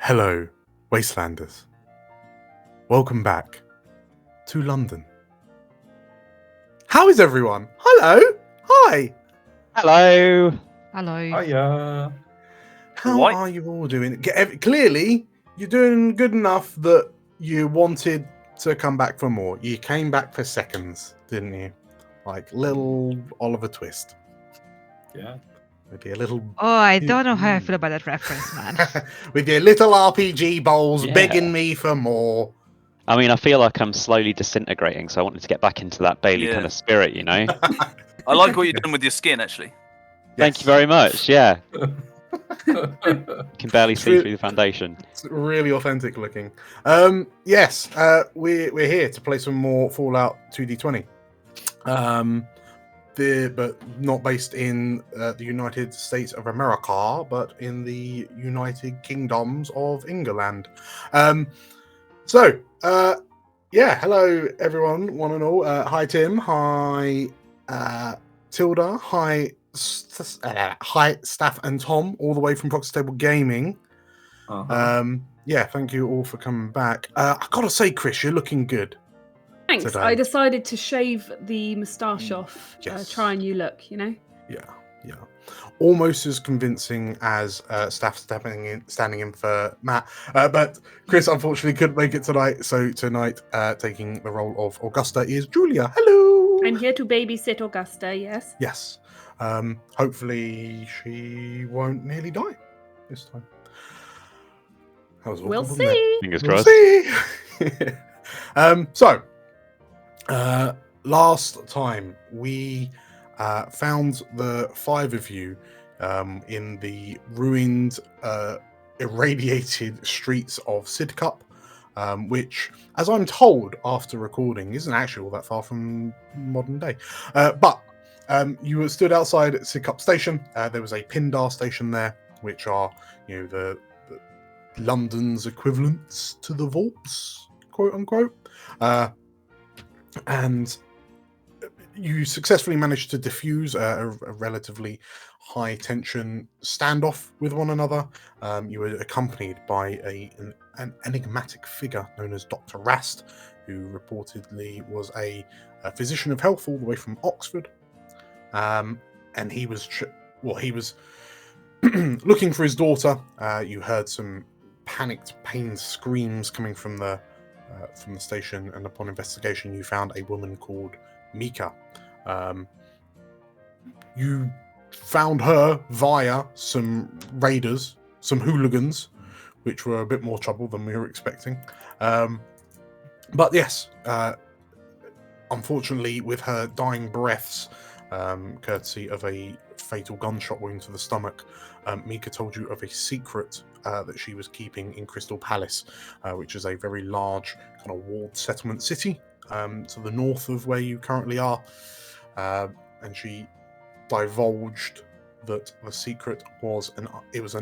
Hello, Wastelanders. Welcome back to London. How is everyone? Hello. Hi. Hello. Hello. Hiya. How What? are you all doing? Clearly, you're doing good enough that you wanted to come back for more. You came back for seconds, didn't you? Like little Oliver Twist. Yeah. Maybe a little... Oh, I don't know how I feel about that reference, man. with your little RPG balls Yeah. begging me for more. I mean, I feel like I'm slowly disintegrating, so I wanted to get back into that Bailey Yeah. kind of spirit, you know? I like what you're doing with your skin, actually. Thank you Yes. very much, yeah. You can barely It's see really- through the foundation. It's really authentic looking. Yes, we're here to play some more Fallout 2D20. But not based in the United States of America, but in the United Kingdoms of England. Hello everyone, one and all. Hi Tim, hi Tilda, hi Staff and Tom, all the way from Proxy Table Gaming. Thank you all for coming back. I gotta say, Chris, you're looking good. Thanks. Today. I decided to shave the moustache off. Yes. Try a new look, you know? Yeah. Almost as convincing as Staff standing in for Matt. But Chris unfortunately couldn't make it tonight. So tonight, taking the role of Augusta is Julia. Hello. I'm here to babysit Augusta, yes? Yes. Hopefully she won't nearly die this time. That was awkward, We'll wasn't it? see. Fingers We'll crossed. see. Last time we found the five of you in the ruined, irradiated streets of Sidcup, which, as I'm told after recording, isn't actually all that far from modern day. But you were stood outside Sidcup Station. There was a Pindar station there, which are, the London's equivalents to the vaults, quote unquote. And you successfully managed to diffuse a relatively high tension standoff with one another. You were accompanied by an enigmatic figure known as Dr. Rast, who reportedly was a physician of health all the way from Oxford. And he was looking for his daughter. You heard some panicked, pained screams coming from the station, and upon investigation, you found a woman called Mika. You found her via some raiders, some hooligans, which were a bit more trouble than we were expecting. But yes, unfortunately, with her dying breaths, courtesy of a fatal gunshot wound to the stomach, Mika told you of a secret that she was keeping in Crystal Palace, which is a very large kind of walled settlement city to the north of where you currently are. And she divulged that the secret was an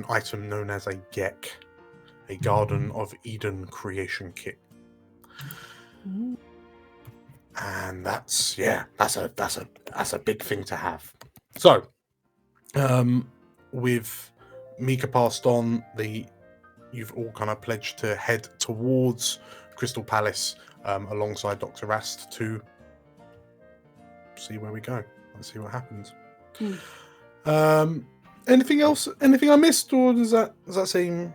item known as a GEK, a Garden of Eden creation kit. And that's a big thing to have. So, with Mika passed on, you've all kind of pledged to head towards Crystal Palace alongside Dr. Rast to see where we go. Let's see what happens. Anything else? Anything I missed, or does that seem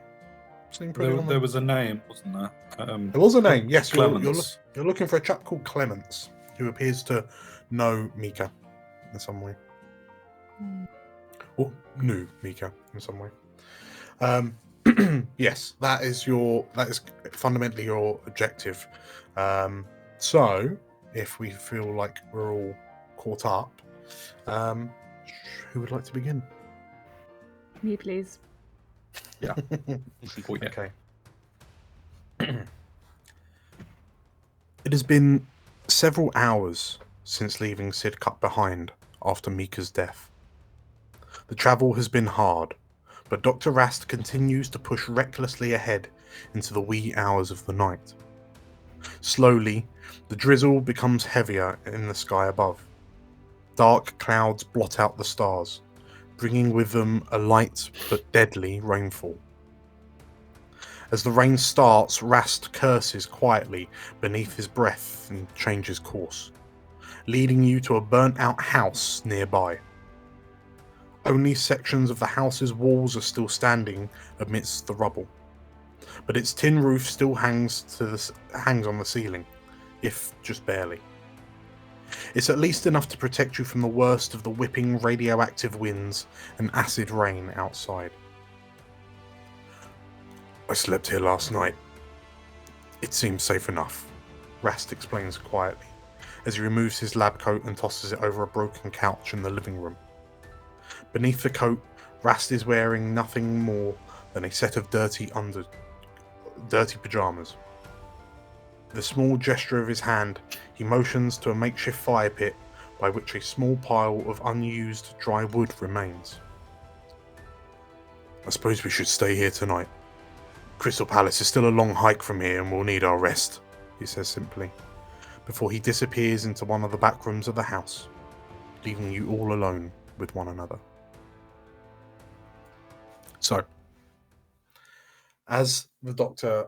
pretty? There was a name, wasn't there? There was a name. Yes, Clemens. you're looking for a chap called Clements, who appears to know Mika in some way, or knew Mika in some way. Yes, that is fundamentally your objective. So, if we feel like we're all caught up, who would like to begin? Me, please. Yeah. Okay. It has been several hours since leaving Sidcup behind after Mika's death. The travel has been hard, but Dr. Rast continues to push recklessly ahead into the wee hours of the night. Slowly, the drizzle becomes heavier in the sky above. Dark clouds blot out the stars, bringing with them a light but deadly rainfall. As the rain starts, Rast curses quietly beneath his breath and changes course, leading you to a burnt-out house nearby. Only sections of the house's walls are still standing amidst the rubble, but its tin roof still hangs on the ceiling, if just barely. It's at least enough to protect you from the worst of the whipping radioactive winds and acid rain outside. I slept here last night. It seems safe enough, Rast explains quietly, as he removes his lab coat and tosses it over a broken couch in the living room. Beneath the coat, Rast is wearing nothing more than a set of dirty pajamas. With a small gesture of his hand, he motions to a makeshift fire pit by which a small pile of unused dry wood remains. I suppose we should stay here tonight. Crystal Palace is still a long hike from here and we'll need our rest, he says simply, before he disappears into one of the back rooms of the house, leaving you all alone with one another. So, as the Doctor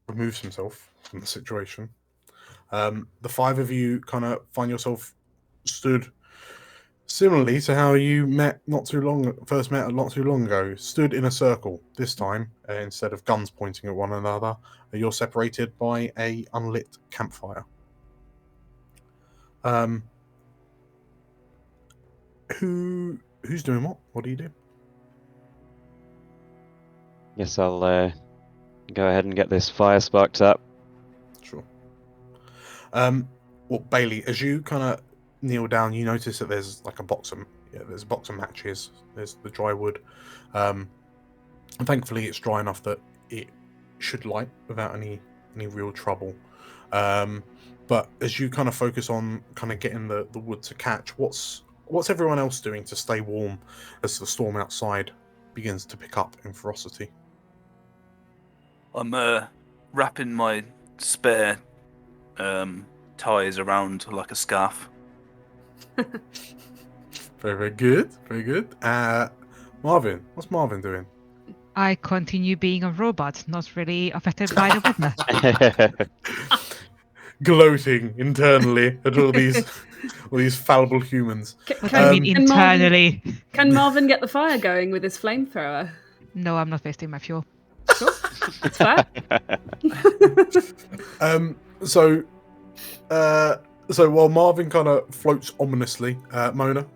removes himself from the situation, the five of you kind of find yourself stood similarly to how you first met not too long ago, stood in a circle. This time, instead of guns pointing at one another, you're separated by a unlit campfire. Who's doing what? What do you do? Guess I'll go ahead and get this fire sparked up. Sure. Well, Bailey, as you kind of kneel down, you notice that there's like a box of matches. There's the dry wood. And thankfully, it's dry enough that it should light without any real trouble. But as you kind of focus on kind of getting the wood to catch, what's everyone else doing to stay warm as the storm outside begins to pick up in ferocity? I'm wrapping my spare ties around like a scarf. Very, very good. Very good. Marvin, what's Marvin doing? I continue being a robot, not really affected by the weather. Gloating internally at all these fallible humans. What do you mean internally? Can Marvin get the fire going with his flamethrower? No, I'm not wasting my fuel. Sure, that's fair. So while Marvin kind of floats ominously, Mona.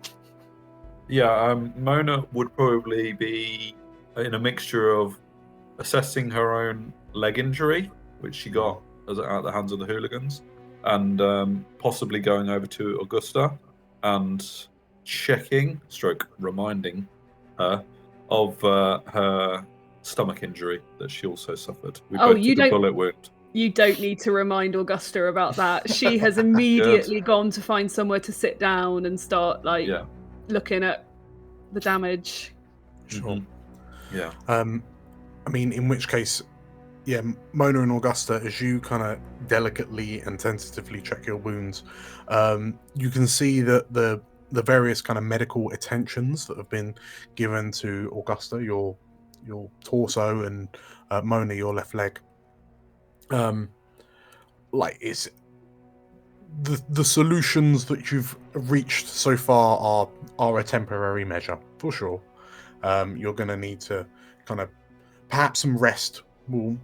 Yeah, Mona would probably be in a mixture of assessing her own leg injury, which she got at the hands of the hooligans, and possibly going over to Augusta and reminding her of her stomach injury that she also suffered. We both took a bullet wound. You don't need to remind Augusta about that. She has immediately gone to find somewhere to sit down and start looking at the damage. Sure. Yeah. I mean, in which case, yeah, Mona and Augusta, as you kind of delicately and tentatively check your wounds, you can see that the various kind of medical attentions that have been given to Augusta, your torso, and Mona, your left leg. Like it's the solutions that you've reached so far are a temporary measure for sure. You're going to need to kind of perhaps some rest will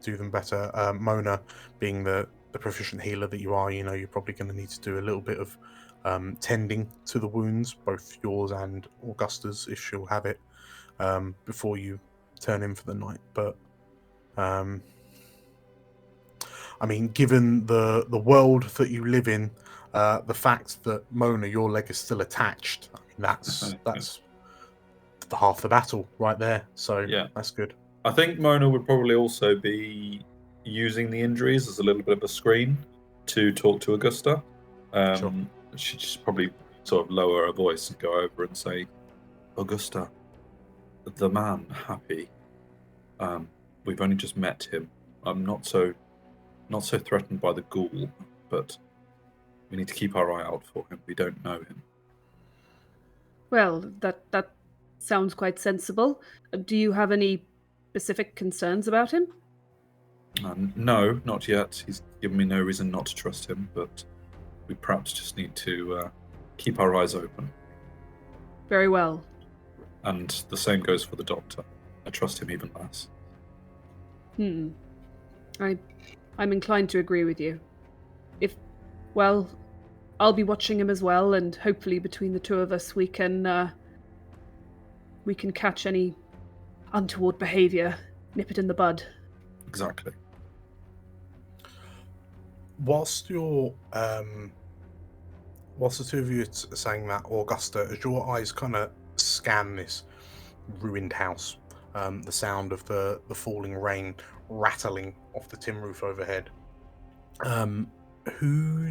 do them better. Mona, being the proficient healer that you are, you're probably going to need to do a little bit of tending to the wounds, both yours and Augusta's, if she'll have it, before you turn in for the night. But I mean, given the world that you live in, the fact that Mona, your leg is still attached, I mean, that's the half the battle right there. So yeah, that's good. I think Mona would probably also be using the injuries as a little bit of a screen to talk to Augusta. Sure. She'd just probably sort of lower her voice and go over and say, Augusta, the man, Happy, we've only just met him. I'm not so threatened by the ghoul, but we need to keep our eye out for him. We don't know him. Well, that sounds quite sensible. Do you have any specific concerns about him? No, not yet. He's given me no reason not to trust him, but we perhaps just need to keep our eyes open. Very well. And the same goes for the doctor. I trust him even less. I'm inclined to agree with you. Well, I'll be watching him as well, and hopefully between the two of us we can catch any untoward behaviour, nip it in the bud. Exactly. Whilst the two of you are saying that, Augusta, as your eyes kind of scan this ruined house, the sound of the falling rain rattling off the tin roof overhead, who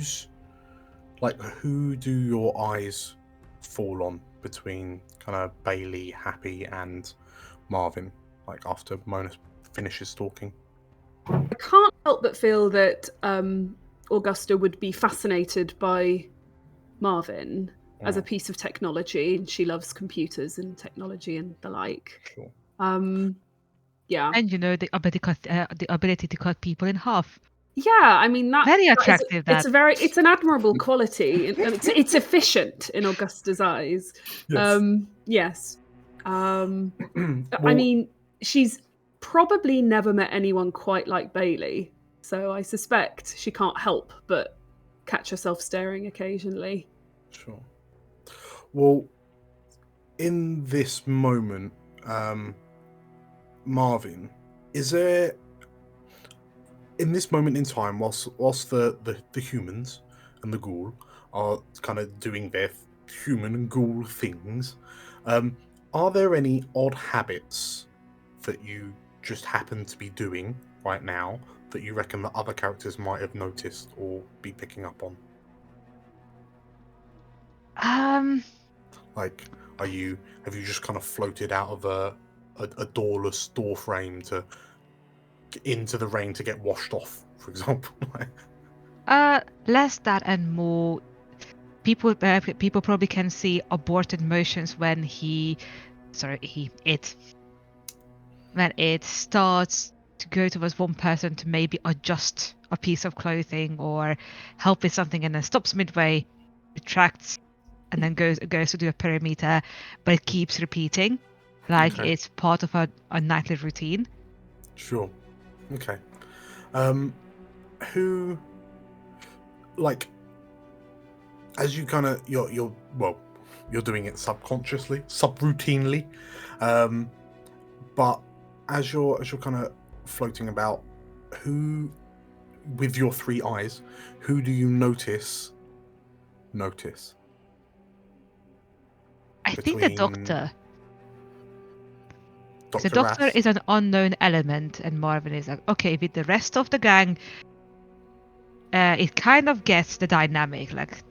do your eyes fall on between kind of Bailey, Happy, and Marvin? Like after Mona finishes talking. I can't help but feel that Augusta would be fascinated by Marvin as a piece of technology, and she loves computers and technology and the like. Sure. Yeah. And the ability to cut people in half. Yeah, I mean Very attractive. It's an admirable quality. It's efficient in Augusta's eyes. Yes. Yes. Well, I mean, she's probably never met anyone quite like Bailey, so I suspect she can't help but catch herself staring occasionally. Sure. Well, in this moment, Marvin, is there, in this moment in time, whilst the humans and the ghoul are kind of doing their human and ghoul things, are there any odd habits that you just happen to be doing right now that you reckon that other characters might have noticed or be picking up on? Like, have you just kind of floated out of a doorless door frame into the rain to get washed off, for example? Less that and more. People probably can see aborted motions when when it starts to go towards one person to maybe adjust a piece of clothing or help with something, and then stops midway, retracts, and then goes to do a perimeter, but it keeps repeating, like it's part of a nightly routine. Sure. Okay. Who, like, as you kind of you're doing it subconsciously, subroutinely, but as you're kind of floating about, who, with your three eyes, who do you notice? I think the doctor. Dr. The doctor Rast? is an unknown element, and Marvin is like, okay, with the rest of the gang, it kind of gets the dynamic, like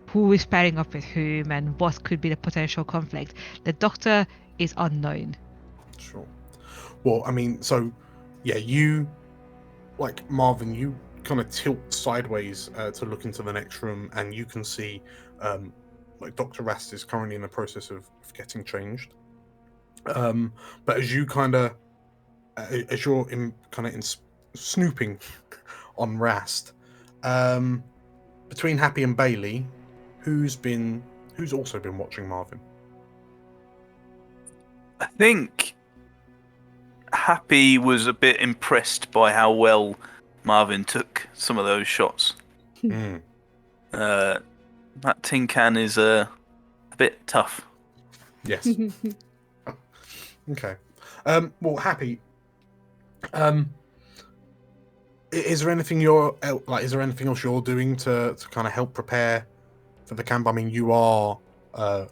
who is pairing up with whom and what could be the potential conflict. The doctor is unknown. Sure. Well, I mean, so yeah, you, like Marvin, you kind of tilt sideways to look into the next room, and you can see like Dr. Rast is currently in the process of getting changed. But as you as you're snooping on Rast, between Happy and Bailey, who's also been watching Marvin? I think Happy was a bit impressed by how well Marvin took some of those shots. That tin can is a bit tough. Yes. Okay. Well, Happy. Is there anything is there anything else you're doing to kind of help prepare for the camp? I mean, you are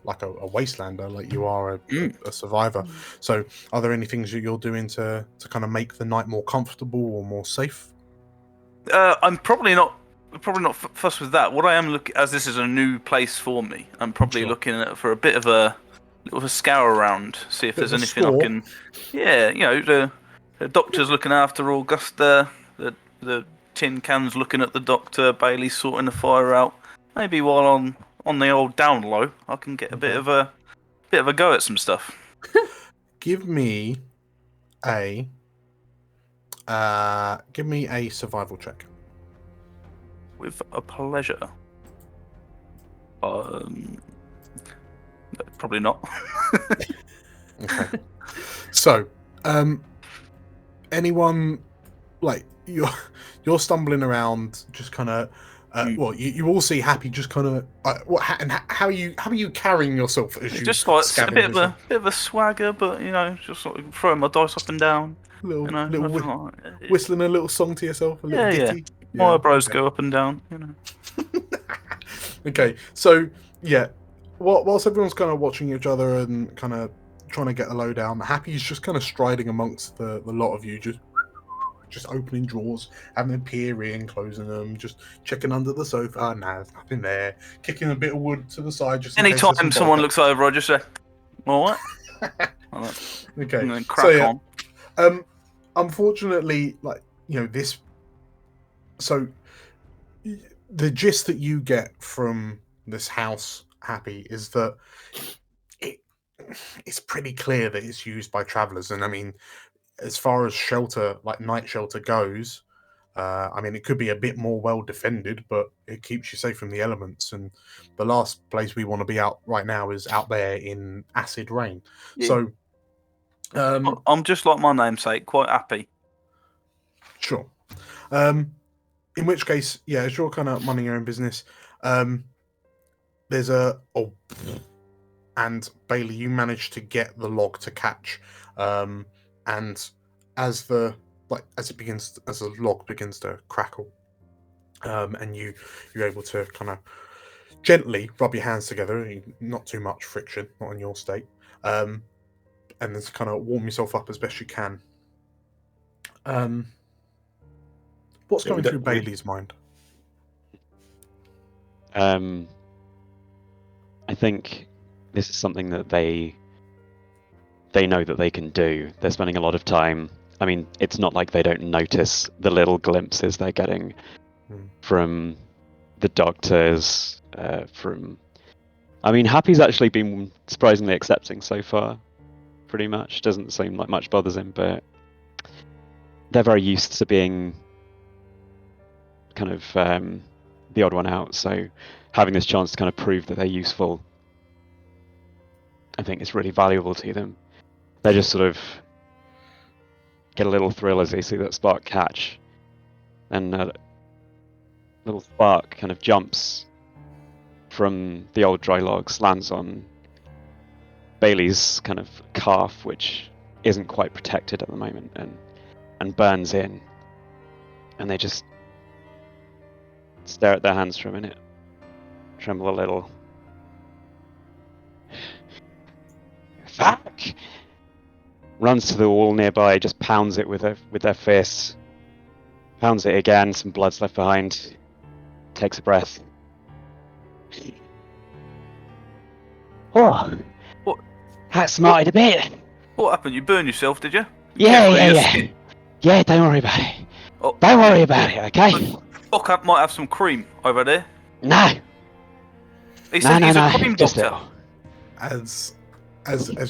like a wastelander, like you are a survivor. So, are there any things that you're doing to kind of make the night more comfortable or more safe? I'm probably not fussed with that. What I am looking, as this is a new place for me, I'm probably looking at for a bit of a scour around, see if there's anything I can. Yeah, the doctor's looking after Augusta. The tin can's looking at the doctor. Bailey sorting the fire out. Maybe while on the old down low, I can get a bit of a go at some stuff. Give me give me a survival check. With a pleasure. Probably not. Okay. So, anyone like you're stumbling around, just kind of. Well, you all see Happy just kind of. How are you carrying yourself as you Just like a scavenge bit of a swagger, but just sort of throwing my dice up and down. little nothing whistling a little song to yourself, a little ditty. My eyebrows go up and down. Okay, so yeah, whilst everyone's kind of watching each other and kind of trying to get the lowdown, Happy's just kind of striding amongst the lot of you, just opening drawers, having a peer in, closing them, just checking under the sofa. Nah, there's nothing there. Kicking a bit of wood to the side. Just anytime someone looks over, I just say, "All right." Okay, and then crack on. Unfortunately, this. So, the gist that you get from this house, Happy, is that it's pretty clear that it's used by travelers, and I mean, as far as shelter, like night shelter goes, I mean, it could be a bit more well defended, but it keeps you safe from the elements. And the last place we want to be out right now is out there in acid rain. Yeah. So, I'm just like my namesake, quite happy. Sure. In which case, yeah, as you're kind of minding your own business, there's and Bailey, you managed to get the log to catch, and as the log begins to crackle, and you're able to kind of gently rub your hands together, not too much friction, not in your state, and then kind of warm yourself up as best you can. What's going through Bailey's mind? I think this is something that they know that they can do. They're spending a lot of time. I mean, it's not like they don't notice the little glimpses they're getting from the doctors. I mean, Happy's actually been surprisingly accepting so far. Pretty much doesn't seem like much bothers him, but they're very used to being kind of the odd one out. So having this chance to kind of prove that they're useful, I think is really valuable to them. They just sort of get a little thrill as they see that spark catch, and a little spark kind of jumps from the old dry logs, lands on Bailey's kind of calf, which isn't quite protected at the moment, and burns in, and they just stare at their hands for a minute, tremble a little. Fuck! Runs to the wall nearby, just pounds it with their fists. Pounds it again, some blood's left behind. Takes a breath. Oh! What? That smarted a bit. What happened? You burned yourself, did you? Yeah. Yeah, don't worry about it. Oh, don't worry about it, okay? Fuck, might have some cream over there. No. He's a cream just doctor. As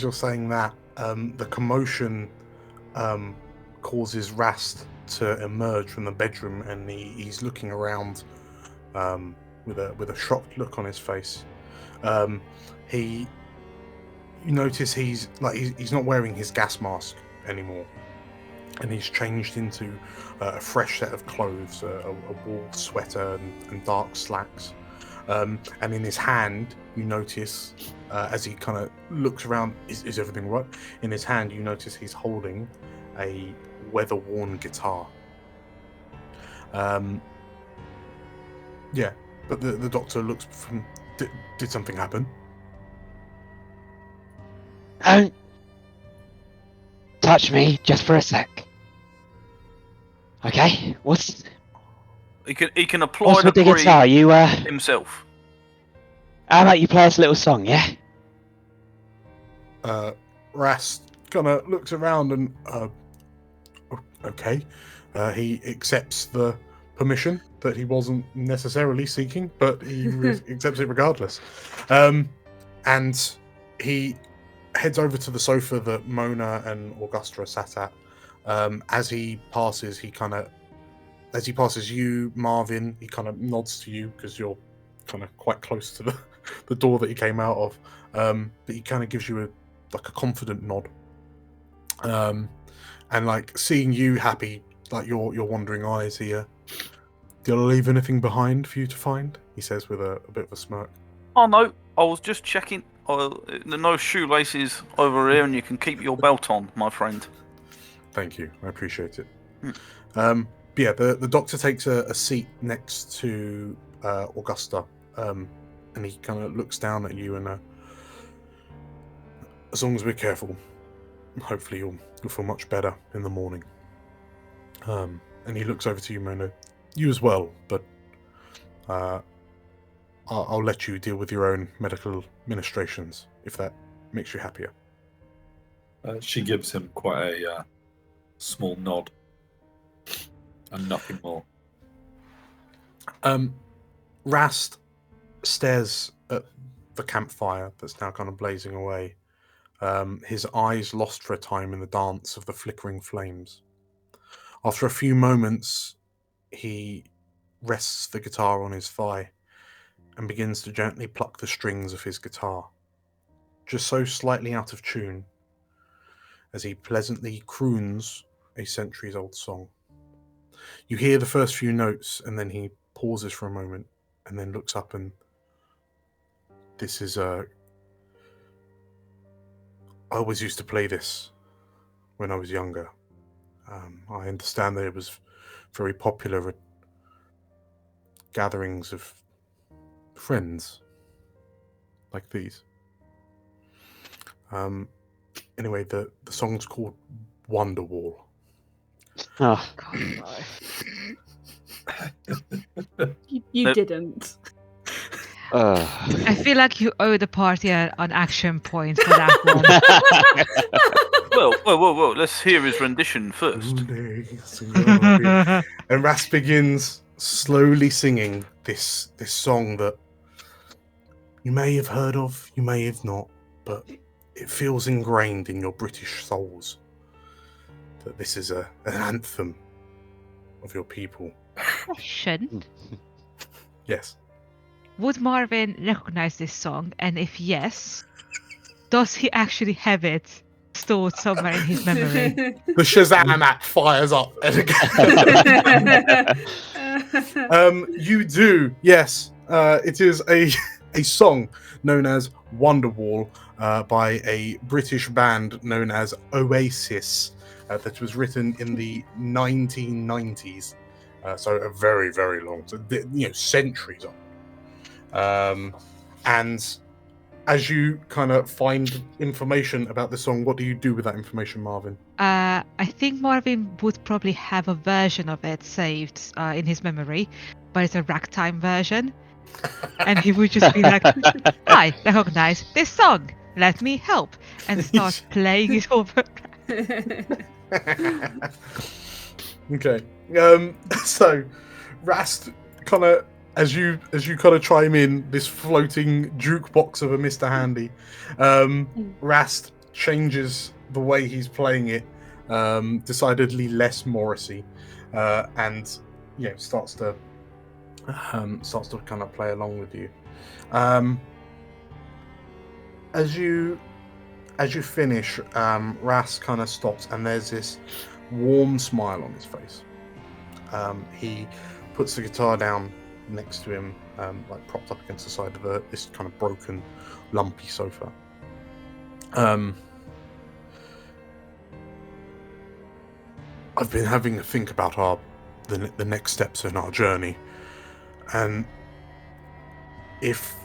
you're saying that, the commotion causes Rast to emerge from the bedroom, and he's looking around with a shocked look on his face. You notice he's not wearing his gas mask anymore, and he's changed into a fresh set of clothes, a wool sweater and dark slacks. And in his hand, you notice, as he kind of looks around, is everything right? In his hand, you notice he's holding a weather-worn guitar. Yeah, but the doctor looks from. Did something happen? Don't touch me just for a sec. Okay, He can apply with the guitar? You himself. How about you play us a little song, yeah? Rast kind of looks around and okay. He accepts the permission that he wasn't necessarily seeking, but he accepts it regardless. And he heads over to the sofa that Mona and Augusta are sat at, As he passes you, Marvin, he kind of nods to you because you're kind of quite close to the door that he came out of. But he kind of gives you a confident nod. And like seeing you happy, like your wandering eyes here. Did I leave anything behind for you to find? He says with a bit of a smirk. Oh no, I was just checking. No shoelaces over here, and you can keep your belt on, my friend. Thank you, I appreciate it. But yeah, the doctor takes a seat next to Augusta, and he kind of looks down at you, and as long as we're careful, hopefully you'll feel much better in the morning. And he looks over to you, Mona. You as well, but I'll let you deal with your own medical ministrations if that makes you happier. She gives him quite a small nod and nothing more. Rast stares at the campfire that's now kind of blazing away, his eyes lost for a time in the dance of the flickering flames. After a few moments, he rests the guitar on his thigh and begins to gently pluck the strings of his guitar, just so slightly out of tune, as he pleasantly croons a centuries-old song. You hear the first few notes, and then he pauses for a moment, and then looks up, and this is I always used to play this when I was younger. I understand that it was very popular at gatherings of friends like these. Anyway, the song's called Wonderwall. Oh, God, no. You didn't. I feel like you owe the party an action point for that one. Well, let's hear his rendition first. And Rast begins slowly singing this song that you may have heard of, you may have not, but it feels ingrained in your British souls that this is an anthem of your people. Question. Yes. Would Marvin recognize this song? And if yes, does he actually have it stored somewhere in his memory? The Shazam app fires up. You do, yes. It is a song known as Wonderwall by a British band known as Oasis that was written in the 1990s. So a very, very long, centuries old. And as you kind of find information about the song, what do you do with that information, Marvin? I think Marvin would probably have a version of it saved in his memory, but it's a ragtime version. And he would just be like, I recognize this song. Let me help. And start playing it over. Okay. So Rast kind of, as you kind of chime in, this floating jukebox of a Mr. Handy, Rast changes the way he's playing it, decidedly less Morrissey, and starts to kind of play along with you. As you finish, Rast kind of stops, and there's this warm smile on his face. He puts the guitar down next to him, like propped up against the side of this kind of broken, lumpy sofa. I've been having to think about the next steps in our journey, and if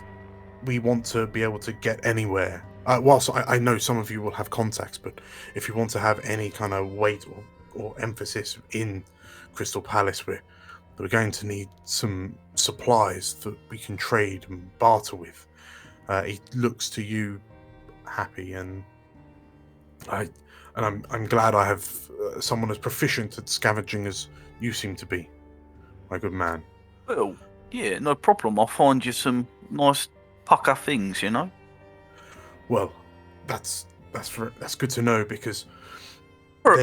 we want to be able to get anywhere, whilst I know some of you will have contacts, but if you want to have any kind of weight or emphasis in Crystal Palace, we're going to need some supplies that we can trade and barter with. He looks to you, Happy, and I'm glad I have someone as proficient at scavenging as you seem to be, my good man. Well, yeah, no problem. I'll find you some nice pucker things, you know. Well, that's good to know, because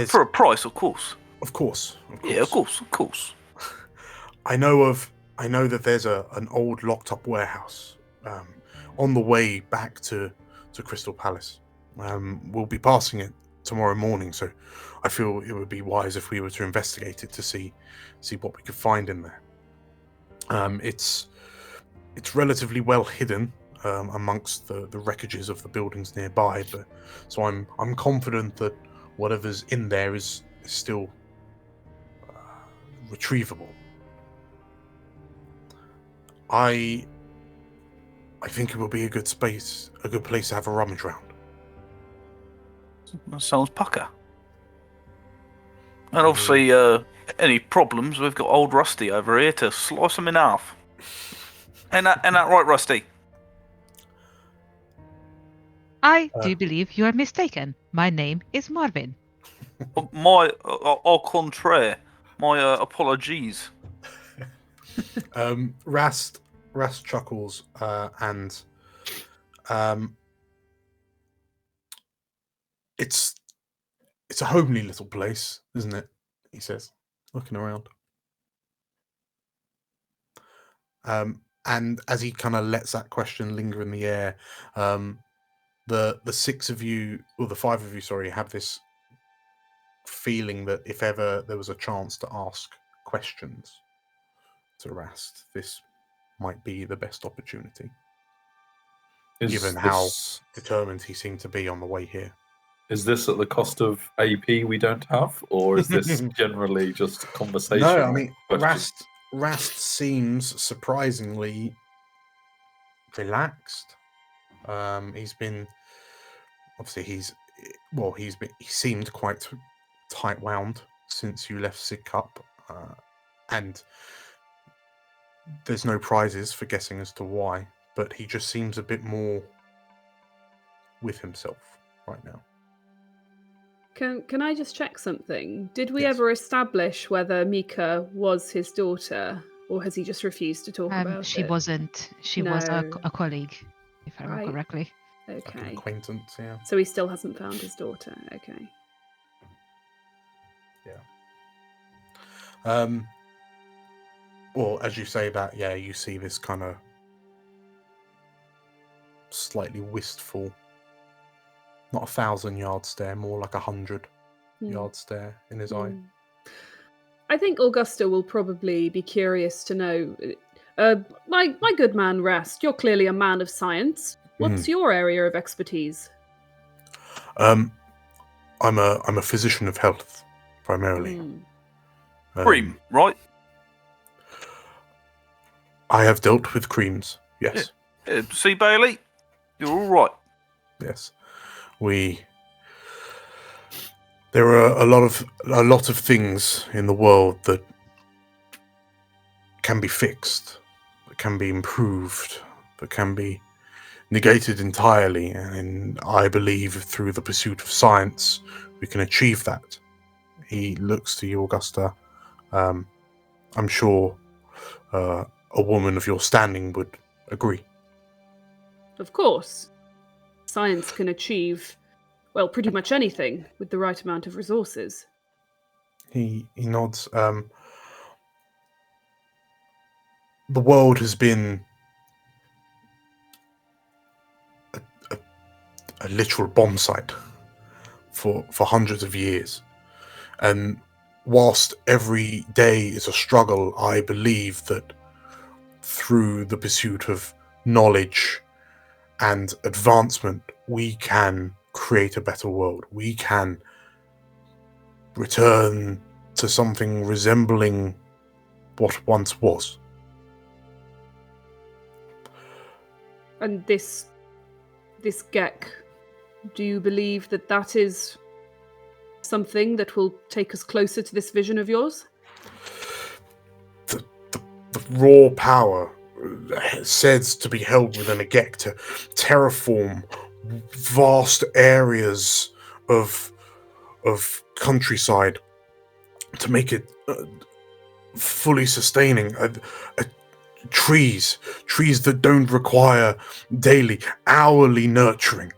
For a price, of course. Of course. Yeah, of course. I know that there's an old locked up warehouse on the way back to Crystal Palace. We'll be passing it tomorrow morning, so I feel it would be wise if we were to investigate it to see what we could find in there. It's relatively well hidden amongst the wreckages of the buildings nearby, but so I'm confident that whatever's in there is still retrievable. I think it will be a good place to have a rummage round. That sounds pucker. And obviously, any problems, we've got old Rusty over here to slice them in half. Ain't that right, Rusty? I do believe you are mistaken. My name is Marvin. Au contraire. My apologies. Rast chuckles and it's a homely little place, isn't it? He says, looking around. And as he kind of lets that question linger in the air, the six of you, or the five of you, sorry, have this feeling that if ever there was a chance to ask questions to Rast, this might be the best opportunity, given how determined he seemed to be on the way here. Is this at the cost of AP we don't have, or is this generally just conversation? No, I mean, Rast seems surprisingly relaxed. He seemed quite tight wound since you left Sidcup, and there's no prizes for guessing as to why, but he just seems a bit more with himself right now. Can I just check something? Did we ever establish whether Mika was his daughter, or has he just refused to talk about it? She wasn't. She was a colleague, if I remember correctly. Okay. Like an acquaintance, yeah. So he still hasn't found his daughter. Okay. Yeah. Well, as you say that, yeah, you see this kind of slightly wistful, not 1,000-yard stare, more like 100-yard stare in his eye. I think Augusta will probably be curious to know. My good man, Rast, you're clearly a man of science. What's your area of expertise? I'm a physician of health, primarily. Cream, right? I have dealt with creams, yes. Yeah. See, Bailey, you're all right. Yes, there are a lot of things in the world that can be fixed, that can be improved, that can be negated entirely, and I believe through the pursuit of science we can achieve that. He looks to you, Augusta. I'm sure a woman of your standing would agree. Of course. Science can achieve, well, pretty much anything with the right amount of resources. He nods. The world has been a literal bomb site for hundreds of years. And whilst every day is a struggle, I believe that through the pursuit of knowledge and advancement, we can create a better world. We can return to something resembling what once was. And this Gek, do you believe that is something that will take us closer to this vision of yours? The raw power said to be held within a Gek to terraform vast areas of countryside to make it fully sustaining. Trees that don't require daily, hourly nurturing.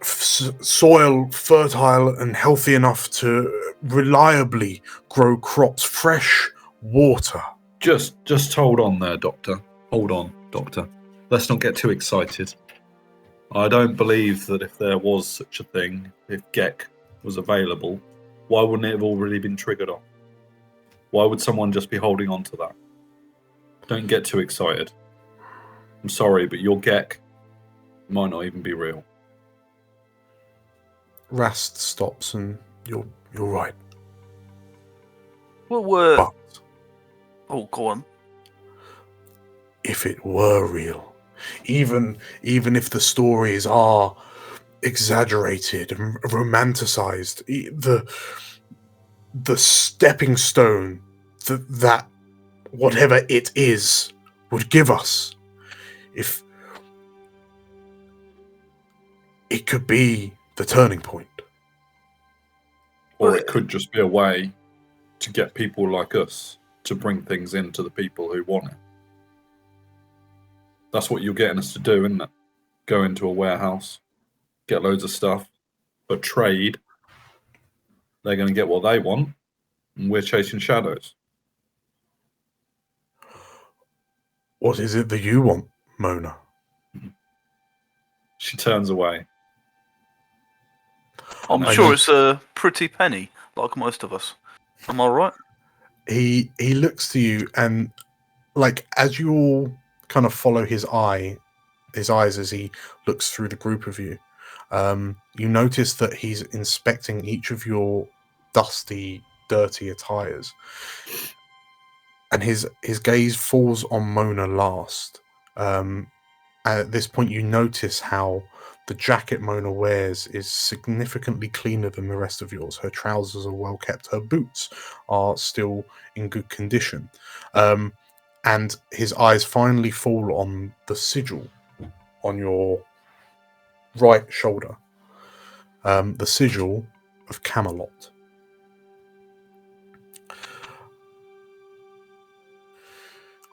soil fertile and healthy enough to reliably grow crops, fresh water. Just hold on there, Doctor. Hold on, Doctor. Let's not get too excited. I don't believe that if there was such a thing, if GEC was available, why wouldn't it have already been triggered on? Why would someone just be holding on to that? Don't get too excited. I'm sorry, but your GEC might not even be real. Rast stops, and you're right. Well, we're... But Oh, go on. if it were real, even if the stories are exaggerated and romanticized, the stepping stone that whatever it is would give us, if it could be the turning point. Or it could just be a way to get people like us to bring things into the people who want it. That's what you're getting us to do, isn't it? Go into a warehouse, get loads of stuff, but trade. They're going to get what they want, and we're chasing shadows. What is it that you want, Mona? She turns away. I'm sure it's a pretty penny, like most of us. Am I right? He looks to you, and like as you all kind of follow his eyes as he looks through the group of you, you notice that he's inspecting each of your dusty, dirty attires, and his gaze falls on Mona last. And at this point, you notice how the jacket Mona wears is significantly cleaner than the rest of yours. Her trousers are well kept. Her boots are still in good condition. And his eyes finally fall on the sigil on your right shoulder. The sigil of Camelot.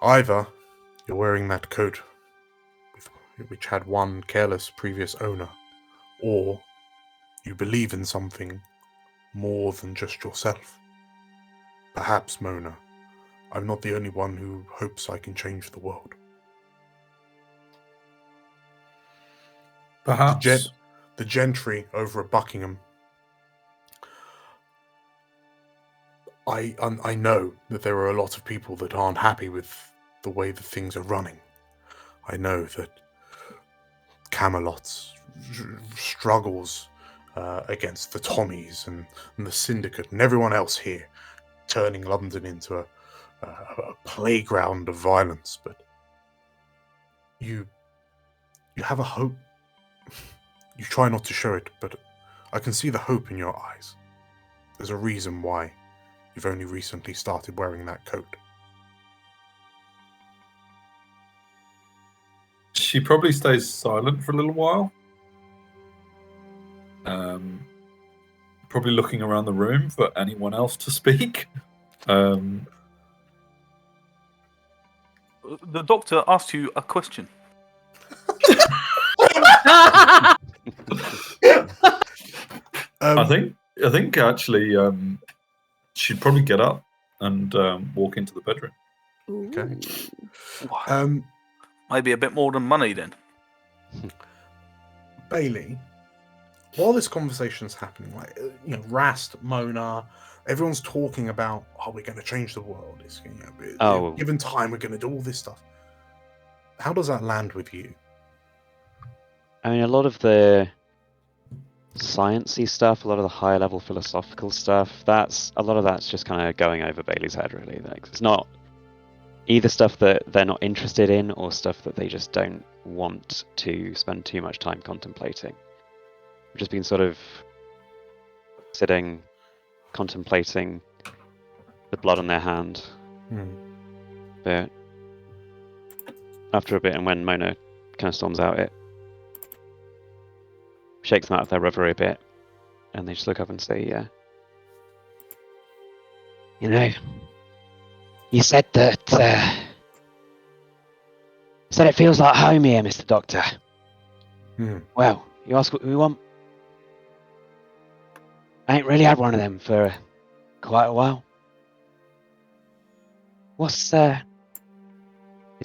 Either you're wearing that coat which had one careless previous owner, or you believe in something more than just yourself. Perhaps, Mona, I'm not the only one who hopes I can change the world. Perhaps. The gentry over at Buckingham, I know that there are a lot of people that aren't happy with the way that things are running. I know that Camelot struggles against the Tommies and the Syndicate and everyone else here, turning London into a playground of violence. But you have a hope. You try not to show it, but I can see the hope in your eyes. There's a reason why you've only recently started wearing that coat. She probably stays silent for a little while. Probably looking around the room for anyone else to speak. The doctor asked you a question. I think actually she'd probably get up and walk into the bedroom. Okay. Maybe a bit more than money then. Bailey, while this conversation's happening, like Rast, Mona, everyone's talking about, we're going to change the world. It's given time, we're going to do all this stuff. How does that land with you? I mean, a lot of the sciencey stuff, a lot of the higher level philosophical stuff, a lot of that's just kind of going over Bailey's head, really. Like, it's not either stuff that they're not interested in or stuff that they just don't want to spend too much time contemplating. I've just been sort of sitting, contemplating the blood on their hand. But after a bit, and when Mona kind of storms out, it shakes them out of their reverie a bit, and they just look up and say, you said that, it feels like home here, Mr. Doctor. Hmm. Well, You ask what we want? I ain't really had one of them for quite a while. What's this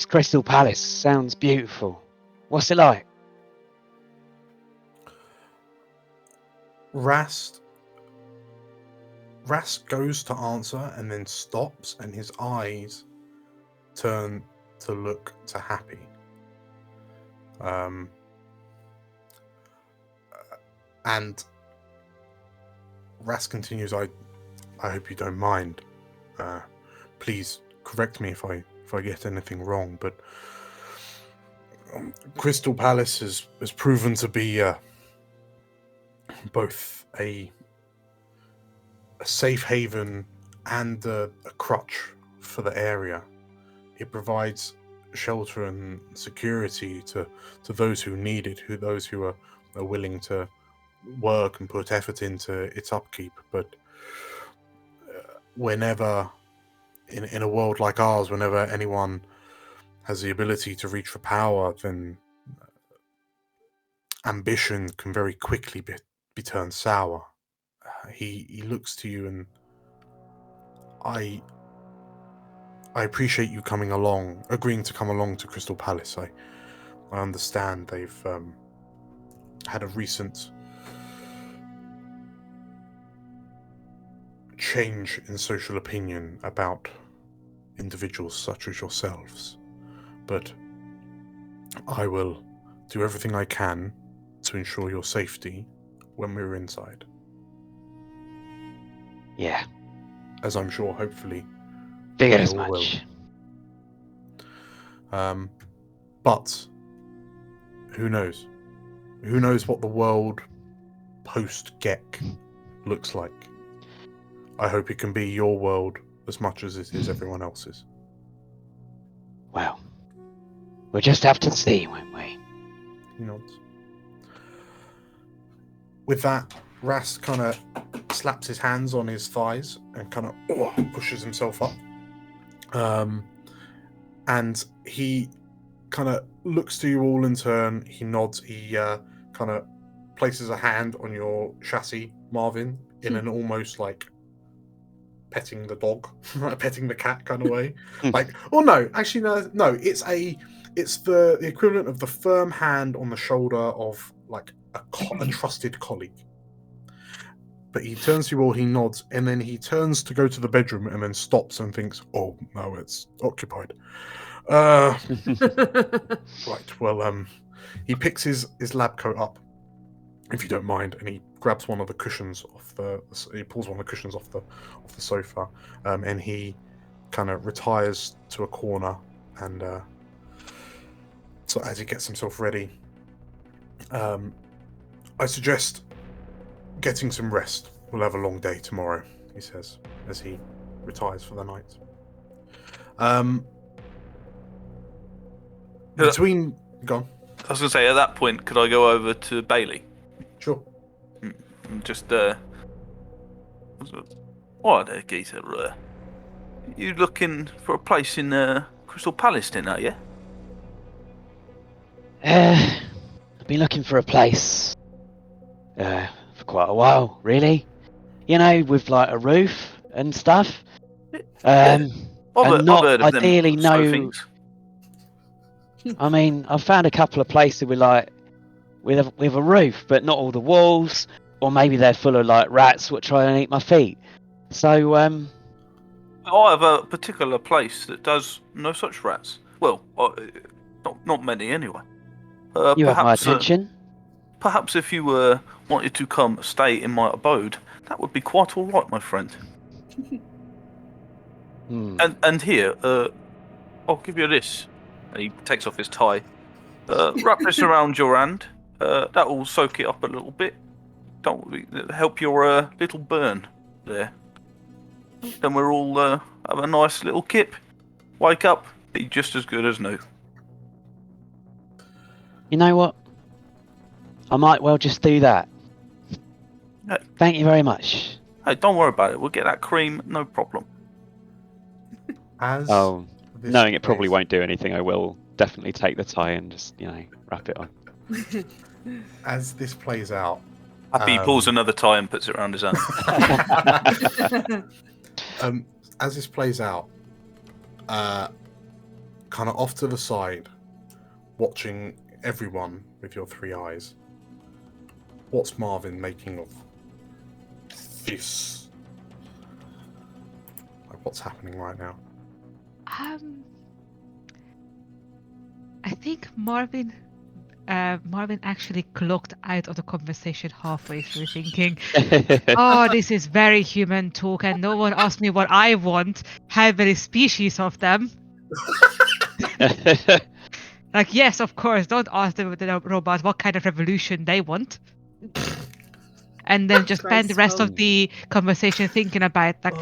Crystal Palace? Sounds beautiful. What's it like? Rast goes to answer and then stops, and his eyes turn to look to Happy. And Rast continues, I hope you don't mind. Please correct me if I get anything wrong, but Crystal Palace has proven to be both a safe haven and a crutch for the area. It provides shelter and security to those who need it, those who are willing to work and put effort into its upkeep. But whenever, in a world like ours, whenever anyone has the ability to reach for power, then ambition can very quickly be turned sour. He looks to you, and I appreciate you agreeing to come along to Crystal Palace. I understand they've had a recent change in social opinion about individuals such as yourselves, but I will do everything I can to ensure your safety when we're inside. Yeah. As I'm sure, hopefully, Figured they as all much. will. But who knows? Who knows what the world post-Gek looks like? I hope it can be your world as much as it is everyone else's. Well, we'll just have to see, won't we? He nods. With that, Rast kind of slaps his hands on his thighs and kind of pushes himself up. And he kind of looks to you all in turn. He nods. He kind of places a hand on your chassis, Marvin, in an almost like petting the dog, petting the cat kind of way. Like, oh no, actually no. It's the equivalent of the firm hand on the shoulder of like a trusted colleague. But he turns to you all, he nods, and then he turns to go to the bedroom and then stops and thinks, oh no, it's occupied. Right, well, he picks his lab coat up, if you don't mind, and he grabs one of the cushions he pulls one of the cushions off the sofa, and he kind of retires to a corner, and so as he gets himself ready, I suggest getting some rest. We'll have a long day tomorrow, he says, as he retires for the night. Between... Go on. I was going to say, at that point, could I go over to Bailey? Sure. And just, what there, geezer? You looking for a place in Crystal Palace then, are you? I've been looking for a place for quite a while, really. You know, with like a roof and stuff. I've not heard of them ideally sort of no. things. I mean, I've found a couple of places with like with a roof, but not all the walls, or maybe they're full of like rats which try and eat my feet. So I have a particular place that does no such rats. Well, not many anyway. you have my attention. Perhaps if you wanted to come stay in my abode, that would be quite all right, my friend. And here, I'll give you this. And he takes off his tie. Wrap this around your hand. That will soak it up a little bit. Don't help your little burn there. Then we're all have a nice little kip. Wake up, be just as good as new. You know what? I might well just do that. Thank you very much. Hey, don't worry about it. We'll get that cream, no problem. Knowing it probably won't do anything, I will definitely take the tie and just, wrap it on. As this plays out, Happy pulls another tie and puts it around his arm. As this plays out, kind of off to the side, watching everyone with your three eyes, what's Marvin making of this? Like, what's happening right now? I think Marvin actually clocked out of the conversation halfway through, thinking, "Oh, this is very human talk, and no one asked me what I want. How many species of them?" Like, yes, of course. Don't ask the robot what kind of revolution they want. And then just spend the rest of the conversation thinking about, like,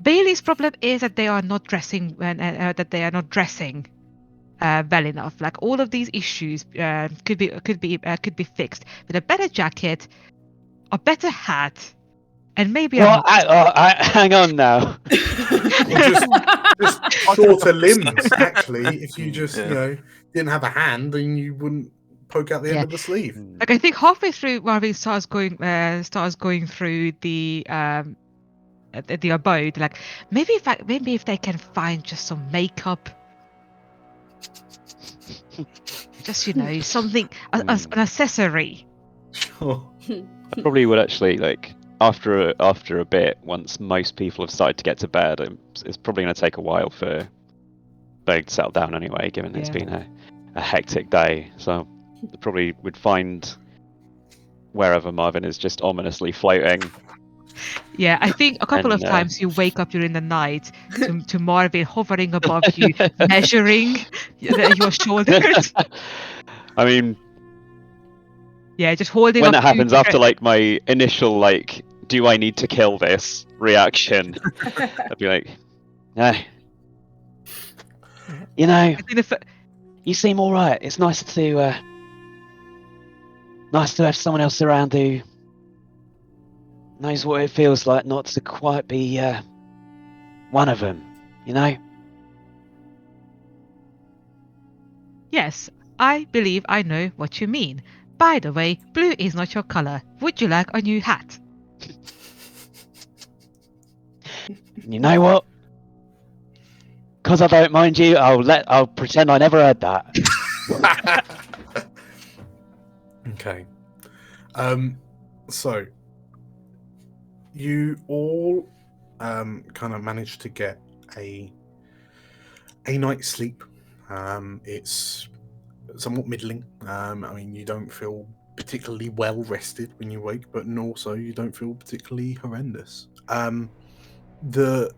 Bailey's problem is that they are not dressing well enough. Like, all of these issues could be fixed with a better jacket, a better hat, and maybe hang on now. just shorter limbs. Actually, if you just didn't have a hand, then you wouldn't poke out the end of the sleeve. Like, I think halfway through, Marvin starts going through the abode. Like, maybe if they can find just some makeup, just something, an accessory. Sure. I probably would actually, like, after a bit, once most people have started to get to bed, it's probably going to take a while for they to settle down anyway, given it's been a hectic day. So I probably would find wherever Marvin is just ominously floating. Yeah, I think a couple of times you wake up during the night to Marvin hovering above you, measuring your shoulders. I mean, yeah, just holding. When up that happens, after like my initial like, do I need to kill this reaction, I'd be like, you seem all right. It's nice to have someone else around who knows what it feels like not to quite be one of them, Yes, I believe I know what you mean. By the way, blue is not your color. Would you like a new hat? You know what? Because I don't mind you, I'll pretend I never heard that. Okay. So you all kind of managed to get a night's sleep. It's somewhat middling. I mean, you don't feel particularly well rested when you wake, but also you don't feel particularly horrendous. The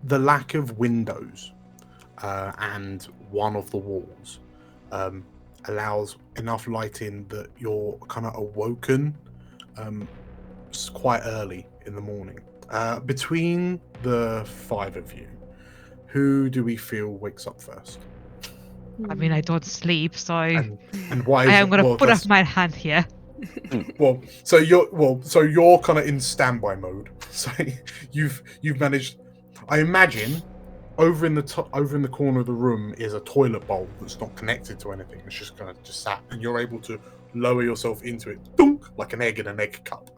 lack of windows and one of the walls allows enough light in that you're kind of awoken quite early in the morning. Between the five of you, who do we feel wakes up first? I mean, I don't sleep, so and why is I am going to put that's... up my hand here. So you're kind of in standby mode. So you've managed. I imagine over in the corner of the room is a toilet bowl that's not connected to anything. It's just kind of sat, and you're able to lower yourself into it, dunk, like an egg in an egg cup.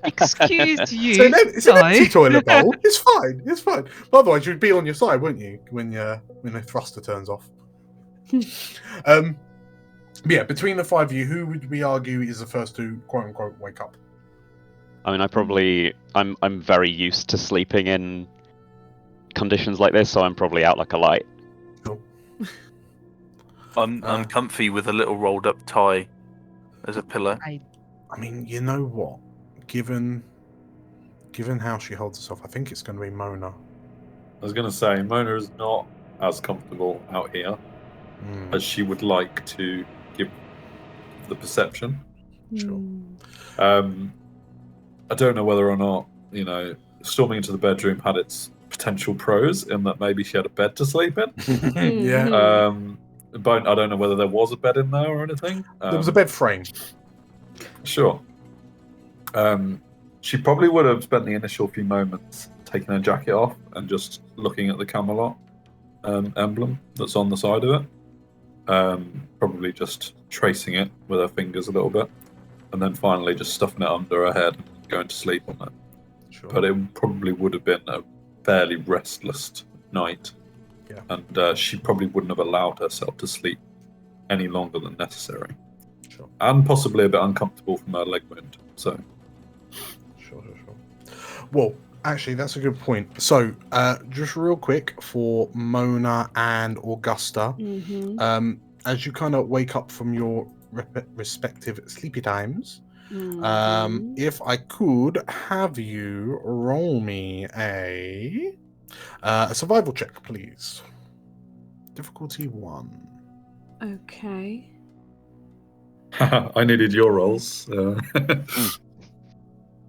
Excuse you. So it's an empty toilet bowl. It's fine. It's fine. Otherwise, you'd be on your side, wouldn't you? When the thruster turns off. Yeah. Between the five of you, who would we argue is the first to quote unquote wake up? I mean, I'm very used to sleeping in conditions like this, so I'm probably out like a light. Cool. I'm comfy with a little rolled up tie as a pillow. I mean, you know what? Given how she holds herself, I think it's going to be Mona. I was going to say, Mona is not as comfortable out here as she would like to give the perception. Sure. I don't know whether or not, storming into the bedroom had its potential pros in that maybe she had a bed to sleep in. Yeah. But I don't know whether there was a bed in there or anything. There was a bed frame. Sure. She probably would have spent the initial few moments taking her jacket off and just looking at the Camelot emblem that's on the side of it. probably just tracing it with her fingers a little bit, and then finally just stuffing it under her head and going to sleep on it. Sure. But it probably would have been a fairly restless night, Yeah. and she probably wouldn't have allowed herself to sleep any longer than necessary. Sure. And possibly a bit uncomfortable from her leg wound. So. Sure. Well, actually, that's a good point. So, just real quick for Mona and Augusta, as you kind of wake up from your respective sleepy times, if I could have you roll me a survival check, please. Difficulty 1. Okay. I needed your rolls.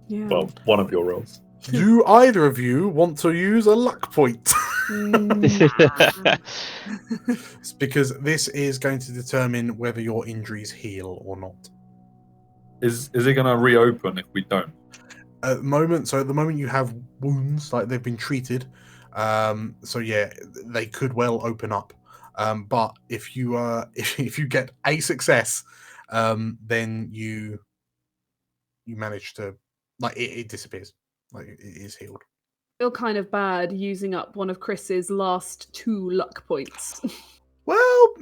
Yeah. Well, one of your rolls. Do either of you want to use a luck point? It's because this is going to determine whether your injuries heal or not. Is it going to reopen if we don't? At the moment you have wounds, like they've been treated. So yeah, they could well open up. But if you if you get a success, then you manage to, like, it disappears. Like, it is healed. Feel kind of bad using up one of Chris's last 2 luck points. Well,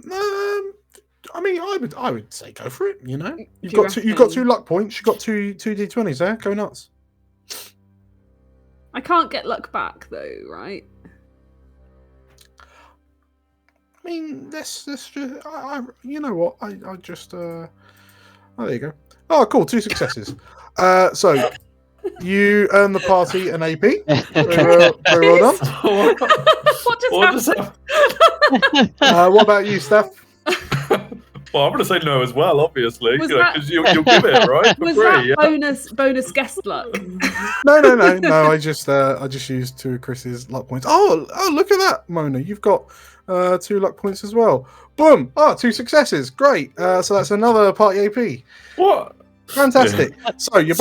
I mean, I would say go for it. You know, you've you got 2 luck points. You got two d20s there. Go nuts. I can't get luck back though, right? I mean, let's just. You know what? I just. Oh, there you go. Oh, cool. 2 successes. So you earn the party an AP. Very well done. What just happened? What about you, Steph? Well, I'm going to say no as well, obviously, Was because you'll give it, right? For Was free, that bonus guest luck? No. I just used 2 of Chris's luck points. Oh, look at that, Mona. You've got 2 luck points as well. Boom! 2 successes. Great. So that's another party AP. What? Fantastic. Yeah. So you're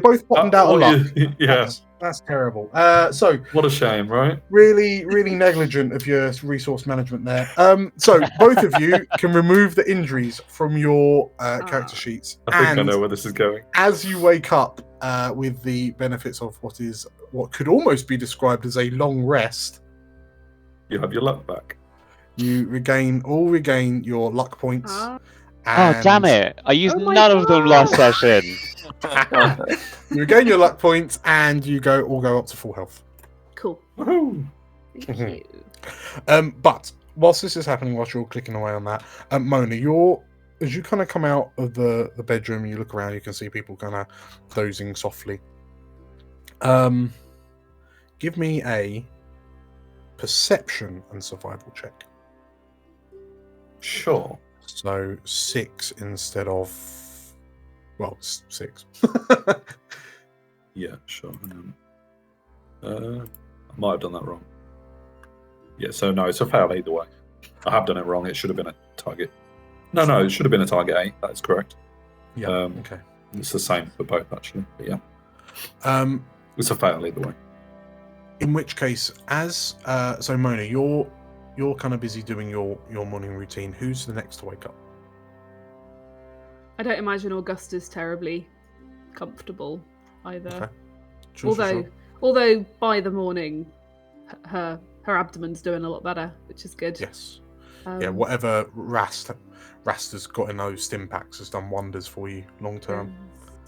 both bottomed out on luck. Yeah. That's terrible. So what a shame, right? Really, really negligent of your resource management there. So both of you can remove the injuries from your character sheets. I think I know where this is going. As you wake up with the benefits of what could almost be described as a long rest, you have your luck back. You regain your luck points. Oh, damn it! I used none of them last session. You regain your luck points, and you all go up to full health. Cool. Woohoo! Thank you. But whilst this is happening, whilst you're all clicking away on that, Mona, as you kind of come out of the bedroom, you look around, you can see people kind of dozing softly. Give me a perception and survival check. Sure. So 6 instead of, 6. Yeah, sure. I might have done that wrong. Yeah, so no, it's a fail either way. I have done it wrong. It should have been a target. No, it should have been a target 8. That's correct. Yeah. Okay. It's the same for both, actually. But yeah. It's a fail either way. In which case, so Mona, you're kind of busy doing your morning routine. Who's the next to wake up? I don't imagine Augusta's terribly comfortable either. Okay. Sure. Although by the morning, her abdomen's doing a lot better, which is good. Yes. Yeah. Whatever Rast has got in those stim packs has done wonders for you long term.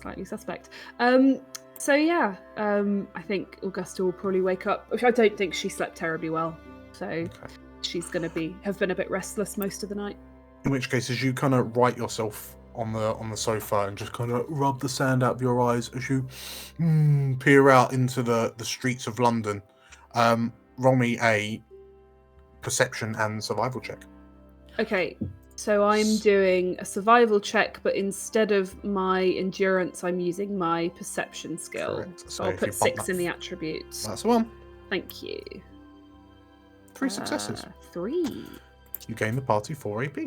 Slightly suspect. So yeah, I think Augusta will probably wake up. Which I don't think she slept terribly well. So she's going to have been a bit restless most of the night. In which case, as you kind of right yourself on the sofa and just kind of rub the sand out of your eyes as you peer out into the streets of London, roll me a perception and survival check. Okay, so I'm doing a survival check, but instead of my endurance, I'm using my perception skill. Correct. So I'll put 6 in the attributes. That's the one. Thank you. 3 successes. 3. You gain the party 4 AP.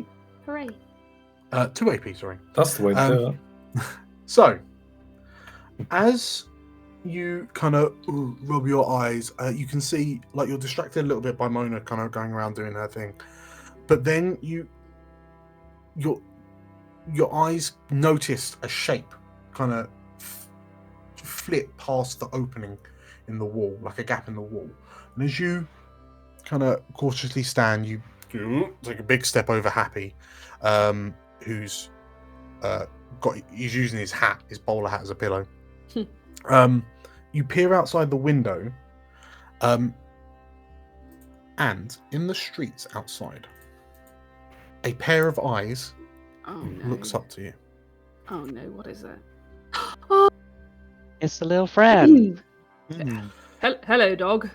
Hooray. 2 AP, sorry. That's the way to do it. So, as you kind of rub your eyes, you can see, like, you're distracted a little bit by Mona kind of going around doing her thing. But then you your eyes noticed a shape kind of flit past the opening in the wall, like a gap in the wall. And as you kind of cautiously stand, you take a big step over Happy, who's he's using his bowler hat as a pillow. You peer outside the window, and in the streets outside, a pair of eyes looks up to you. Oh no, what is it? It's the little friend. Hello, dog.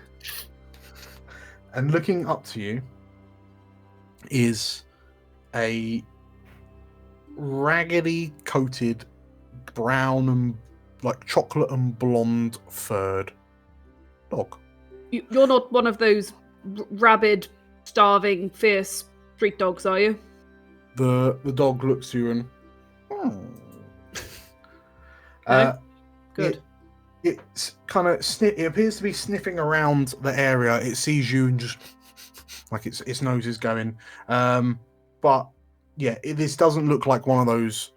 And looking up to you is a raggedy coated brown and like chocolate and blonde furred dog. You're not one of those rabid, starving, fierce street dogs, are you? The dog looks to you and Okay. Good. It's kind of it appears to be sniffing around the area. It sees you and just like its nose is going. But yeah, this doesn't look like one of those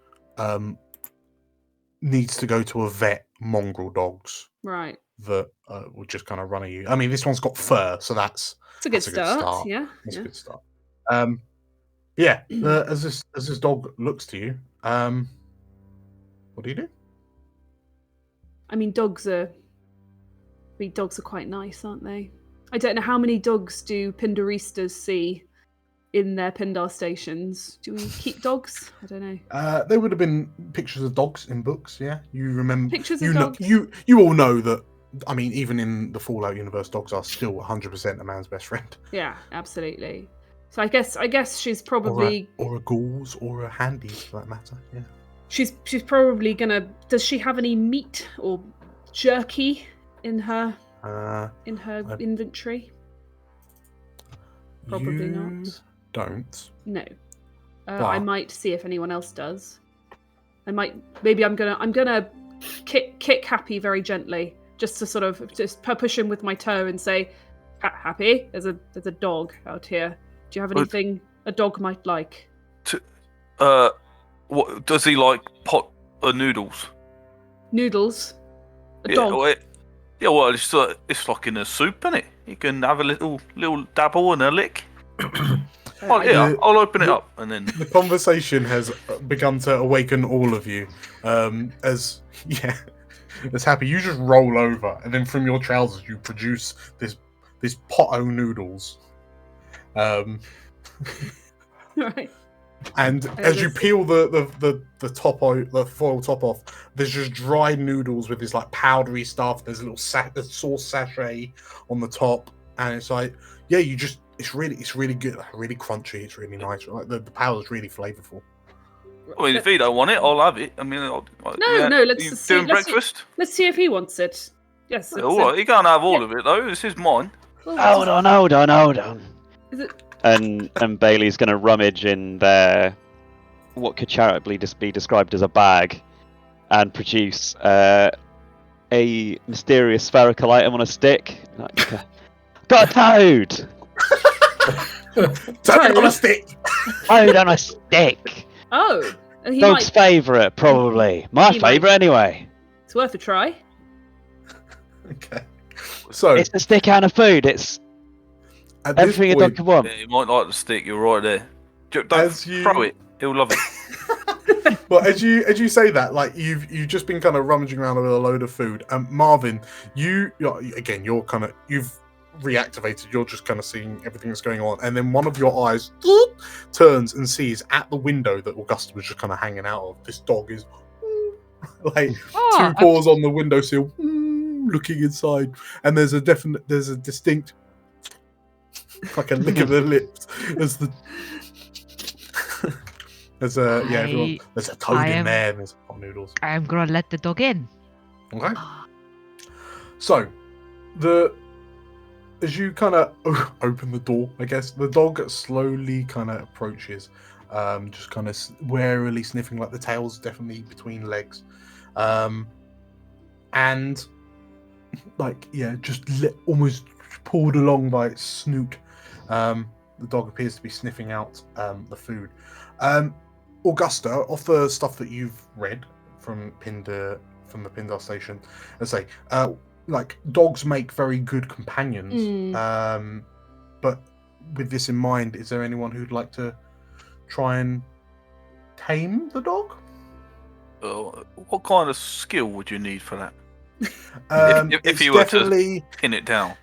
needs to go to a vet mongrel dogs. Right. That will just kind of run at you. I mean, this one's got fur, so that's a good start. Yeah. That's a good start. Yeah. As this dog looks to you, what do you do? I mean, dogs are quite nice, aren't they? I don't know how many dogs do Pindaristas see in their Pindar stations. Do we keep dogs? I don't know. There would have been pictures of dogs in books. Yeah, you remember pictures of dogs. You all know that. I mean, even in the Fallout universe, dogs are still 100% a man's best friend. Yeah, absolutely. So I guess she's probably or a ghouls or a handy for that matter. Yeah. She's probably gonna. Does she have any meat or jerky in her inventory? Probably not. Don't. No. I might see if anyone else does. Maybe I'm gonna kick Happy very gently, just to sort of just push him with my toe and say, Happy, there's a dog out here. Do you have anything a dog might like? What does he like? Pot noodles? Noodles? A dog? Well, it's like in a soup, isn't it? You can have a little dabble and a lick. I'll open it up and then. The conversation has begun to awaken all of you. As Happy, you just roll over, and then from your trousers you produce this pot of noodles. Right. And as you peel the foil top off, there's just dried noodles with this like powdery stuff. There's a little sauce sachet on the top, and it's like, it's really good, really crunchy. It's really nice. Like the powder's really flavorful. I mean, if he don't want it, I'll have it. I mean, no. Let's see. Breakfast. Let's see if he wants it. Yes. All right, he can't have all of it though. This is mine. Hold on. Is it? And Bailey's going to rummage in their what could charitably just be described as a bag, and produce a mysterious spherical item on a stick. Got a toad. Toad on a stick. Toad on a stick. Oh, dog's favourite, probably. My favourite, anyway. It's worth a try. Okay. So it's a stick and a food. It's everything a dog could want. Yeah, he might like the stick. You're right there. Don't throw it. He'll love it. Well, as you say that, like you've just been kind of rummaging around with a load of food. Marvin, you're you've reactivated. You're just kind of seeing everything that's going on, and then one of your eyes turns and sees at the window that Augusta was just kind of hanging out of. This dog is like two paws on the windowsill, looking inside, and there's a distinct like a lick of the lips as the there's a toad in there and there's hot noodles. I'm gonna let the dog in. Okay. So as you kind of open the door, I guess the dog slowly kind of approaches, just kind of warily sniffing, like the tail's definitely between legs, and like just almost pulled along by its snoot. The dog appears to be sniffing out the food. Augusta, off the stuff that you've read from the Pindar station, let's say, like dogs make very good companions. But with this in mind, is there anyone who'd like to try and tame the dog? What kind of skill would you need for that? If you were to pin it down.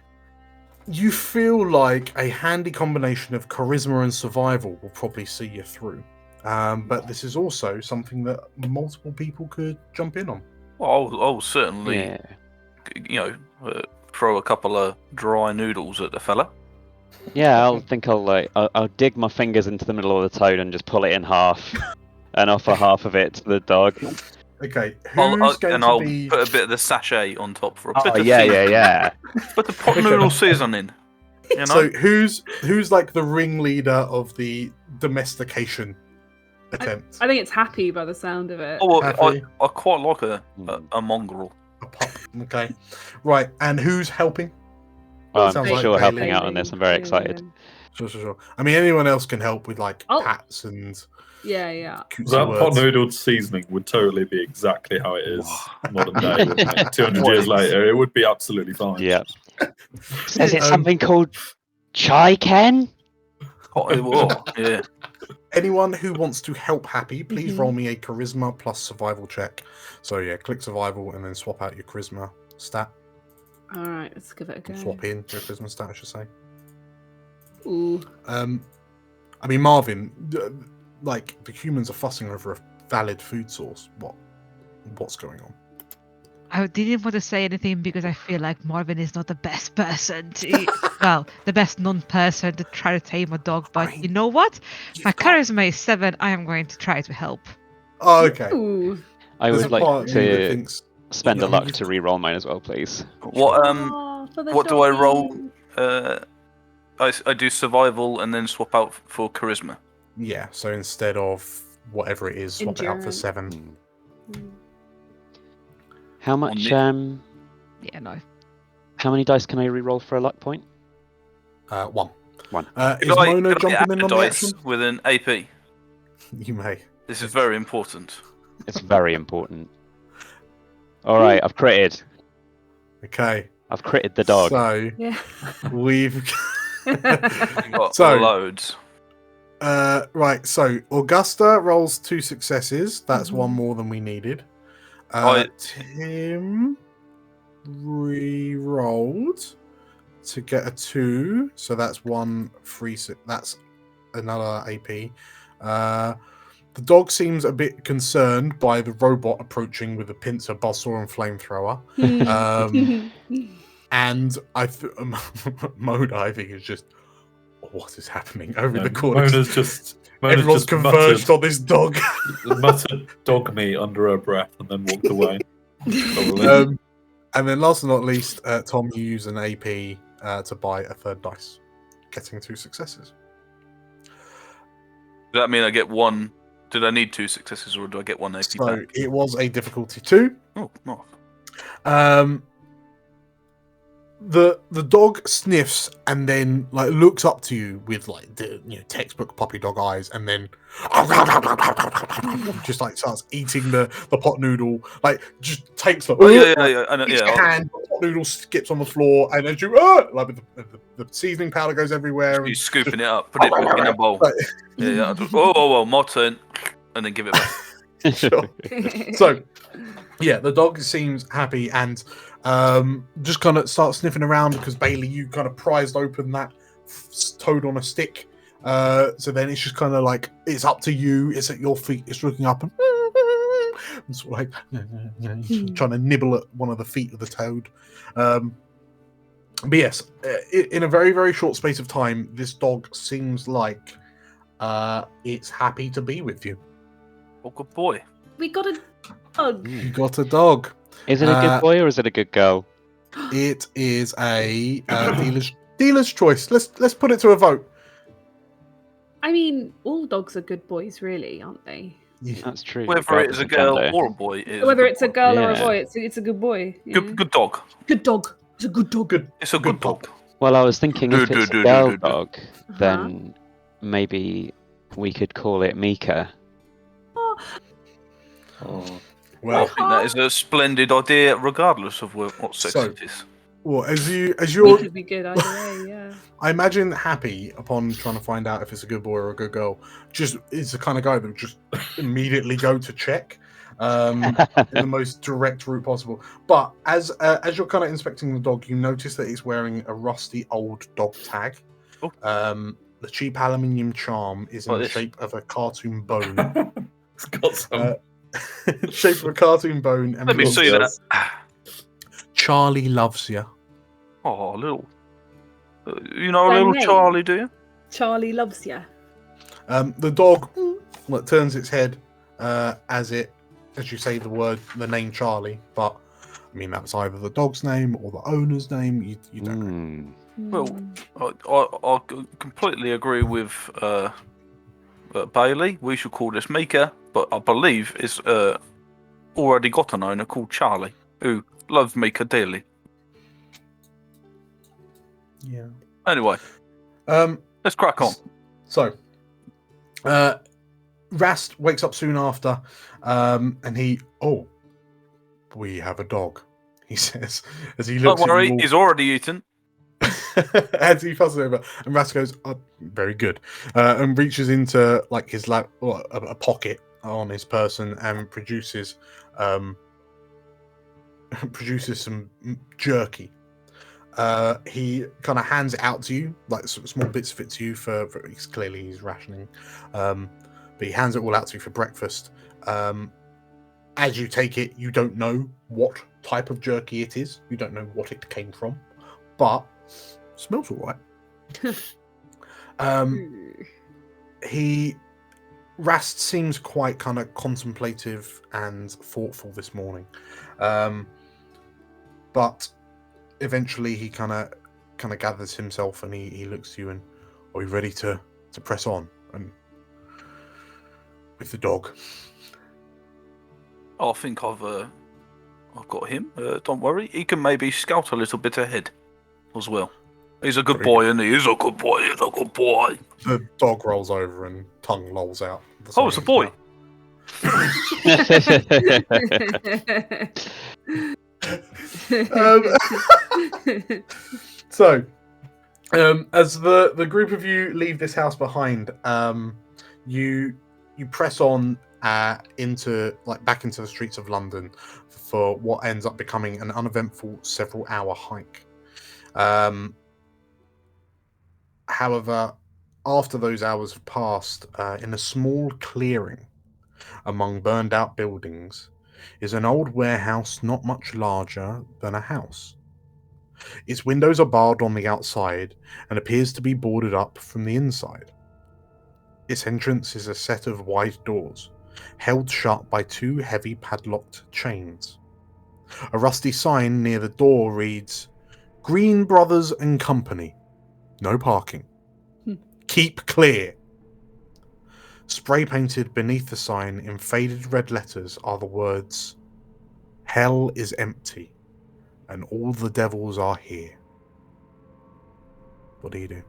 You feel like a handy combination of charisma and survival will probably see you through. But this is also something that multiple people could jump in on. Well, I'll certainly, throw a couple of dry noodles at the fella. Yeah, I'll dig my fingers into the middle of the toad and just pull it in half, and offer half of it to the dog. Okay, I'll put a bit of the sachet on top for a bit of yeah. Put the pot noodle seasoning. You know? So who's like the ringleader of the domestication attempt? I think it's Happy by the sound of it. Oh, well, I quite like a mongrel. A pup. Okay, right. And who's helping? I'm Sounds sure like helping Bailey. out on this. I'm very excited. Sure. I mean, anyone else can help with like pats and. Yeah. That pot noodled seasoning would totally be exactly how it is modern day. Wouldn't it? 200 years later, it would be absolutely fine. Yeah. Is it something called chai Ken? Yeah. Anyone who wants to help Happy, please roll me a charisma plus survival check. So yeah, click survival and then swap out your charisma stat. All right, let's give it a go. Swap in your charisma stat, I should say. Ooh. I mean, Marvin, like the humans are fussing over a valid food source. What's going on? I didn't want to say anything because I feel like Marvin is not the best person the best non-person to try to tame a dog. But you know what? My charisma is 7. I am going to try to help. Oh, okay. Ooh. I would like to spend a luck you've- to re-roll mine as well, please. What do I roll? I do survival and then swap out for charisma. Yeah, so instead of whatever it is, swap it out for 7. How much? Yeah, no. How many dice can I re-roll for a luck point? 1. One. Is Mona jumping in on the action? With an AP? You may. This is very important. It's very important. All right, I've critted. Okay. I've critted the dog. So we've got So- loads. right. So Augusta rolls 2 successes. That's one more than we needed. Tim re-rolled to get a 2, so that's 1 free. That's another AP. The dog seems a bit concerned by the robot approaching with a pincer, buzzsaw, and flamethrower. And Mona, I think, is just, what is happening over the course? Mona's Everyone's just converged on this dog. muttered dog meat under her breath and then walked away. And then last but not least, Tom, you use an AP to buy a 3rd dice, getting 2 successes. Does that mean I get 1? Did I need 2 successes or do I get 1 AP So back? it was a difficulty 2. Oh, no. The dog sniffs and then like looks up to you with like the textbook puppy dog eyes, and then just like starts eating the pot noodle. Like just takes the hand, the pot noodle skips on the floor, and as you like with the seasoning powder goes everywhere. He's scooping it up, put it in a bowl. Oh, my turn, and then give it back. Sure. So yeah, the dog seems happy and just kind of starts sniffing around because Bailey, you kind of prized open that toad on a stick. So then it's just kind of like it's up to you. It's at your feet. It's looking up and sort of like trying to nibble at one of the feet of the toad. But yes, in a very, very short space of time, this dog seems like it's happy to be with you. Oh, good boy. We got a dog. You got a dog. Is it a good boy or is it a good girl? It is a dealer's choice. Let's put it to a vote. I mean, all dogs are good boys, really, aren't they? Yeah. That's true. Whether it is a girl or a boy, Whether it's a girl or a Yeah. boy, it's a good boy. Yeah. good dog. Good dog. It's a good dog. It's a good dog. Well, I was thinking if it's a girl dog, Uh-huh. then maybe we could call it Mika. Oh. Well, I think that is a splendid idea, regardless of what sex So- it is. well, as We you're, could be good either way, yeah. I imagine Happy, upon trying to find out if it's a good boy or a good girl, just is the kind of guy that would just immediately go to check in the most direct route possible. But as you're kind of inspecting the dog, you notice that it's wearing a rusty old dog tag. Oh. The cheap aluminium charm is in Like the this. shape of a cartoon bone. It's got some. Shape of a cartoon bone. And Let me reads, see that. Charlie loves you. Oh, little. You know, Their little name? Charlie, do you? Charlie loves you. The dog turns its head as you say the name Charlie, but I mean that's either the dog's name or the owner's name. You don't know. Well, I completely agree with Bailey. We should call this Mika, but I believe it's already got an owner called Charlie, who loves Mika dearly. Yeah. Anyway, let's crack on. So, Rast wakes up soon after, and we have a dog. He says as he looks. Don't worry, at you all, he's already eaten. as he fuzzes over, and Rast goes, oh, "Very good," and reaches into like his lap, a pocket on his person, and produces some jerky. He kind of hands it out to you, like some small bits of it to you for he's rationing, but he hands it all out to you for breakfast. As you take it, you don't know what type of jerky it is. You don't know what it came from, but it smells all right. Rast seems quite kind of contemplative and thoughtful this morning, but eventually he kind of gathers himself and he looks to you and, are we ready to press on and with the dog? I think I've got him. Don't worry, he can maybe scout a little bit ahead as well. He's a good boy, and he is a good boy. He's a good boy. The dog rolls over and tongue lolls out. Oh, it's a boy. So, as the group of you leave this house behind, you press on into back into the streets of London for what ends up becoming an uneventful several-hour hike. However, after those hours have passed, in a small clearing among burned-out buildings is an old warehouse not much larger than a house. Its windows are barred on the outside and appears to be boarded up from the inside. Its entrance is a set of wide doors, held shut by two heavy padlocked chains. A rusty sign near the door reads, Green Brothers and Company. No parking. Keep clear. Spray painted beneath the sign in faded red letters are the words, Hell is empty, and all the devils are here. What do you do?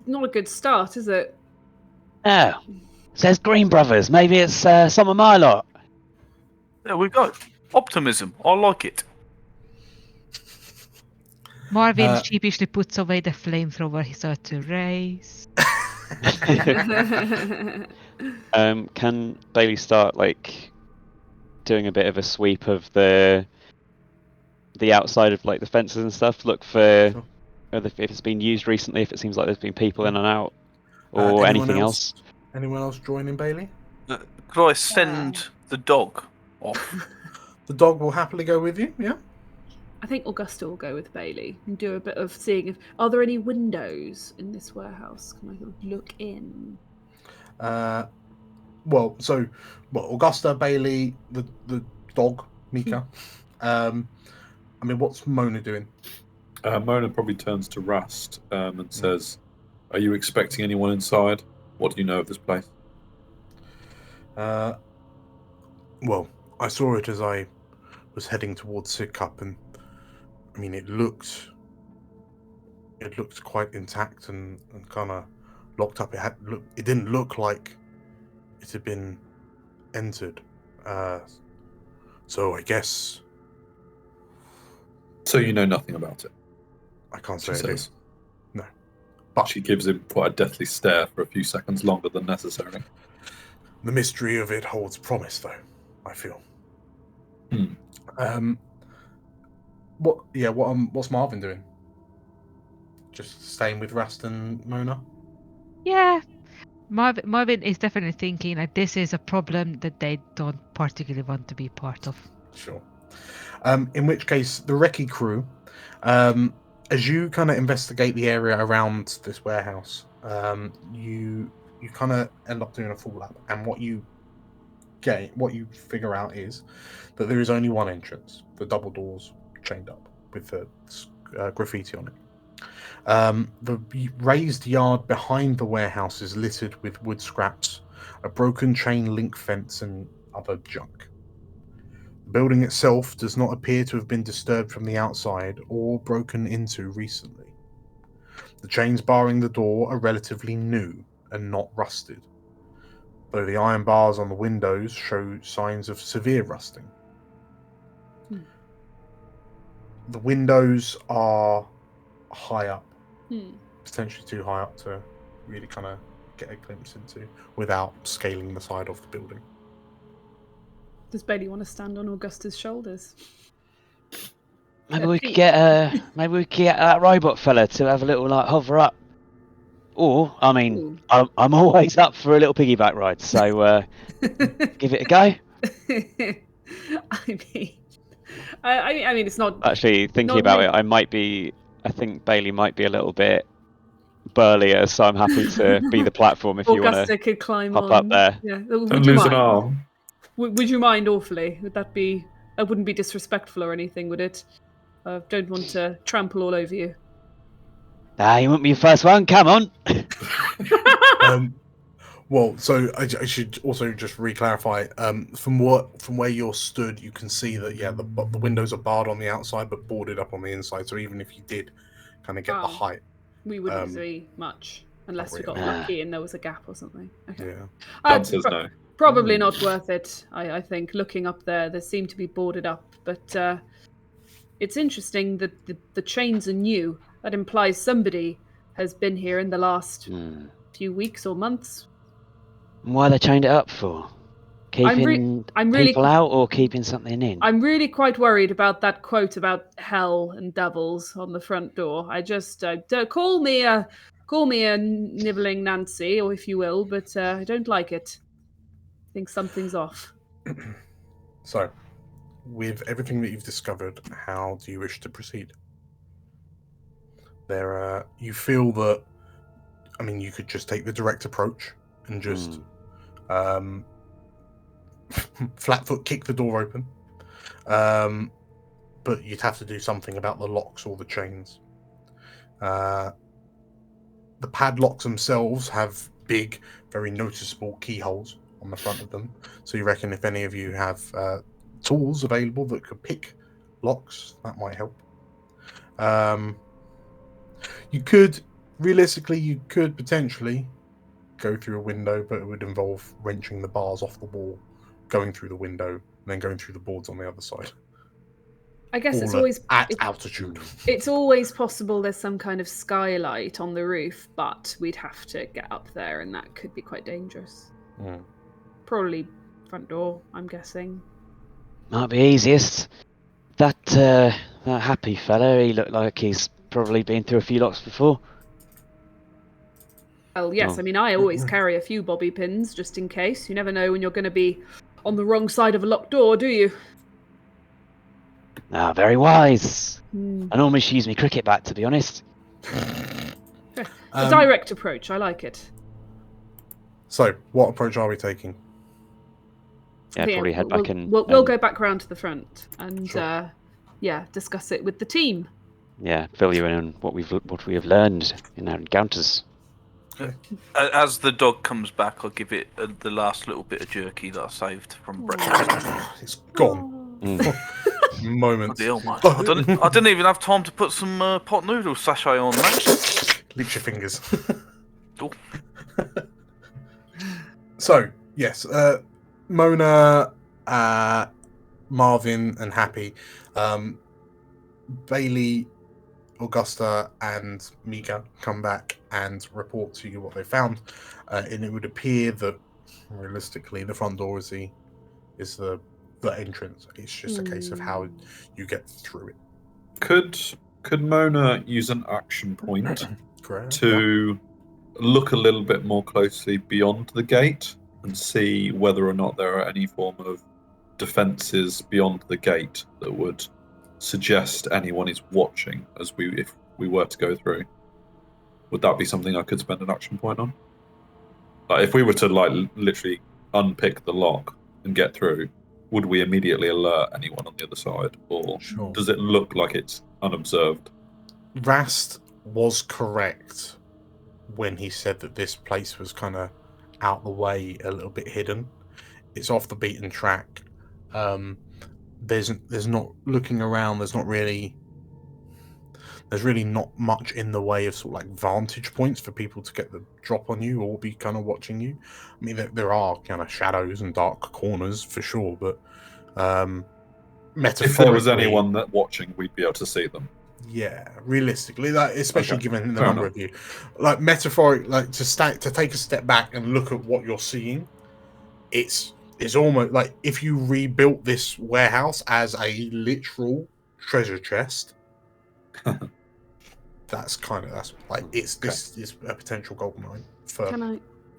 Not a good start, is it? Oh, says Green Brothers. Maybe it's some of my lot. There we go. Optimism. I like it. Marvin sheepishly puts away the flamethrower he started to raise. Can Bailey start doing a bit of a sweep of the outside of the fences and stuff? Look for if it's been used recently. If it seems like there's been people in and out, or anything else. Anyone else joining Bailey? Could I send the dog off? The dog will happily go with you. Yeah. I think Augusta will go with Bailey and do a bit of seeing if are there any windows in this warehouse? Can I look in? Augusta, Bailey, the dog, Mika. I mean, what's Mona doing? Mona probably turns to Rast and says, "Are you expecting anyone inside? What do you know of this place?" Well, I saw it as I was heading towards Sidcup, and I mean, it looked quite intact and kind of locked up. It didn't look like it had been entered. So I guess So you know nothing about it, I can't she say I do. says. No. But She gives him quite a deathly stare for a few seconds longer than necessary. the mystery of it holds promise, though, I feel. What's Marvin doing? Just staying with Rast and Mona? Yeah. Marvin is definitely thinking like this is a problem that they don't particularly want to be part of. Sure. In which case, the recce crew, as you kind of investigate the area around this warehouse, you kind of end up doing a full lap, and what you figure out is that there is only one entrance, the double doors chained up with the graffiti on it. The raised yard behind the warehouse is littered with wood scraps, a broken chain link fence, and other junk. The building itself does not appear to have been disturbed from the outside or broken into recently. The chains barring the door are relatively new and not rusted, though the iron bars on the windows show signs of severe rusting. The windows are high up, potentially too high up to really kind of get a glimpse into without scaling the side of the building. Does Bailey want to stand on Augusta's shoulders? Maybe we could get that robot fella to have a little like hover up. Or, I mean, I'm always up for a little piggyback ride, so give it a go. I mean, it's not Actually, thinking not about really- it, I think Bailey might be a little bit burlier, so I'm happy to be the platform if you want Augusta to could climb hop on. up there. Yeah. Don't Would you lose an mind? arm. Would you mind awfully? Would that be? That wouldn't be disrespectful or anything, would it? I don't want to trample all over you. You won't be your first one. Come on. Well, so I should also just re-clarify. From where you're stood, you can see that the windows are barred on the outside, but boarded up on the inside. So even if you did kind of get the height, we wouldn't see much unless we got really. lucky and there was a gap or something. Okay. yeah. God says no. Probably not worth it. I think looking up there, they seem to be boarded up, but it's interesting that the chains are new. That implies somebody has been here in the last few weeks or months. Why are they chained it up for? Keeping people out or keeping something in? I'm really quite worried about that quote about hell and devils on the front door. I just call me a nibbling Nancy, or if you will, but I don't like it. I think something's off. So, with everything that you've discovered, how do you wish to proceed? You feel that, I mean, you could just take the direct approach and just flat foot kick the door open. But you'd have to do something about the locks or the chains. The padlocks themselves have big, very noticeable keyholes on the front of them. So you reckon if any of you have tools available that could pick locks, that might help. You could potentially go through a window, but it would involve wrenching the bars off the wall, going through the window, and then going through the boards on the other side. I guess it's always at altitude. It's always possible there's some kind of skylight on the roof, but we'd have to get up there, and that could be quite dangerous. Probably front door, I'm guessing. Might be easiest. That happy fella, he looked like he's probably been through a few locks before. Well, yes, I mean, I always carry a few bobby pins, just in case. You never know when you're going to be on the wrong side of a locked door, do you? Very wise. I normally just use my cricket bat, to be honest. A direct approach, I like it. So, what approach are we taking? Yeah, probably head back in. We'll go back round to the front and discuss it with the team. Yeah, fill you in on what we have learned in our encounters. As the dog comes back, I'll give it the last little bit of jerky that I saved from breakfast. It's gone. Moments. I didn't even have time to put some pot noodle sachet on, mate. Lick your fingers. Oh. So, yes, Mona, Marvin, and Happy, Bailey, Augusta, and Mika come back and report to you what they found, and it would appear that realistically the front door is the entrance. It's just a case of how you get through it. Could Mona use an action point Correct. to look a little bit more closely beyond the gate and see whether or not there are any form of defenses beyond the gate that would suggest anyone is watching if we were to go through? Would that be something I could spend an action point on? Like if we were to literally unpick the lock and get through, would we immediately alert anyone on the other side, or does it look like it's unobserved? Rast was correct when he said that this place was kind of out the way, a little bit hidden. It's off the beaten track. There's not looking around. There's really not much in the way of sort of like vantage points for people to get the drop on you or be kind of watching you. I mean, there are kind of shadows and dark corners for sure, but metaphorically, if there was anyone that watching, we'd be able to see them. Yeah, realistically, like, especially given the Fair number enough. of you, like metaphoric, like to take a step back and look at what you're seeing, it's almost like if you rebuilt this warehouse as a literal treasure chest. That's like this is a potential gold mine for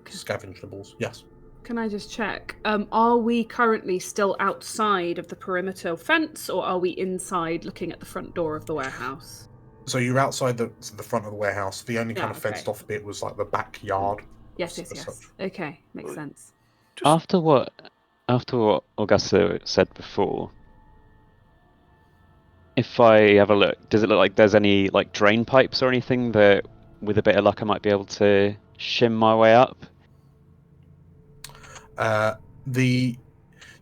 scavengeables. Yes. Can I just check? Are we currently still outside of the perimeter fence, or are we inside looking at the front door of the warehouse? So you're outside the front of the warehouse. The only kind of fenced off bit was like the backyard. Yes. Okay, makes sense. After what Augusta said before, if I have a look, does it look like there's any like drain pipes or anything that, with a bit of luck, I might be able to shim my way up?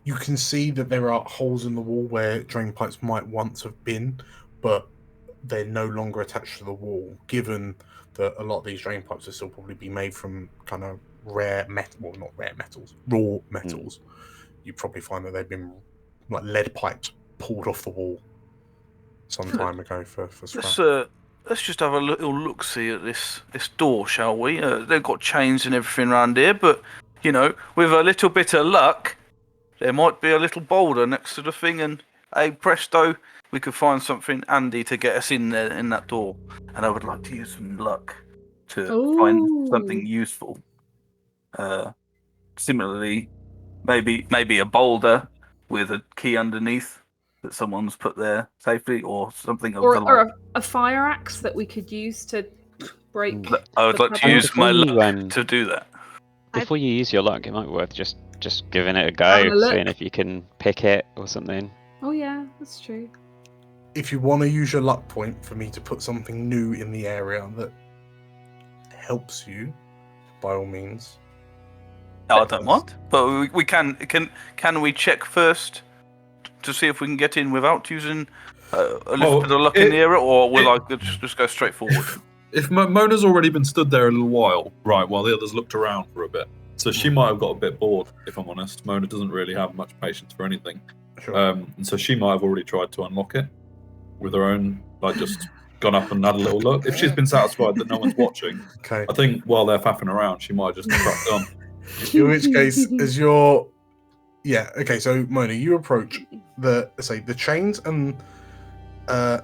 You can see that there are holes in the wall where drain pipes might once have been, but they're no longer attached to the wall, given that a lot of these drain pipes will still probably be made from kind of raw metals. You probably find that they've been like lead pipes pulled off the wall some time ago for scrap. Let's just have a little look-see at this door, shall we? They've got chains and everything around here, but with a little bit of luck, there might be a little boulder next to the thing, and hey, presto, we could find something handy to get us in there in that door. And I would like to use some luck to find something useful. Similarly, maybe a boulder with a key underneath that someone's put there safely, or something of the like. Or a fire axe that we could use to break. I would like to use my luck to do that. Before you use your luck, it might be worth just giving it a go, seeing if you can pick it or something. Oh yeah, that's true. If you want to use your luck point for me to put something new in the area that helps you, by all means. No, I don't mind. But we can we check first to see if we can get in without using a little bit of luck in the area, or will I just go straight forward? If Mona's already been stood there a little while, right, while the others looked around for a bit, so she might have got a bit bored, if I'm honest. Mona doesn't really have much patience for anything. Sure. And so she might have already tried to unlock it with her own, just gone up and had a little look. If she's been satisfied that no one's watching, I think while they're faffing around, she might have just cracked on. In which case, as you're... Yeah, okay, so Mona, you approach the chains and... the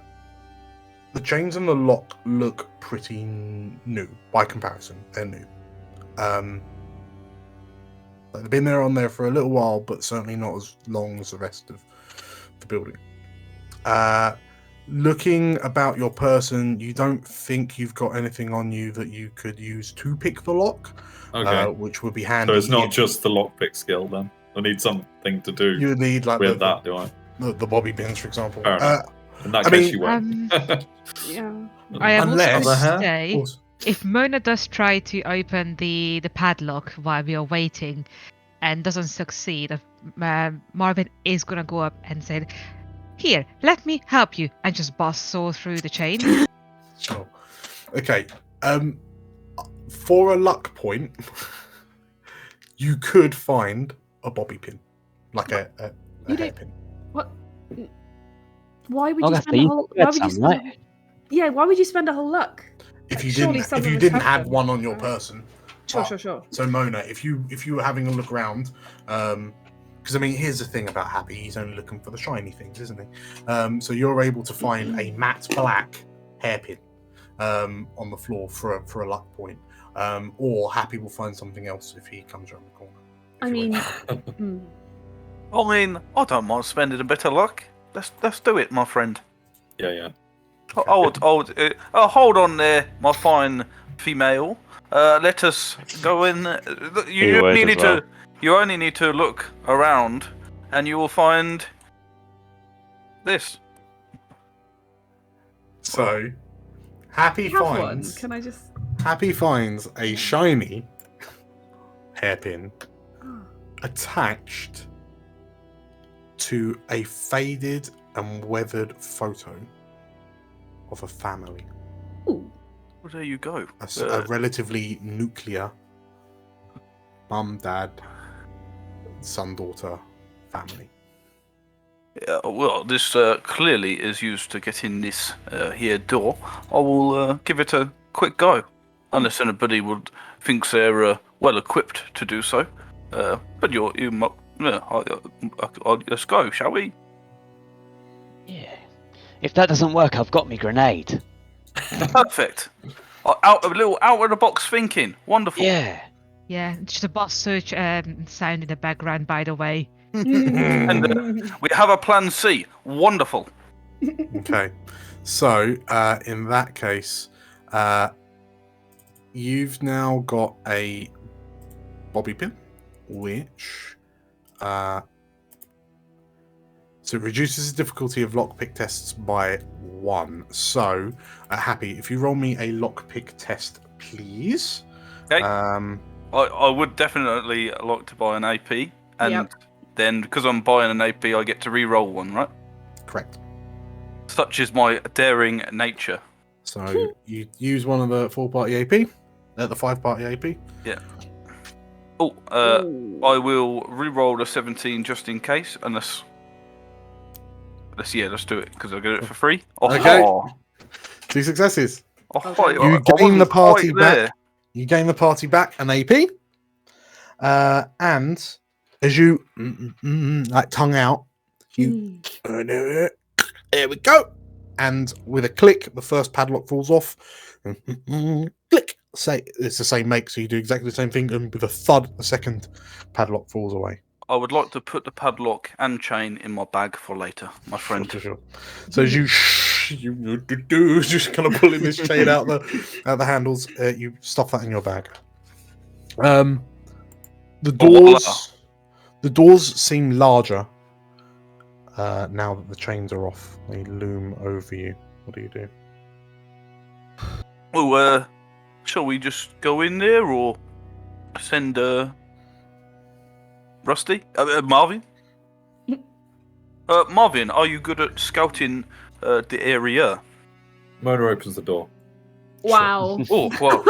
chains and the lock look pretty new by comparison. They're new. They've been on there for a little while, but certainly not as long as the rest of the building. Looking about your person, you don't think you've got anything on you that you could use to pick the lock, which would be handy. So it's not just the lockpick skill then? I need something to do you would need, like, with that, do I? The bobby pins, for example. In that case, you won't. Yeah. I am also going to say, if Mona does try to open the padlock while we are waiting and doesn't succeed, Marvin is going to go up and say, "Here, let me help you," and just bustle through the chain. Sure. Okay. For a luck point, you could find a a bobby pin, like a hairpin. What? Why would you August, spend a whole? Why would you spend? right? Yeah, why would you spend a whole luck? If you Surely didn't, some if of you us didn't have have them. one on your person. Sure. So Mona, if you were having a look around, because I mean, here's the thing about Happy: he's only looking for the shiny things, isn't he? So you're able to find a matte black hairpin on the floor for a luck point, or Happy will find something else if he comes around the corner. I mean, I don't mind spending a bit of luck. Let's do it, my friend. Yeah. Hold on there, my fine female. Let us go in. You only need to look around, and you will find this. So Happy have finds. one. Can I just? Happy finds a shiny hairpin attached to a faded and weathered photo of a family. Ooh. Well, there you go. A relatively nuclear mum, dad, son, daughter family. Well, this clearly is used to get in this here door. I will give it a quick go, unless anybody thinks they're well equipped to do so. But let's go, shall we? Yeah. If that doesn't work, I've got me grenade. Perfect. A little out of the box thinking. Wonderful. Yeah. Yeah, just a boss search sound in the background, by the way. And we have a plan C. Wonderful. Okay, so in that case, you've now got a bobby pin, which so it reduces the difficulty of lockpick tests by 1. So, Happy, if you roll me a lockpick test, please. Okay. I would definitely like to buy an AP, and then because I'm buying an AP, I get to re-roll one, right? Correct. Such is my daring nature. So you use one of the 4-party AP, the 5-party AP. Yeah. I will re-roll the 17 just in case, unless. Let's do it because I'll get it for free. Okay. 2 successes. You gain the party back. You gain the party back an AP, and as you like tongue out, you there we go, and with a click, the first padlock falls off. Click. Say it's the same make, so you do exactly the same thing, and with a thud, the second padlock falls away. I would like to put the padlock and chain in my bag for later, my friend. Sure. So as you just kind of pulling this chain out the handles, you stuff that in your bag. The doors seem larger now that the chains are off. They loom over you. What do you do? Well, shall we just go in there or send Rusty? Marvin? Marvin, are you good at scouting the area? Mona opens the door. Wow. Oh, wow.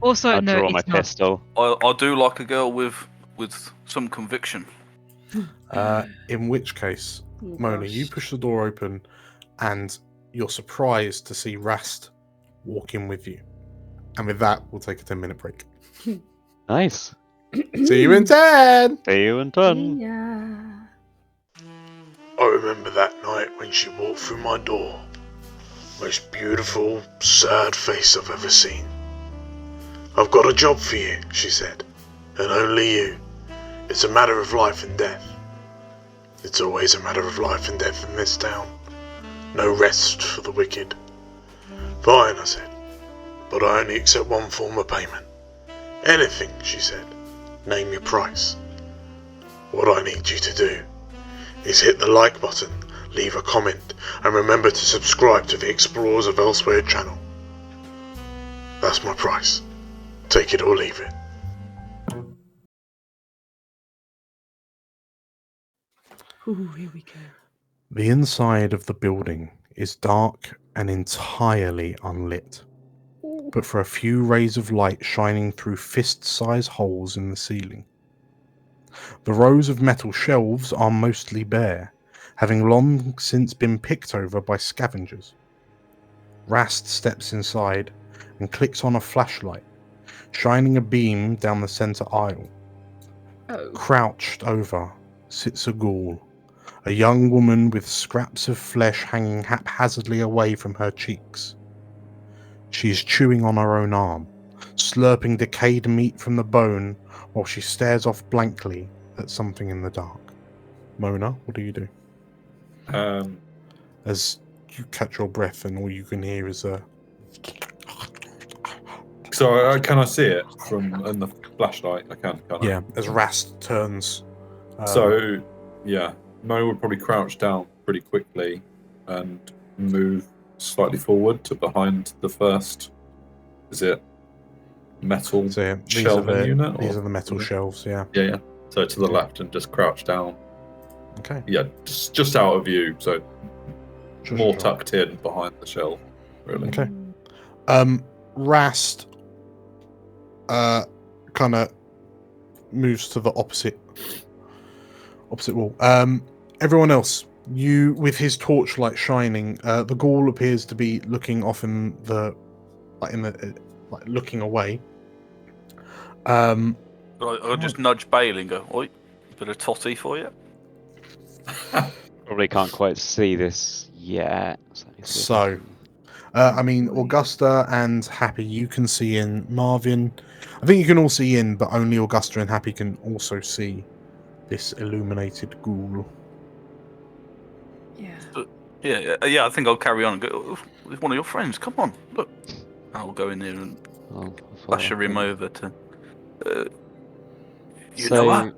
Also, I'll no, draw my it's not. pistol. I do like a girl with some conviction. In which case, Mona, you push the door open, and you're surprised to see Rast walk in with you. And with that, we'll take a 10-minute break. Nice. See you in 10! See you in 10. Yeah. I remember that night when she walked through my door. Most beautiful, sad face I've ever seen. "I've got a job for you," she said, "and only you. It's a matter of life and death." It's always a matter of life and death in this town. No rest for the wicked. "Fine," I said, "but I only accept one form of payment." "Anything," she said. "Name your price." "What I need you to do is hit the like button, leave a comment, and remember to subscribe to the Explorers of Elsewhere channel. That's my price. Take it or leave it. Ooh, here we go. The inside of the building is dark and entirely unlit, but for a few rays of light shining through fist-sized holes in the ceiling. The rows of metal shelves are mostly bare, having long since been picked over by scavengers. Rast steps inside and clicks on a flashlight, shining a beam down the center aisle. Oh. Crouched over sits a ghoul, a young woman with scraps of flesh hanging haphazardly away from her cheeks. She is chewing on her own arm, slurping decayed meat from the bone while she stares off blankly at something in the dark. Mona, what do you do? As you catch your breath and all you can hear is a... So can I see it from in the flashlight? I can, can't I? Yeah, as Rast turns. So, yeah, Mo would probably crouch down pretty quickly and move slightly forward to behind the first, is it metal shelving unit? These are the metal shelves, yeah. Yeah. So to the left and just crouch down. Okay. Yeah, just out of view, so Sure, more sure. tucked in behind the shelf, really. Okay. Rast kind of moves to the opposite wall. Everyone else, you with his torchlight shining, the ghoul appears to be looking off in the looking away. I'll just nudge Bailey and go, "Oi, bit of totty for you." Probably can't quite see this yet. So, I mean, Augusta and Happy, you can see in. Marvin, I think you can all see in, but only Augusta and Happy can also see this illuminated ghoul. Yeah. Yeah. I think I'll carry on and go with one of your friends. Come on, look. I'll go in there and usher him over to. You know her?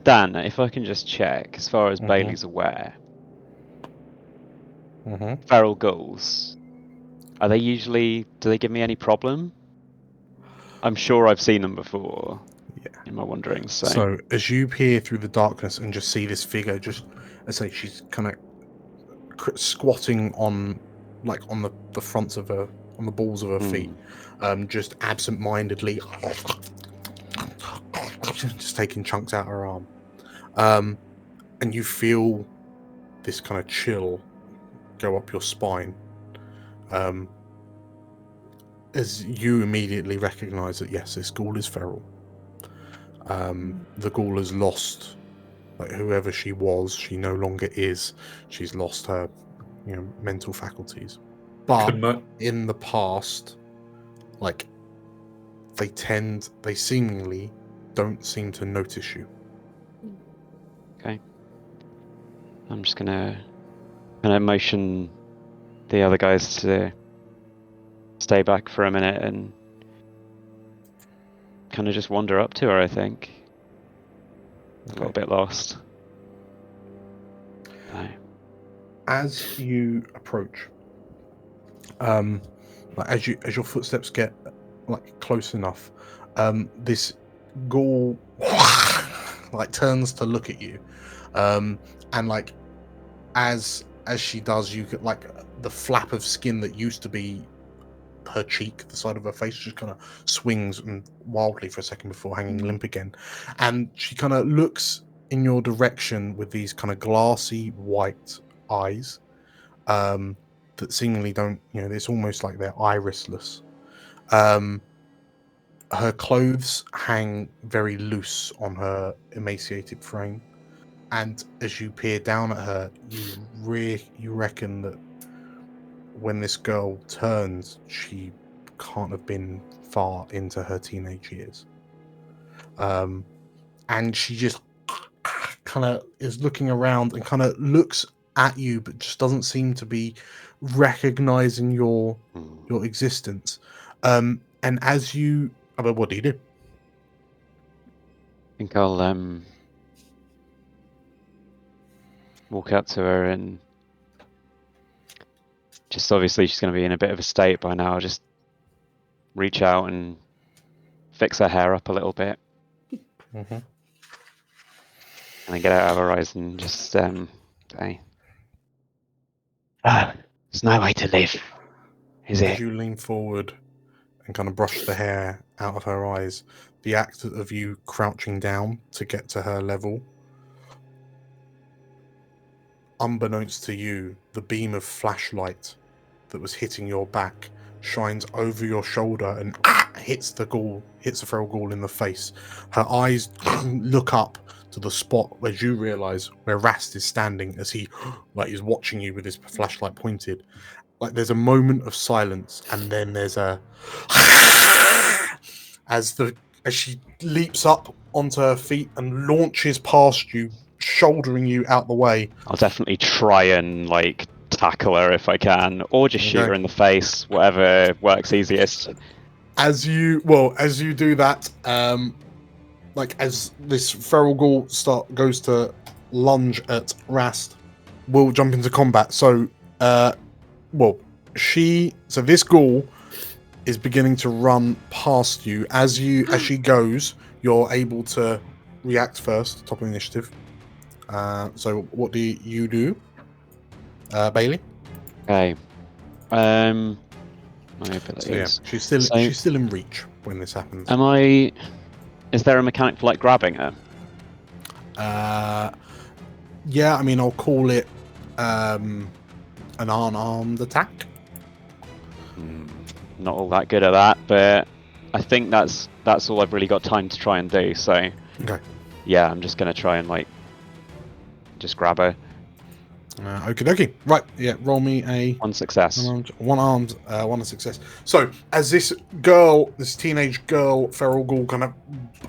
Dan, if I can just check, as far as Bailey's aware, feral ghouls, are they usually? Do they give me any problem? I'm sure I've seen them before. Yeah. In my wanderings. So as you peer through the darkness and just see this figure, I say she's kind of squatting on the fronts of her, on the balls of her feet, just absent-mindedly, just taking chunks out of her arm, and you feel this kind of chill go up your spine, as you immediately recognize that yes, this ghoul is feral. The ghoul has lost, whoever she was, she no longer is. She's lost her, mental faculties. But in the past, they seemingly don't seem to notice you. Okay. I'm just gonna motion the other guys to stay back for a minute and kind of just wander up to her, I think. A little bit lost. No. As you approach, as your footsteps get close enough, this ghoul turns to look at you, and as she does, you get the flap of skin that used to be her cheek, the side of her face, just kind of swings and wildly for a second before hanging limp again, and she kind of looks in your direction with these kind of glassy white eyes, that seemingly don't, it's almost like they're irisless. Her clothes hang very loose on her emaciated frame, and as you peer down at her, you reckon that when this girl turns, she can't have been far into her teenage years. And she just kind of is looking around and kind of looks at you, but just doesn't seem to be recognizing your existence. And as you, what do you do? I think I'll walk up to her and just, obviously she's going to be in a bit of a state by now, just reach out and fix her hair up a little bit. And then get out of her eyes and just say, there's no way to live, is it? As you lean forward and kind of brush the hair out of her eyes, the act of you crouching down to get to her level, unbeknownst to you, the beam of flashlight that was hitting your back shines over your shoulder and hits the feral ghoul in the face. Her eyes look up to the spot where you realise where Rast is standing as he is watching you with his flashlight pointed. Like there's a moment of silence, and then there's a as she leaps up onto her feet and launches past you, shouldering you out the way. I'll definitely try and tackle her if I can, or just shoot her in the face, whatever works easiest. As you do that, as this feral ghoul goes to lunge at Rast, we'll jump into combat. So, this ghoul is beginning to run past you. As she goes, you're able to react first, top of initiative. So what do you do, Bailey? Okay. My abilities. So, yeah, she's still in reach when this happens. Is there a mechanic for grabbing her? Yeah, I mean, I'll call it an unarmed attack. Not all that good at that, but I think that's all I've really got time to try and do. So, okay. Yeah, I'm just gonna try and just grab her. Okie dokie. Right, yeah, roll me a... One success. One success. So, as this teenage girl, feral ghoul, kind of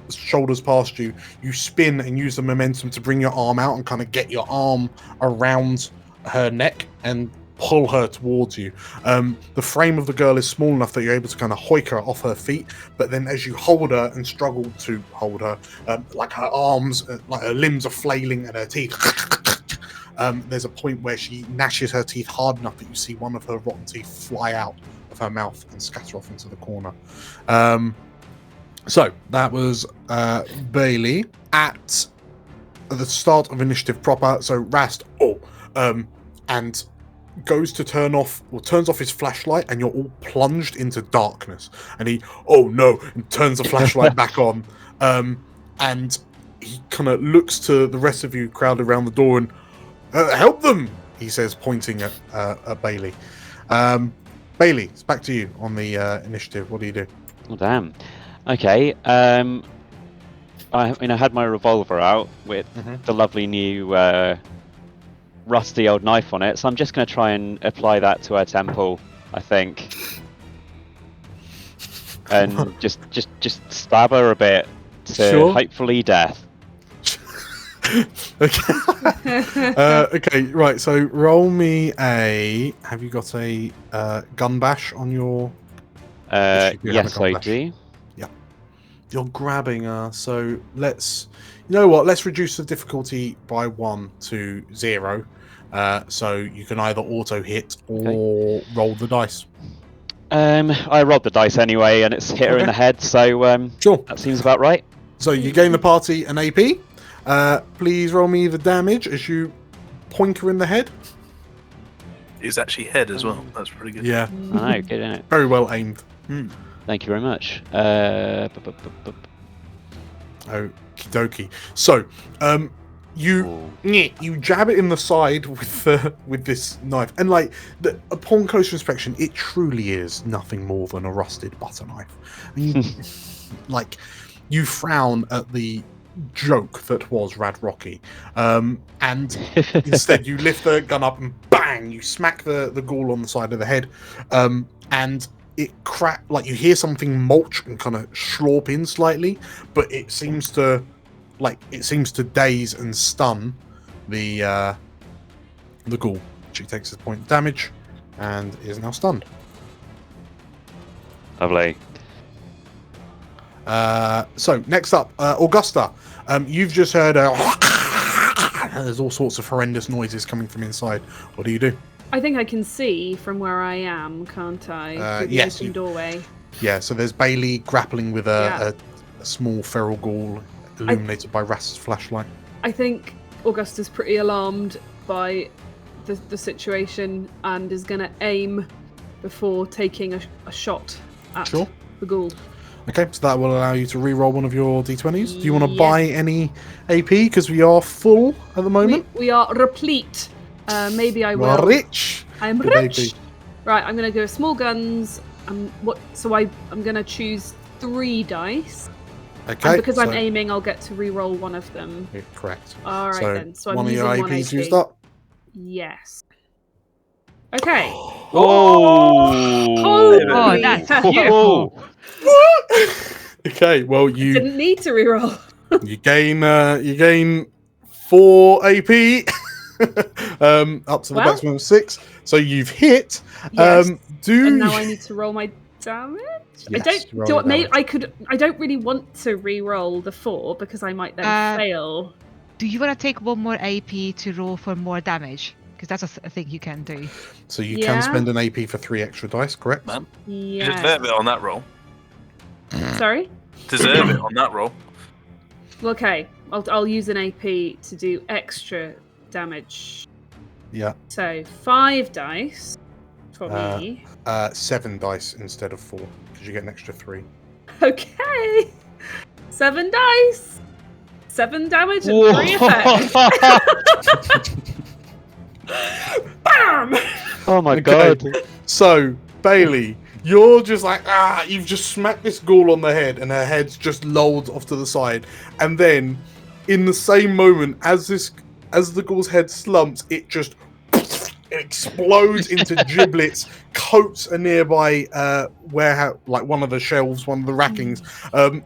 shoulders past you, you spin and use the momentum to bring your arm out and kind of get your arm around her neck and pull her towards you. The frame of the girl is small enough that you're able to kind of hoik her off her feet, but then as you hold her and struggle to hold her, her arms, her limbs are flailing and her teeth... there's a point where she gnashes her teeth hard enough that you see one of her rotten teeth fly out of her mouth and scatter off into the corner. So that was Bailey at the start of initiative proper. So Rast and goes to turns off his flashlight, and you're all plunged into darkness. And he and turns the flashlight back on. And he kind of looks to the rest of you crowded around the door and help them, he says, pointing at Bailey. Bailey, it's back to you on the initiative. What do you do? Oh, damn. Okay. I had my revolver out with the lovely new rusty old knife on it, so I'm just going to try and apply that to her temple, I think, and just stab her a bit to hopefully death. Okay, right, so roll me a... Have you got a gun bash on your... Yes, I do. Yeah. You're grabbing her, so let's... You know what, let's reduce the difficulty by 1 to 0. So you can either auto-hit or roll the dice. I rolled the dice anyway, and it's hit her in the head, so sure. That seems about right. So you gain the party an AP. Please roll me the damage as you poink her in the head. It's actually head as well. That's pretty good. Yeah. I know, good, isn't it? Very well aimed. Thank you very much. Okie dokie. So, you jab it in the side with this knife, and upon closer inspection, it truly is nothing more than a rusted butter knife. And you frown at the joke that was Rad Rocky, and instead you lift the gun up and bang, you smack the ghoul on the side of the head, and it crack, you hear something mulch and kind of slorp in slightly, but it seems to daze and stun the ghoul. She takes a point of damage and is now stunned. Lovely. So next up, Augusta. You've just heard there's all sorts of horrendous noises coming from inside. What do you do? I think I can see from where I am, can't I? Through the open doorway. Yeah, so there's Bailey grappling with a small feral ghoul illuminated by Rast's flashlight. I think Augusta's pretty alarmed by the situation and is going to aim before taking a shot at the ghoul. Okay, so that will allow you to re-roll one of your d20s. Do you want to Yes. buy any AP because we are full at the moment? We are replete. Maybe I You will. are rich. I'm with rich. AP. Right, I'm gonna go small guns. I'm gonna choose 3 dice. Okay. And because I'm so- aiming, I'll get to re-roll one of them. Yeah, correct. All right then. So I'm one of using your one APs AP. used up. Yes. Okay. Oh! Holy that's hell. beautiful. Okay, well you Didn't need to re-roll. you gain 4 AP up to the Well. maximum of 6. So you've hit. Yes. Do And now I need to roll my damage. Yes, roll Do your it. Maybe damage. I don't really want to re-roll the 4 because I might then fail. Do you want to take one more AP to roll for more damage? Because that's a thing you can do. So you Yeah. can spend an AP for 3 extra dice, correct? Man, you Yeah. deserve it on that roll. Sorry. Deserve it on that roll. Okay. I'll use an AP to do extra damage. Yeah. So 5 dice for me. 7 dice instead of 4 because you get an extra 3. Okay. 7 dice. 7 damage and 3 effect. Bam! Oh my Okay. god. So Bailey, you're just like you've just smacked this ghoul on the head, and her head's just lolled off to the side, and then in the same moment as the ghoul's head slumps, it just explodes into giblets, coats a nearby warehouse, like one of the shelves, one of the rackings,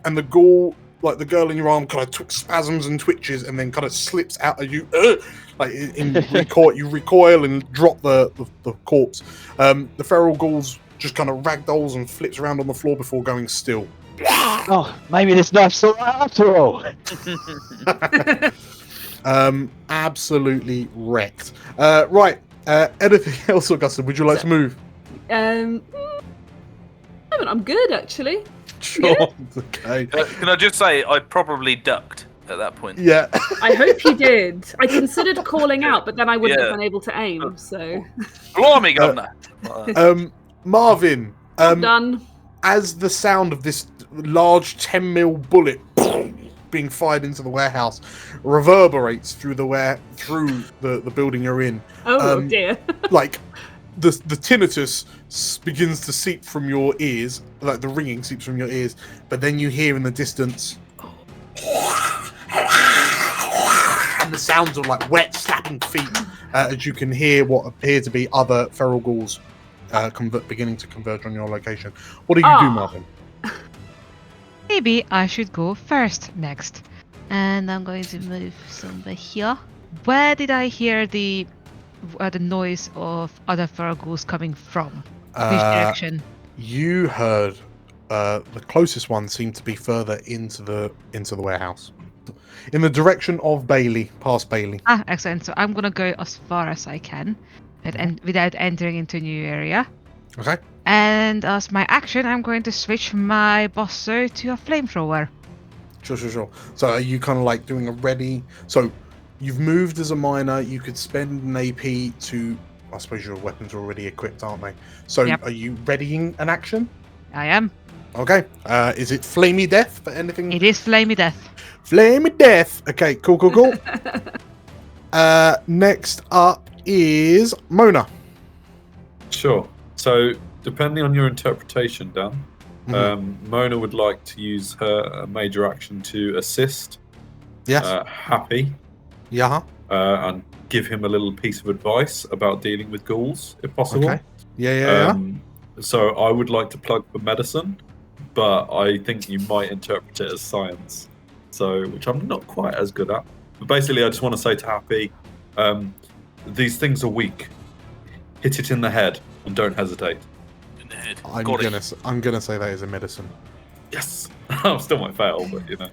and the ghoul, like the girl in your arm, kind of spasms and twitches, and then kind of slips out of you. Like in recoil, you recoil and drop the corpse. The feral ghoul's just kind of ragdolls and flips around on the floor before going still. Oh, maybe this knife's alright after all. Absolutely wrecked. Right. Anything else, Augustin? Would you like to move? I'm good actually. Sure. Yeah. Okay. Can I just say, I probably ducked at that point. Yeah. I hope you did. I considered calling out, but then I wouldn't Yeah. have been able to aim. So Blimey, governor! Marvin. done. As the sound of this large 10mm bullet being fired into the warehouse reverberates through the building you're in, Oh dear. like the tinnitus begins to seep from your ears, like the ringing seeps from your ears, but then you hear in the distance and the sounds of like wet slapping feet as you can hear what appear to be other feral ghouls beginning to converge on your location. What do you do, Marvin? Maybe I should go first next. And I'm going to move somewhere here. Where did I hear the noise of other feral ghouls coming from? Which direction? You heard the closest one seemed to be further into the warehouse, in the direction of Bailey, past Bailey. Ah, excellent. So I'm gonna go as far as I can, without entering into a new area. Okay. And as my action, I'm going to switch my bosso to a flamethrower. Sure. So are you kind of like doing a ready? So you've moved as a miner. You could spend an AP to. I suppose your weapons are already equipped, aren't they? So Yep. Are you readying an action? I am. Okay. Is it flamey death for anything? It is flamey death. Flamey death. Okay. Cool. Next up is Mona. Sure. So, depending on your interpretation, Dan, Mona would like to use her major action to assist Yes. Happy Yeah. and give him a little piece of advice about dealing with ghouls, if possible. Okay. Yeah. So, I would like to plug for medicine, but I think you might interpret it as science, which I'm not quite as good at. But basically, I just want to say to Happy, these things are weak. Hit it in the head and don't hesitate. In the head. I'm Got it. gonna say that is a medicine. Yes! I still might fail, but you know.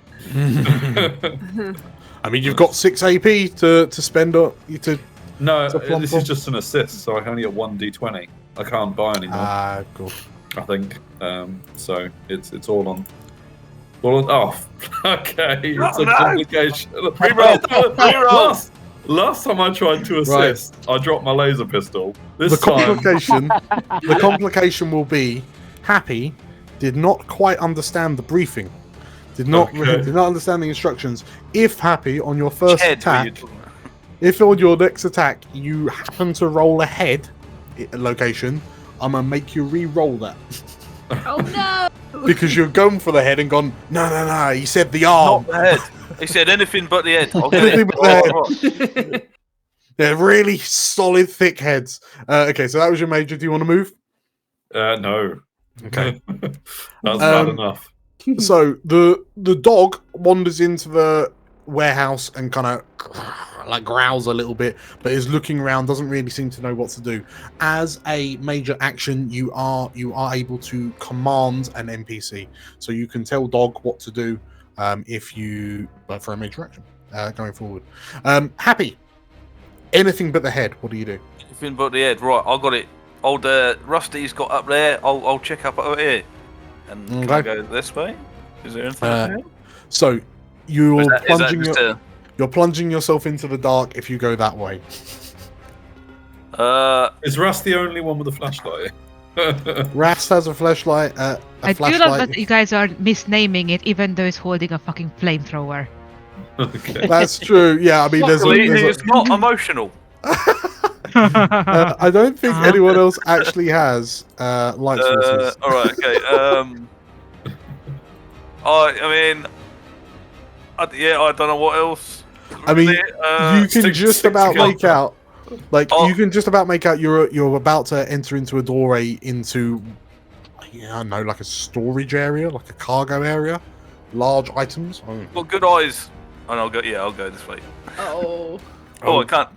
I mean, you've got 6 AP to spend on you to. No, plum this plum. is just an assist, so I can only get 1 d20. I can't buy anymore, Cool. I think. So it's all on. Oh, okay. It's a no! complication. Reroll! Last time I tried to assist, I dropped my laser pistol. This The time, complication will be Happy. did not quite understand the briefing. Did not understand the instructions. If Happy, on your first attack, if on your next attack you happen to roll a head location, I'm gonna make you re-roll that. Oh no! Because you've gone for the head and gone, no, he said the arm. Not the head. He said anything but the head. I'll get Anything it. but the head. They're really solid, thick heads. Okay, so that was your major. Do you want to move? No. Okay. That's bad enough. So the dog wanders into the warehouse and kind of like growls a little bit, but is looking around, doesn't really seem to know what to do. As a major action, you are able to command an NPC, so you can tell dog what to do for a major action going forward. Happy, anything but the head. What do you do? Anything but the head. Right, I got it. Old Rusty's got up there. I'll check up over here. And can I go this way? Is there anything up there? So you're plunging you're plunging yourself into the dark if you go that way. Is Russ the only one with a flashlight? Rast has a flashlight. I do love that you guys are misnaming it, even though it's holding a fucking flamethrower. Okay. That's true. Yeah, I mean, it's not emotional. I don't think anyone else actually has light sources. All right. Okay. I mean, I don't know what else. I mean, you can just about make out. Like you can just about make out you're about to enter into a doorway into, I don't know, like a storage area, like a cargo area, large items. Got good eyes, and I'll go this way. Oh, I can't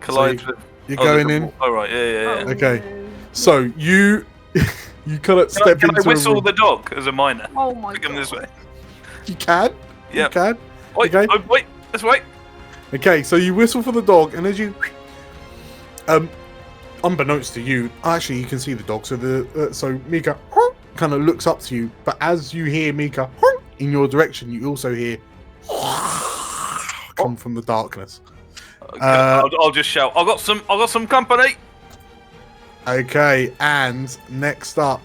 collide with. You're going in. Oh right, yeah. Okay, so you cannot step into. Can I whistle the dog as a miner? Oh my god! Come this way. You can. Yeah. You can. Wait, okay. Wait, this way. Okay, so you whistle for the dog, and as you, unbeknownst to you, actually you can see the dog. So so Mika kind of looks up to you, but as you hear Mika in your direction, you also hear come from the darkness. Okay, I'll just shout. I got some company. Okay, and next up,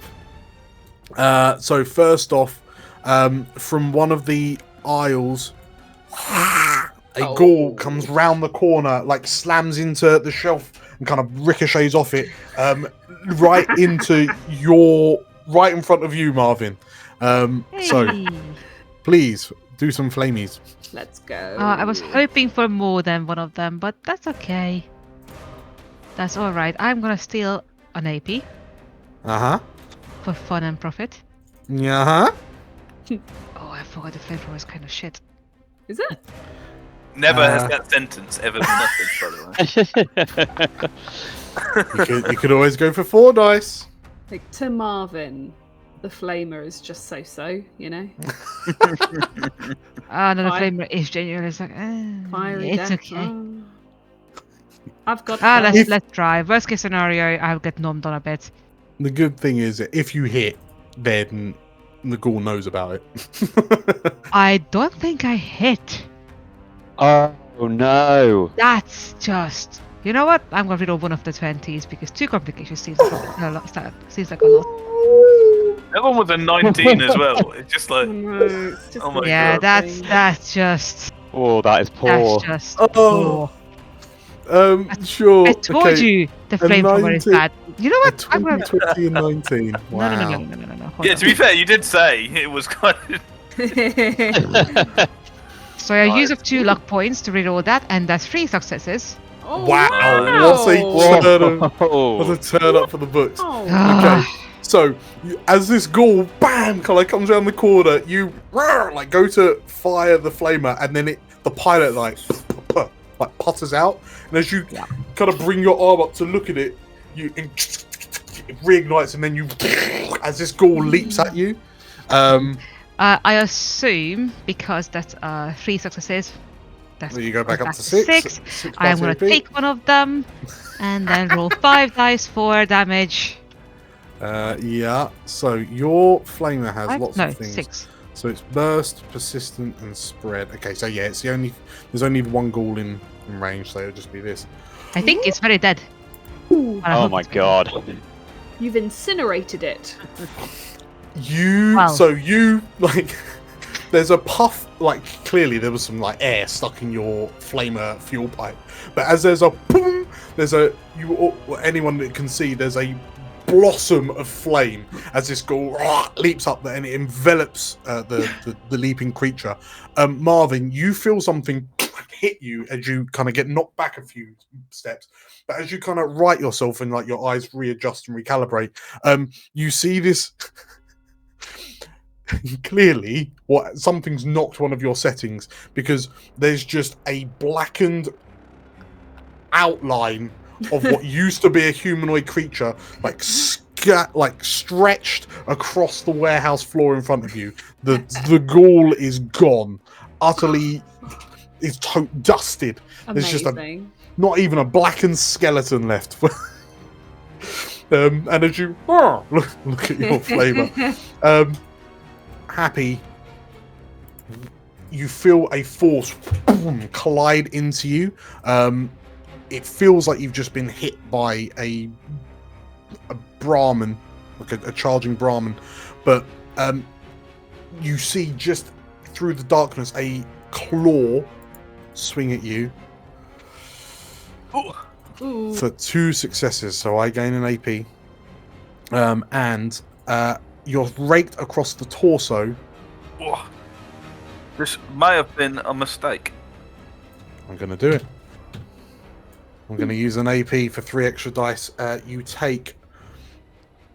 so first off, from one of the aisles, a ghoul comes round the corner, like slams into the shelf and kind of ricochets off it, right in front of you, Marvin. So please do some flamies. Let's go. I was hoping for more than one of them, but that's okay. That's all right. I'm gonna steal an AP. For fun and profit. Oh, I forgot the flavor was kind of shit. Is it? Never has that sentence ever been uttered, by the way. you could always go for 4 dice. Like, to Marvin, the flamer is just so, you know? No, the flamer is genuine. It's like, Fiery it's death. okay. I've got let's try. Worst case scenario, I'll get nommed on a bit. The good thing is that if you hit, then the ghoul knows about it. I don't think I hit. Oh no! That's just. You know what? I'm gonna reroll one of the 20s because 2 complications seems like a lot. That one was a 19 as well. It's just like, oh my yeah, god. that's just. Oh, that is poor. That's just poor. Sure. I told you the flamethrower is bad. You know what? I'm gonna 20 and 19. Wow. No. Yeah, to be fair, you did say it was kind of. So I use up 2 luck points to reroll that, and that's 3 successes. Oh, wow. What a turn up for the books. Okay. So, as this ghoul, bam, kind of comes around the corner, you like go to fire the flamer, and then the pilot like putters out, and as you kind of bring your arm up to look at it, it reignites, and then you, as this ghoul leaps at you. I assume because that's 3 successes. So you go back up to 6. I'm gonna take one of them, and then roll 5 dice for damage. Yeah. So your flamer has lots of things. 6. So it's burst, persistent, and spread. Okay, so yeah, there's only one ghoul in range, so it'll just be this. I think it's very dead. Oh my god! You've incinerated it. you like there's a puff, like clearly there was some like air stuck in your flamer fuel pipe, but as there's a boom, anyone that can see, there's a blossom of flame as this ghoul leaps up there and it envelops the leaping creature. Marvin, you feel something hit you as you kind of get knocked back a few steps, but as you kind of right yourself and like your eyes readjust and recalibrate, you see this clearly something's knocked one of your settings, because there's just a blackened outline of what used to be a humanoid creature, like stretched across the warehouse floor in front of you. The ghoul is gone, utterly. It's dusted. There's just not even a blackened skeleton left. And as you look at your flavor, Happy, you feel a force collide into you. It feels like you've just been hit by a Brahmin, like a charging Brahmin, but you see just through the darkness a claw swing at you. Ooh. For 2 successes, so I gain an AP, and you're raked across the torso. This may have been a mistake. I'm going to do it. I'm going to use an AP for 3 extra dice. You take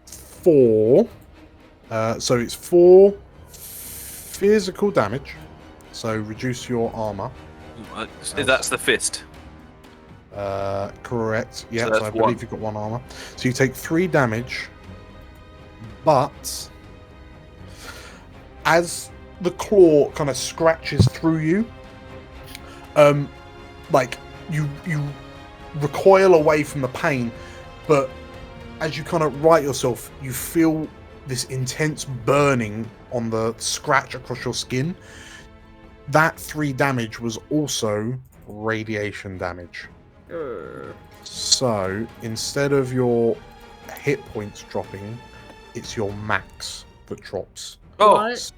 4. So it's 4 physical damage. So reduce your armor. That's the fist. Correct. Yeah, So so I believe you've got 1 armor. So you take 3 damage. But as the claw kind of scratches through you, like you recoil away from the pain, but as you kind of right yourself, you feel this intense burning on the scratch across your skin. That 3 damage was also radiation damage. So instead of your hit points dropping, it's your max that drops. What?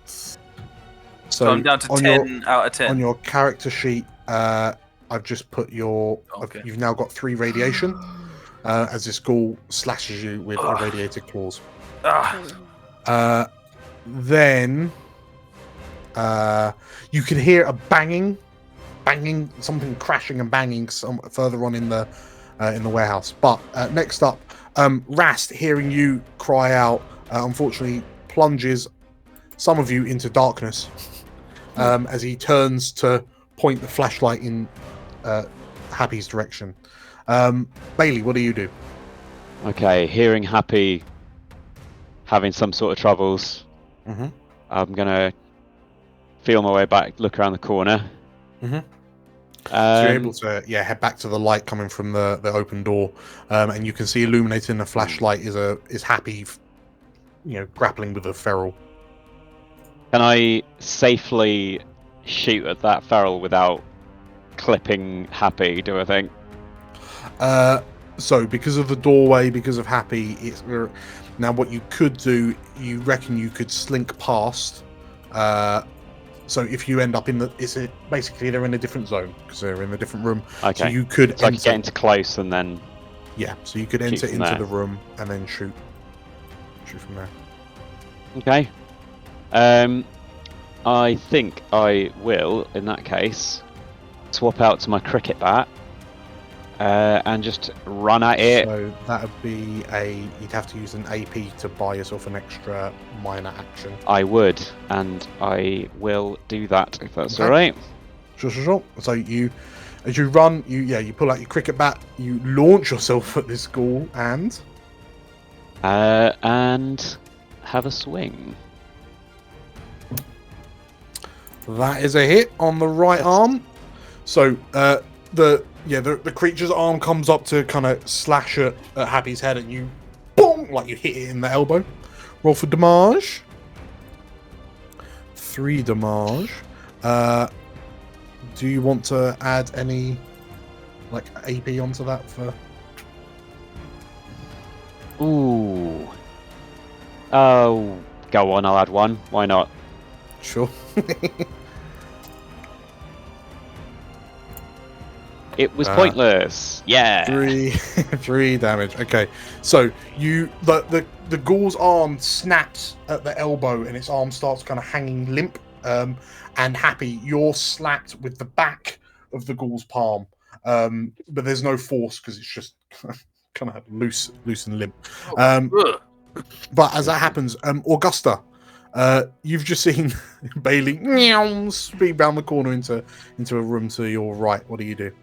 So I'm down to 10 out of 10. On your character sheet, I've just put you've now got 3 radiation, as this ghoul slashes you with irradiated claws. Then you can hear a banging, something crashing and banging further on in the warehouse. But next up, Rast, hearing you cry out, unfortunately plunges some of you into darkness as he turns to point the flashlight in Happy's direction. Bailey, what do you do? Okay, hearing Happy having some sort of troubles, Mm-hmm. I'm gonna feel my way back, look around the corner. Mm-hmm. So you're able to head back to the light coming from the open door, and you can see illuminated in the flashlight is Happy, grappling with a feral. Can I safely shoot at that feral without clipping Happy, do I think? So because of the doorway, because of Happy, now what you could do, you reckon you could slink past. So if you end up basically they're in a different zone because they're in a different room. Okay. So you could I could get into close and then. Yeah. So you could enter into the room and then shoot from there. Okay. I think I will, in that case, swap out to my cricket bat and just run at it. So that would be you'd have to use an AP to buy yourself an extra minor action. I would, and I will do that if that's all right. Sure. So as you run, you pull out your cricket bat, you launch yourself at this ghoul and have a swing. That is a hit on the right arm. So the creature's arm comes up to kind of slash at Happy's head, and you boom, like you hit it in the elbow. Roll for damage. 3 damage. Do you want to add any like AP onto that for? Ooh. Oh Go on, I'll add 1. Why not? Sure. It was pointless. Yeah. 3 damage. Okay, so the ghoul's arm snaps at the elbow, and its arm starts kind of hanging limp. And Happy, you're slapped with the back of the ghoul's palm, but there's no force because it's just kind of loose and limp. But as that happens, Augusta, you've just seen Bailey speed round the corner into a room to your right. What do you do?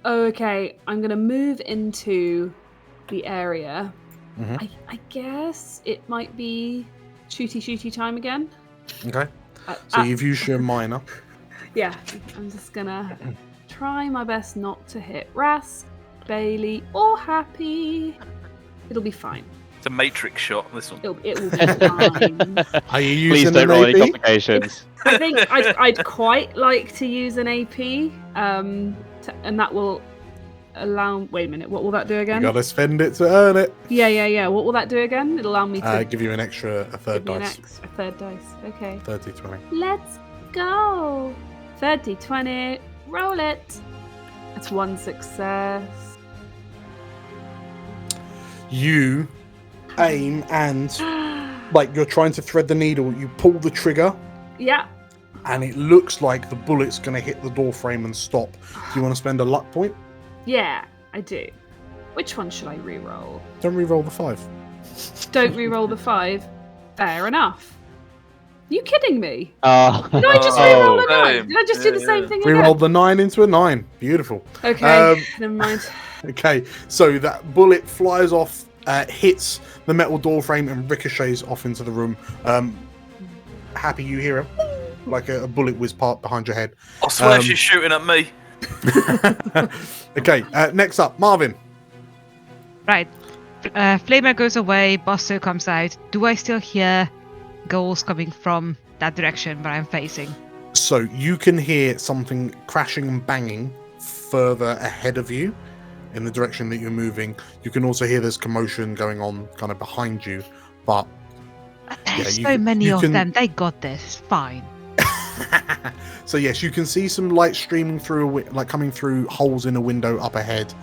Okay, I'm going to move into the area. Mm-hmm. I guess it might be shooty time again. Okay. So you've used your minor. Yeah, I'm just going to try my best not to hit Ras, Bailey, or Happy. It'll be fine. It's a matrix shot, this one. It will be fine. Are you using Please don't an roll any AP? complications. I think I'd quite like to use an AP, and that will allow. Wait a minute, what will that do You again? gotta spend it to earn it. Yeah. What will that do again? It'll allow me to Give you a third give me dice. a third dice. Okay. 30-20. Let's go. 30-20. Roll it. That's 1 success. You aim and like you're trying to thread the needle. You pull the trigger, Yeah. and it looks like the bullet's gonna hit the door frame and stop. Do you want to spend a luck point? Yeah, I do. Which one should I re-roll? Don't re-roll the 5. Don't re-roll the 5. Fair enough. Are you kidding me? Did I just Oh. re-roll a 9? Same. Did I just do the Yeah, same yeah. thing again? Re-roll the 9 into a 9. Beautiful. Okay, never mind. Okay, so that bullet flies off, hits the metal door frame, and ricochets off into the room. Happy, you hear like a bullet whiz part behind your head. I swear she's shooting at me. Okay, next up, Marvin. Right. Flamer goes away, Buster comes out. Do I still hear ghouls coming from that direction where I'm facing? So you can hear something crashing and banging further ahead of you in the direction that you're moving. You can also hear there's commotion going on kind of behind you, but There's you so can- many you of can- them. They got this. Fine. So yes, you can see some light streaming through, like coming through holes in a window up ahead,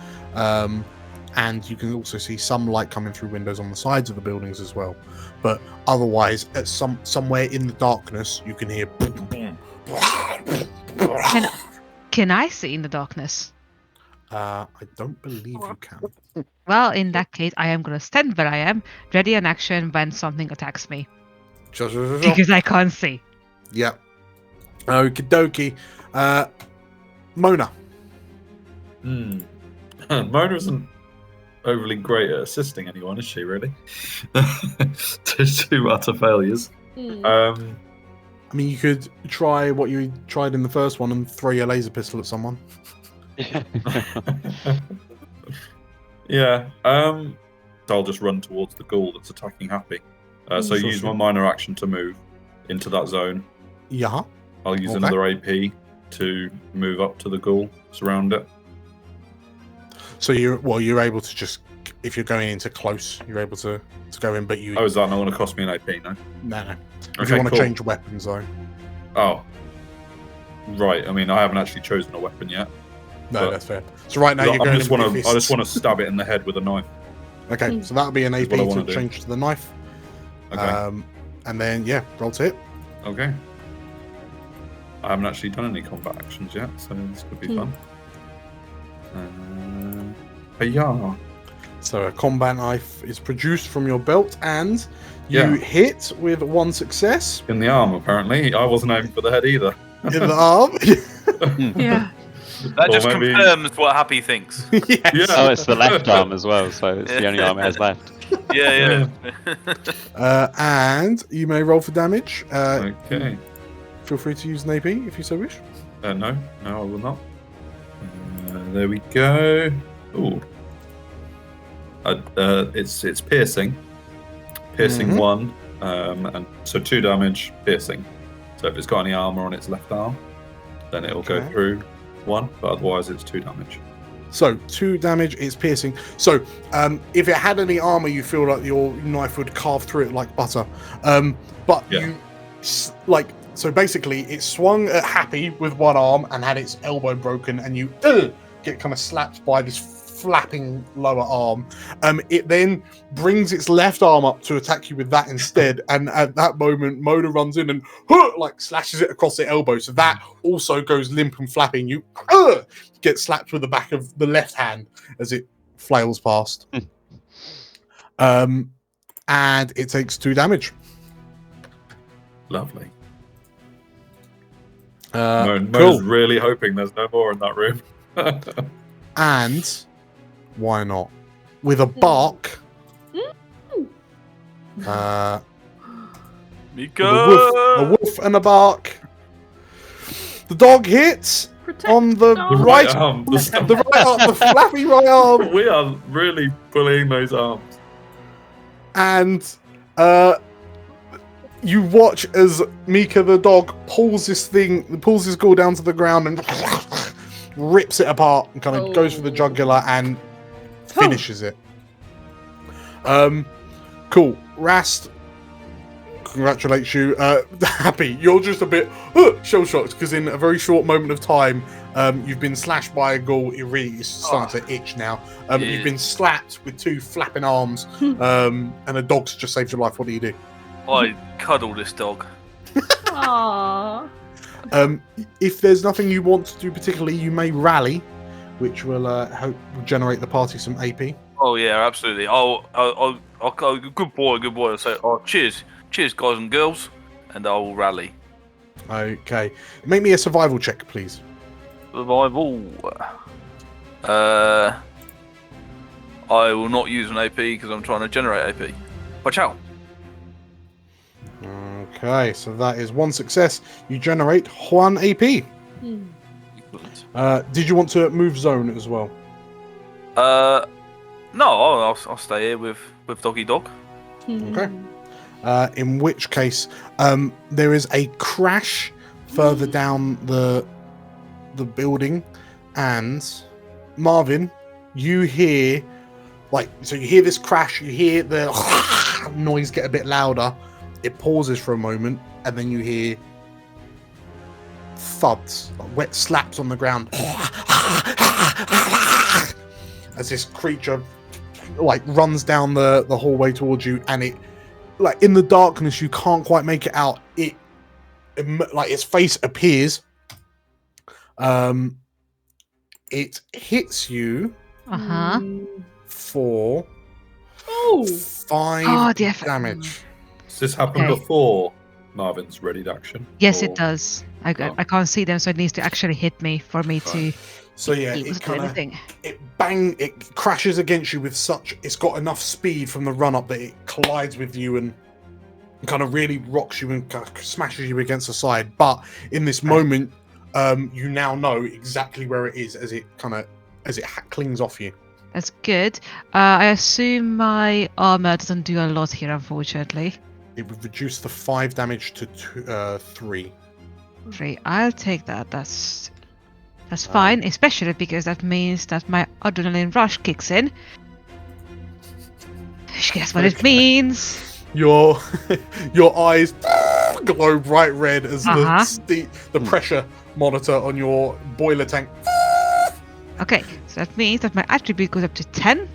and you can also see some light coming through windows on the sides of the buildings as well. But otherwise, at somewhere in the darkness, you can hear. Can I see in the darkness? I don't believe you can. Well, in that case, I am going to stand where I am, ready in action when something attacks me. Because I can't see. Yeah. Okie dokie. Mona. Mona isn't overly great at assisting anyone, is she, really? Two utter failures. I mean, you could try what you tried in the first one and throw your laser pistol at someone. Yeah. So I'll just run towards the ghoul that's attacking Happy. So Sure, use sure. my minor action to move into that zone. Yeah. I'll use Okay. another AP to move up to the ghoul, surround it. So you're able to just, if you're going into close, you're able to go in, but you. Oh, is that not going to cost me an AP? No. No. If Okay, you want to cool. change weapons, though. Oh. Right. I mean, I haven't actually chosen a weapon yet. No, But- that's fair. So right now you're I going just in with want your to. I just fists. want to stab it in the head with a knife. Okay, so that'll be an AP what I to wanna do. change to the knife. Okay. And then roll to hit. Okay. I haven't actually done any combat actions yet, so this could be fun. Yeah. So a combat knife is produced from your belt, and you Yeah. hit with 1 success In the arm, apparently. I wasn't aiming for the head either. in the arm. Yeah. That Or just maybe- confirms what Happy thinks. Yes. Yeah. Oh, it's the left arm as well, so it's the only arm it has left. Yeah. And you may roll for damage. Okay. Feel free to use an AP if you so wish. No, I will not. There we go. Ooh. It's piercing. Piercing Mhm. 1, and so 2 damage, piercing. So if it's got any armor on its left arm, then it'll go Okay. through 1, but otherwise it's 2 damage. So 2 damage, it's piercing. So if it had any armor, you feel like your knife would carve through it like butter. But you so basically it swung at Happy with one arm and had its elbow broken, and you get kind of slapped by this flapping lower arm. It then brings its left arm up to attack you with that instead, and at that moment Mona runs in and like slashes it across the elbow, so that also goes limp and flapping. You get slapped with the back of the left hand as it flails past. And it takes 2 damage. Lovely. Cool. Mo's really hoping there's no more in that room. And why not? With a bark. Mika! A wolf and a bark. The dog hits on the right arm. the right arm, the flappy right arm. We are really pulling those arms. And you watch as Mika the dog pulls his gall down to the ground and rips it apart and kind of goes for the jugular and finishes it. Cool. Rast congratulates you. Happy, you're just a bit shell-shocked because in a very short moment of time, you've been slashed by a ghoul. It really is starting to itch now. You've been slapped with 2 flapping arms, and a dog's just saved your life. What do you do? I cuddle this dog. Aww. If there's nothing you want to do particularly, you may rally, which will help generate the party some AP. Oh yeah, absolutely. I'll go, good boy. I'll say, cheers, guys and girls, and I'll rally. Okay, make me a survival check, please. Survival. I will not use an AP because I'm trying to generate AP. Watch out. Okay, so that is 1 success. You generate 1 AP. Did you want to move zone as well? No, I'll stay here with Doggy Dog. Okay. In which case, there is a crash further down the building, and Marvin, you hear you hear this crash. You hear the noise get a bit louder. It pauses for a moment, and then you hear thuds, like wet slaps on the ground, as this creature runs down the hallway towards you, and it in the darkness you can't quite make it out. It its face appears. It hits you for 5 damage. Does this happen before Marvin's readied action? Yes, it does. I can't see them, so it needs to actually hit me for me to. So yeah, it crashes against you with such. It's got enough speed from the run up that it collides with you and kind of really rocks you and kind of smashes you against the side. But in this moment, you now know exactly where it is as it clings off you. That's good. I assume my armor doesn't do a lot here, unfortunately. It would reduce the 5 damage to 3. 3. I'll take that. That's fine, especially because that means that my adrenaline rush kicks in. Guess what it means? Your eyes glow bright red as the pressure monitor on your boiler tank. Okay, so that means that my attribute goes up to 10.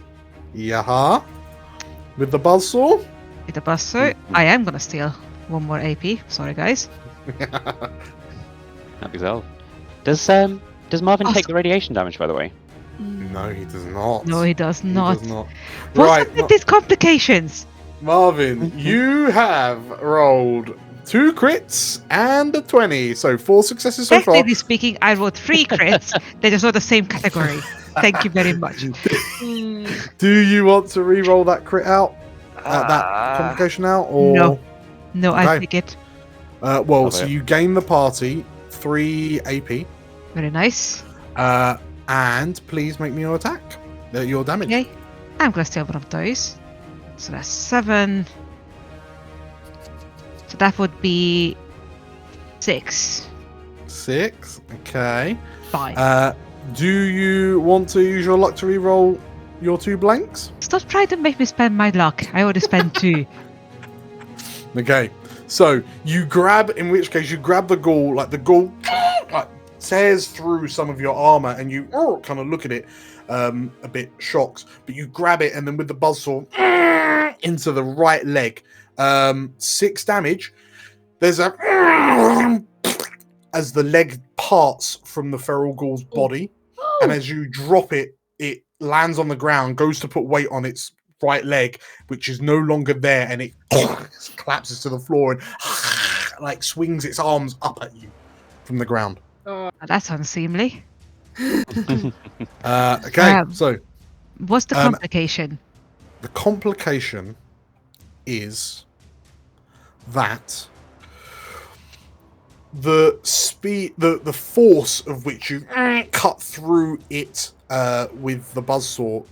Yeah. With the buzzsaw? With the buzzsaw, I am gonna steal 1 more AP. Sorry, guys. Happy self. Does Marvin take the radiation damage, by the way? No, he does not. No, he does not. What's up with these complications? Marvin, you have rolled 2 crits and a 20, so 4 successes so far. Technically speaking, I rolled 3 crits. They're just not the same category. Thank you very much. Do you want to re-roll that crit out? That complication out? Or... No, okay. I take it. So you gain the party 3 AP. Very nice. And please make me your attack. Your damage. Okay. I'm gonna steal one of those. So that's 7. So that would be 6. 6. Okay. 5. Do you want to use your luck to re-roll your 2 blanks? Stop trying to make me spend my luck. I already spent 2. Okay, so you grab, in which case you grab the ghoul, like the ghoul like, tears through some of your armor, and you kind of look at it a bit shocked, but you grab it, and then with the buzzsaw into the right leg, 6 damage. There's a as the leg parts from the feral ghoul's body, and as you drop it, it lands on the ground, goes to put weight on its right leg, which is no longer there, and it collapses to the floor and like swings its arms up at you from the ground. That's unseemly. Okay, so what's the complication? The complication is that the speed, the force of which you cut through it with the buzzsaw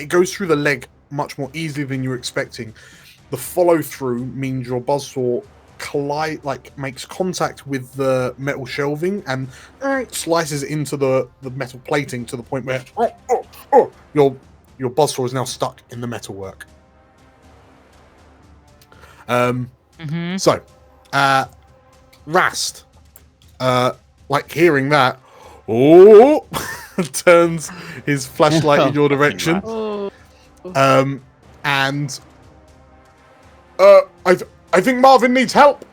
goes through the leg much more easily than you were expecting. The follow through means your buzzsaw makes contact with the metal shelving and slices into the metal plating to the point where your buzzsaw is now stuck in the metalwork. So Rast, like hearing that, turns his flashlight in your direction. And I think Marvin needs help.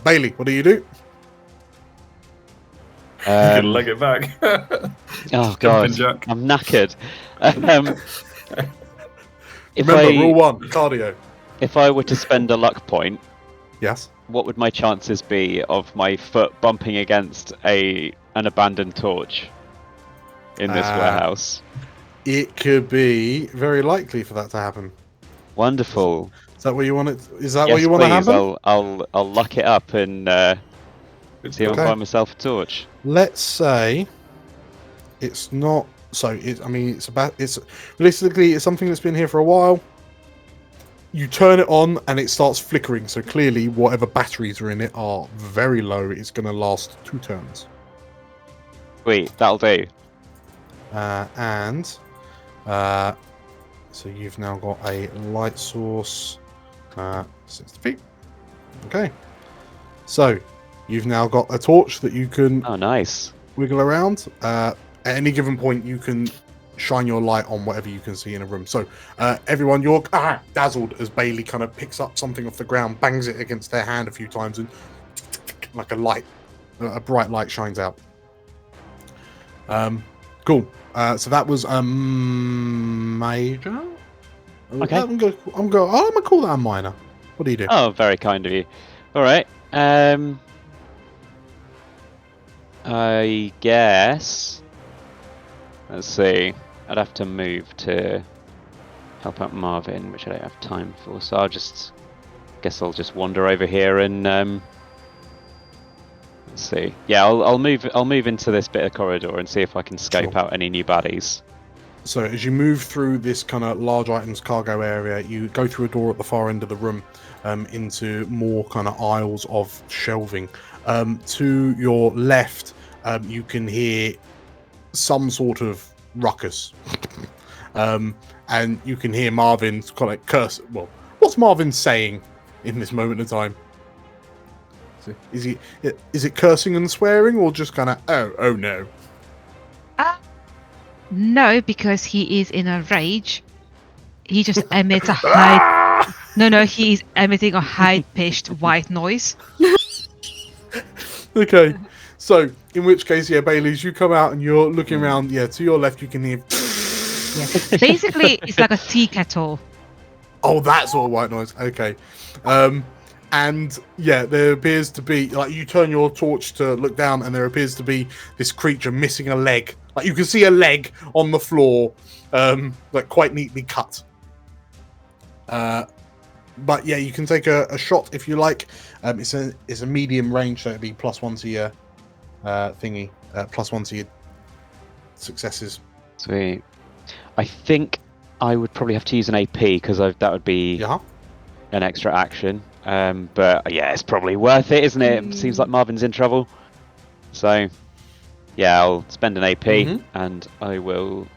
Bailey, what do you do? You can leg it back. Oh god, Jack. I'm knackered. Remember, rule 1, cardio. If I were to spend a luck point, yes, what would my chances be of my foot bumping against an abandoned torch in this warehouse? It could be very likely for that to happen. Wonderful. Is that what you want? Is that yes, what you want to happen? I'll luck it up and see if I can find myself a torch. Let's say it's not. So it's realistically it's something that's been here for a while. You turn it on and it starts flickering. So clearly, whatever batteries are in it are very low. It's going to last 2 turns. Sweet, that'll do. So you've now got a light source, 60 feet. Okay. So you've now got a torch that you can wiggle around. At any given point, you can shine your light on whatever you can see in a room. So everyone, you're dazzled as Bailey kind of picks up something off the ground, bangs it against their hand a few times, and like a bright light shines out. Cool. So that was major. Okay. I'm gonna call that a minor. What do you do? Oh, very kind of you. All right. I guess. Let's see. I'd have to move to help out Marvin, which I don't have time for. So I'll just wander over here and let's see. Yeah, I'll move into this bit of corridor and see if I can scope out any new baddies. So as you move through this kind of large items cargo area, you go through a door at the far end of the room into more kind of aisles of shelving. To your left, you can hear some sort of ruckus. And you can hear Marvin's kind of curse. Well, what's Marvin saying in this moment of time? Is it cursing and swearing, or just kind of oh no? No, because he is in a rage. He just emits a high. No, he's emitting a high-pitched white noise. Okay, so in which case, Bailey, as you come out and you're looking around, to your left you can hear. Yeah. Basically, it's like a tea kettle. Oh, that's all white noise. Okay. And there appears to be, like, you turn your torch to look down, and there appears to be this creature missing a leg. Like, you can see a leg on the floor, like quite neatly cut. But you can take a shot if you like. It's a medium range, so it'd be +1 to your thingy, +1 to your successes. Sweet. I think I would probably have to use an AP because that would be an extra action. But it's probably worth it, isn't it? It seems like Marvin's in trouble. So Yeah, I'll spend an AP Mhm. and I will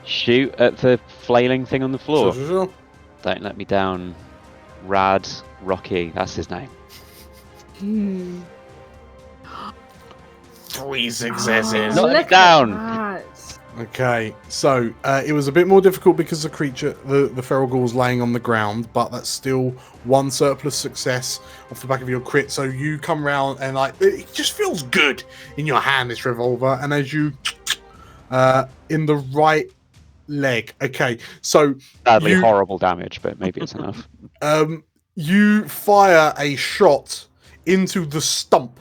shoot at the flailing thing on the floor. Sure. Don't let me down. Rad Rocky, that's his name. 3 successes. Not Look down. at that. Okay, so it was a bit more difficult because the creature, the feral ghoul, was laying on the ground, but that's still 1 surplus success off the back of your crit. So you come round and it just feels good in your hand, this revolver, and as you in the right leg. Okay, so Sadly, you, horrible damage, but maybe it's enough. you fire a shot into the stump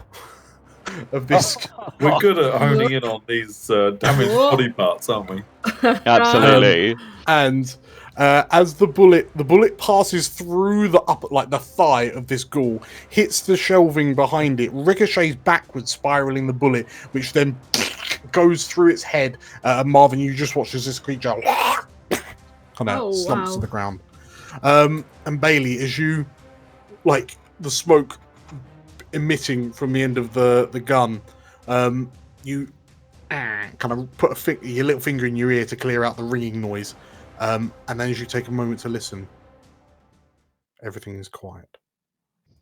of this. We're good at honing in on these damaged body parts, aren't we? Absolutely. And as the bullet passes through the upper, like the thigh of this ghoul, hits the shelving behind it, ricochets backwards, spiraling the bullet, which then goes through its head. Marvin, you just watch as this creature kind of slumps to the ground. And Bailey, as you, like the smoke emitting from the end of the gun, you kind of put your little finger in your ear to clear out the ringing noise, and then as you take a moment to listen, everything is quiet.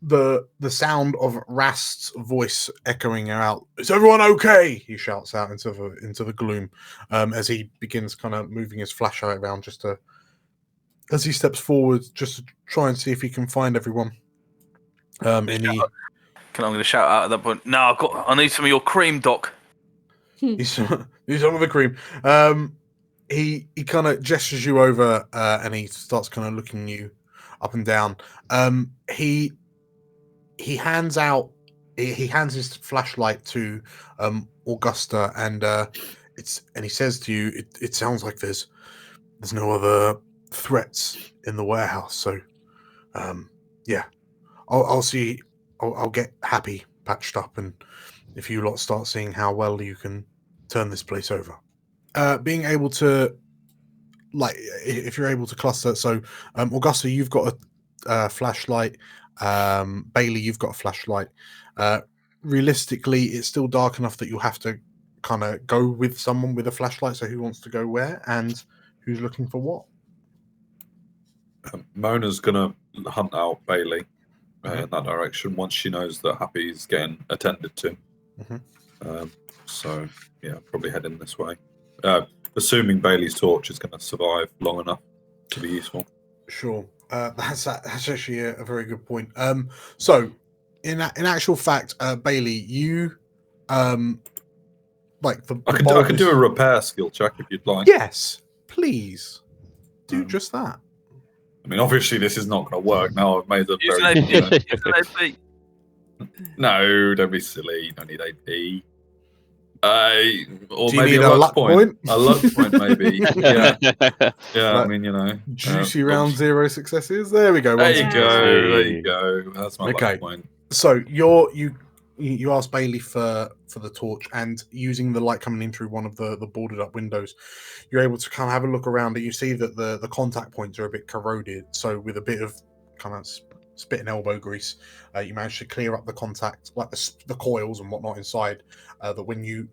The sound of Rast's voice echoing out, "Is everyone okay?" he shouts out into the gloom, as he begins kind of moving his flashlight around as he steps forward just to try and see if he can find everyone. I'm going to shout out at that point. No, I need some of your cream, Doc. He's some of the cream. He kind of gestures you over, and he starts kind of looking you up and down. He hands his flashlight to Augusta, and he says to you, "It sounds like there's no other threats in the warehouse. So, yeah, I'll see. I'll get Happy patched up, and if you lot start seeing how well you can turn this place over, being able to, like, if you're able to cluster. So, Augusta, you've got a flashlight. Bailey, you've got a flashlight. Realistically, it's still dark enough that you'll have to kind of go with someone with a flashlight. So, who wants to go where and who's looking for what? Mona's gonna hunt out Bailey in that direction once she knows that Happy's getting attended to. So yeah, probably heading this way. Assuming Bailey's torch is going to survive long enough to be useful. Sure, that's actually a very good point. So in actual fact, Bailey, you like the I can do a repair skill check if you'd like. Yes, please do just that. I mean, obviously this is not going to work now. I've made the Use an AP. No, don't be silly. You don't need AP. Or do you maybe need a luck point. A luck point, maybe. Yeah. Like, I mean, you know, juicy round 0 successes. There we go. There you go. That's my luck point. So you ask Bailey for the torch, and using the light coming in through one of the boarded up windows, you're able to kind of have a look around, and you see that the contact points are a bit corroded. So with a bit of kind of spit and elbow grease, you manage to clear up the contact, like the coils and whatnot inside. That when you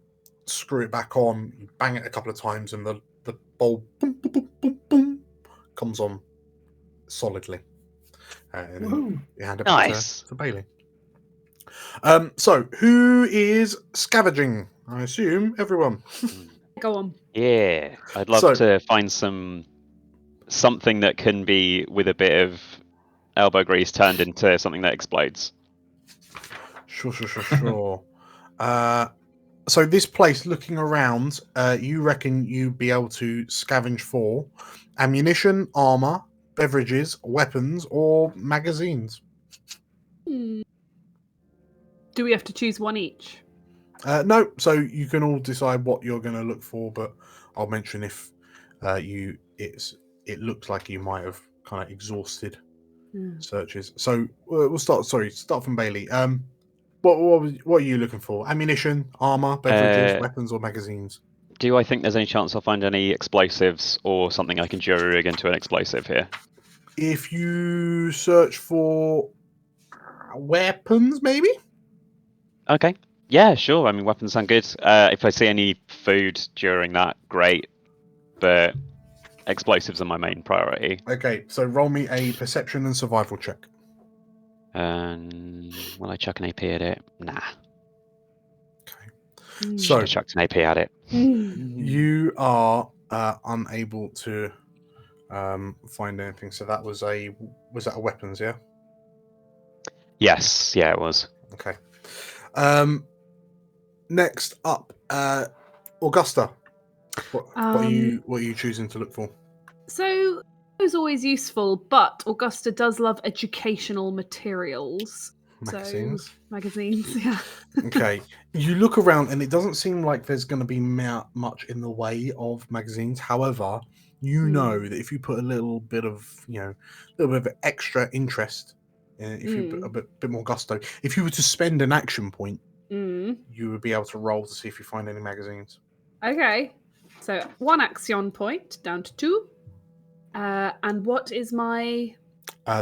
screw it back on, you bang it a couple of times, and the bulb boom, boom, boom, boom, boom, comes on solidly. And you hand it back to Bailey. So who is scavenging? I assume everyone. Go on. Yeah, I'd love to find something that can be, with a bit of elbow grease, turned into something that explodes. Sure. So this place, looking around, you reckon you'd be able to scavenge for ammunition, armor, beverages, weapons, or magazines? Do we have to choose one each? No, so you can all decide what you're going to look for, but I'll mention if it looks like you might have kind of exhausted searches. So we'll start from Bailey. What are you looking for? Ammunition, armor, beverages, weapons, or magazines? Do I think there's any chance I'll find any explosives or something I can jury rig into an explosive here? If you search for weapons, maybe? Okay. Yeah, sure. I mean, weapons sound good. If I see any food during that, great. But explosives are my main priority. Okay, so roll me a perception and survival check. Will I chuck an AP at it? Nah. Okay. Should So have chucked an AP at it. you are unable to find anything. So that was that a weapons? Yeah. Yes, yeah, it was. Okay. Next up, Augusta. What are you choosing to look for? So it was always useful, but Augusta does love educational materials. Magazines. So, magazines, yeah. Okay. You look around, and it doesn't seem like there's going to be much in the way of magazines. However, you know that if you put a little bit of extra interest, if you put a bit more gusto, if you were to spend an action point, you would be able to roll to see if you find any magazines. Okay. So 1 action point down to 2. And what is my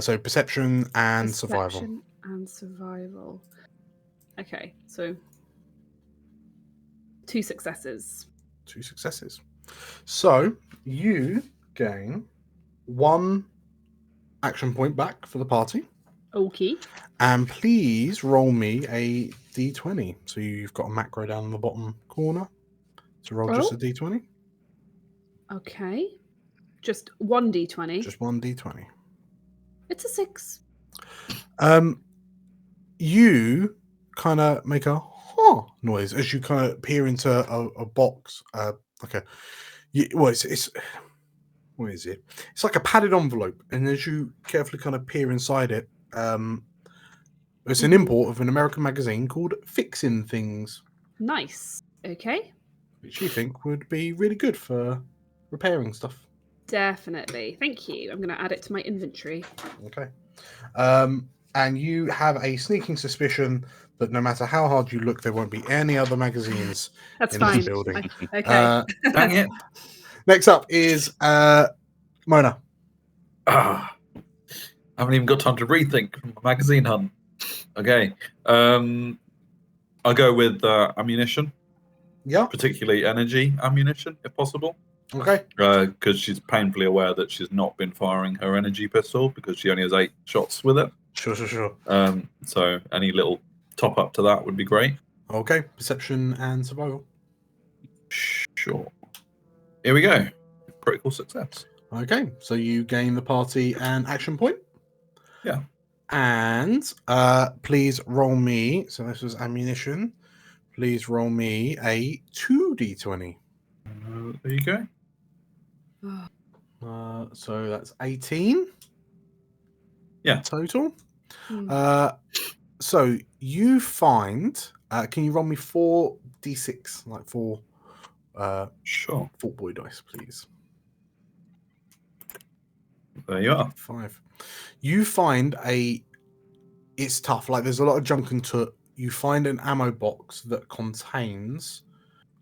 So perception and survival. perception and survival? Okay, so 2 successes. 2 successes. So you gain 1 action point back for the party. Okay. And please roll me a d20. So you've got a macro down in the bottom corner. So roll just a d20. Okay. Just 1 d20. Just 1 d20. It's a 6. You kind of make a noise as you kind of peer into a box. It's what is it? It's like a padded envelope, and as you carefully kind of peer inside it, it's an import of an American magazine called Fixing Things. Nice. Okay. Which you think would be really good for repairing stuff. Definitely. Thank you. I'm going to add it to my inventory. Okay. And you have a sneaking suspicion that no matter how hard you look, there won't be any other magazines That's in fine. this building. Okay. Dang it. Next up is Mona. I haven't even got time to rethink from a magazine hunt. Okay. I'll go with ammunition. Yeah. Particularly energy ammunition, if possible. Okay. Because she's painfully aware that she's not been firing her energy pistol because she only has 8 shots with it. Sure. So any little top up to that would be great. Okay. Perception and survival. Sure. Here we go. Critical success. Okay. So you gain the party an action point. Yeah. And please roll me. So this was ammunition. Please roll me a 2d20. There you go. So that's 18. Yeah. Total. So you find. Can you roll me 4d6, like 4? Sure. Fort Boy dice, please. There you are. 5. You find it's tough. Like there's a lot of junk and toot. You find an ammo box that contains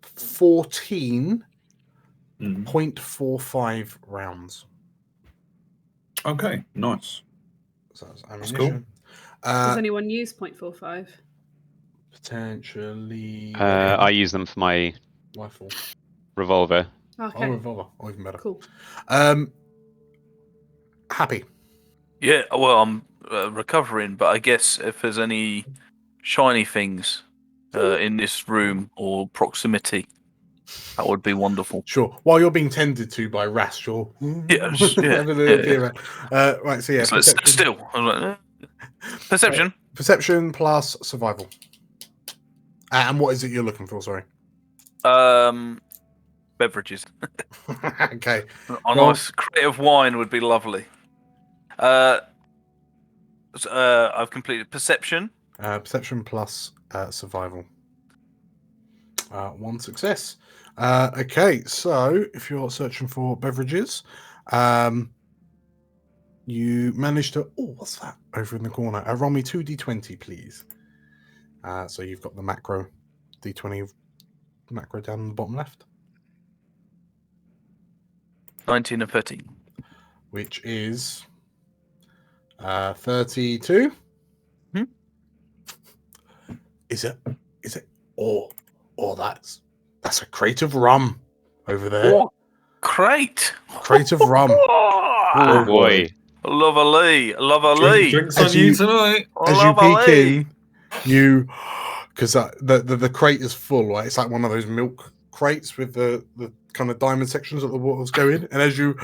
14.45 rounds. Okay, nice. So that's That's cool. ammunition. Does anyone use .45? Potentially. I use them for my rifle. Revolver. Okay. Oh, revolver. Oh, even better. Cool. Happy. Yeah, well, I'm recovering, but I guess if there's any shiny things in this room or proximity, that would be wonderful. Sure. While you're being tended to by Rast, you're Yes, yeah, right. So yeah, so perception. still, I'm like, perception. Perception plus survival. And what is it you're looking for? Sorry. Beverages. Okay. A nice creative wine would be lovely. I've completed perception. Perception plus survival. 1 success. Okay, so if you're searching for beverages, you managed to. Oh, what's that over in the corner? Roll me 2d20, please. So you've got the macro d20 macro down in the bottom left, 19 and 13. which is 32. Hmm? Is it or that's a crate of rum over there. What? Crate. Crate of rum. Oh boy. Lovely. Drinks As on you you- tonight. As you peek in, because the crate is full, right? It's like one of those milk crates with the kind of diamond sections that the waters go in. And as you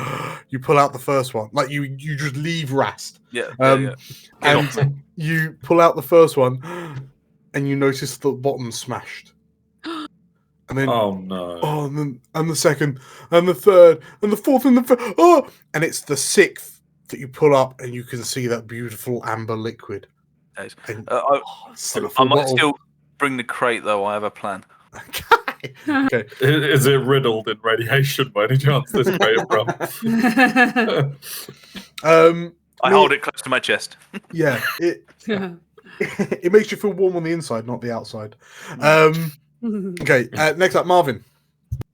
pull out the first one, like you just leave Rast. Yeah. And you pull out the first one, and you notice the bottom smashed. And then Oh no. and the second, and the third, and the fourth, and the fifth. Oh, and it's the sixth that you pull up, and you can see that beautiful amber liquid. Nice. And, I might still bring the crate though. I have a plan. Okay. Is it riddled in radiation by any chance? This crate of rum. I hold it close to my chest. Yeah, it makes you feel warm on the inside, not the outside. Okay, next up, Marvin.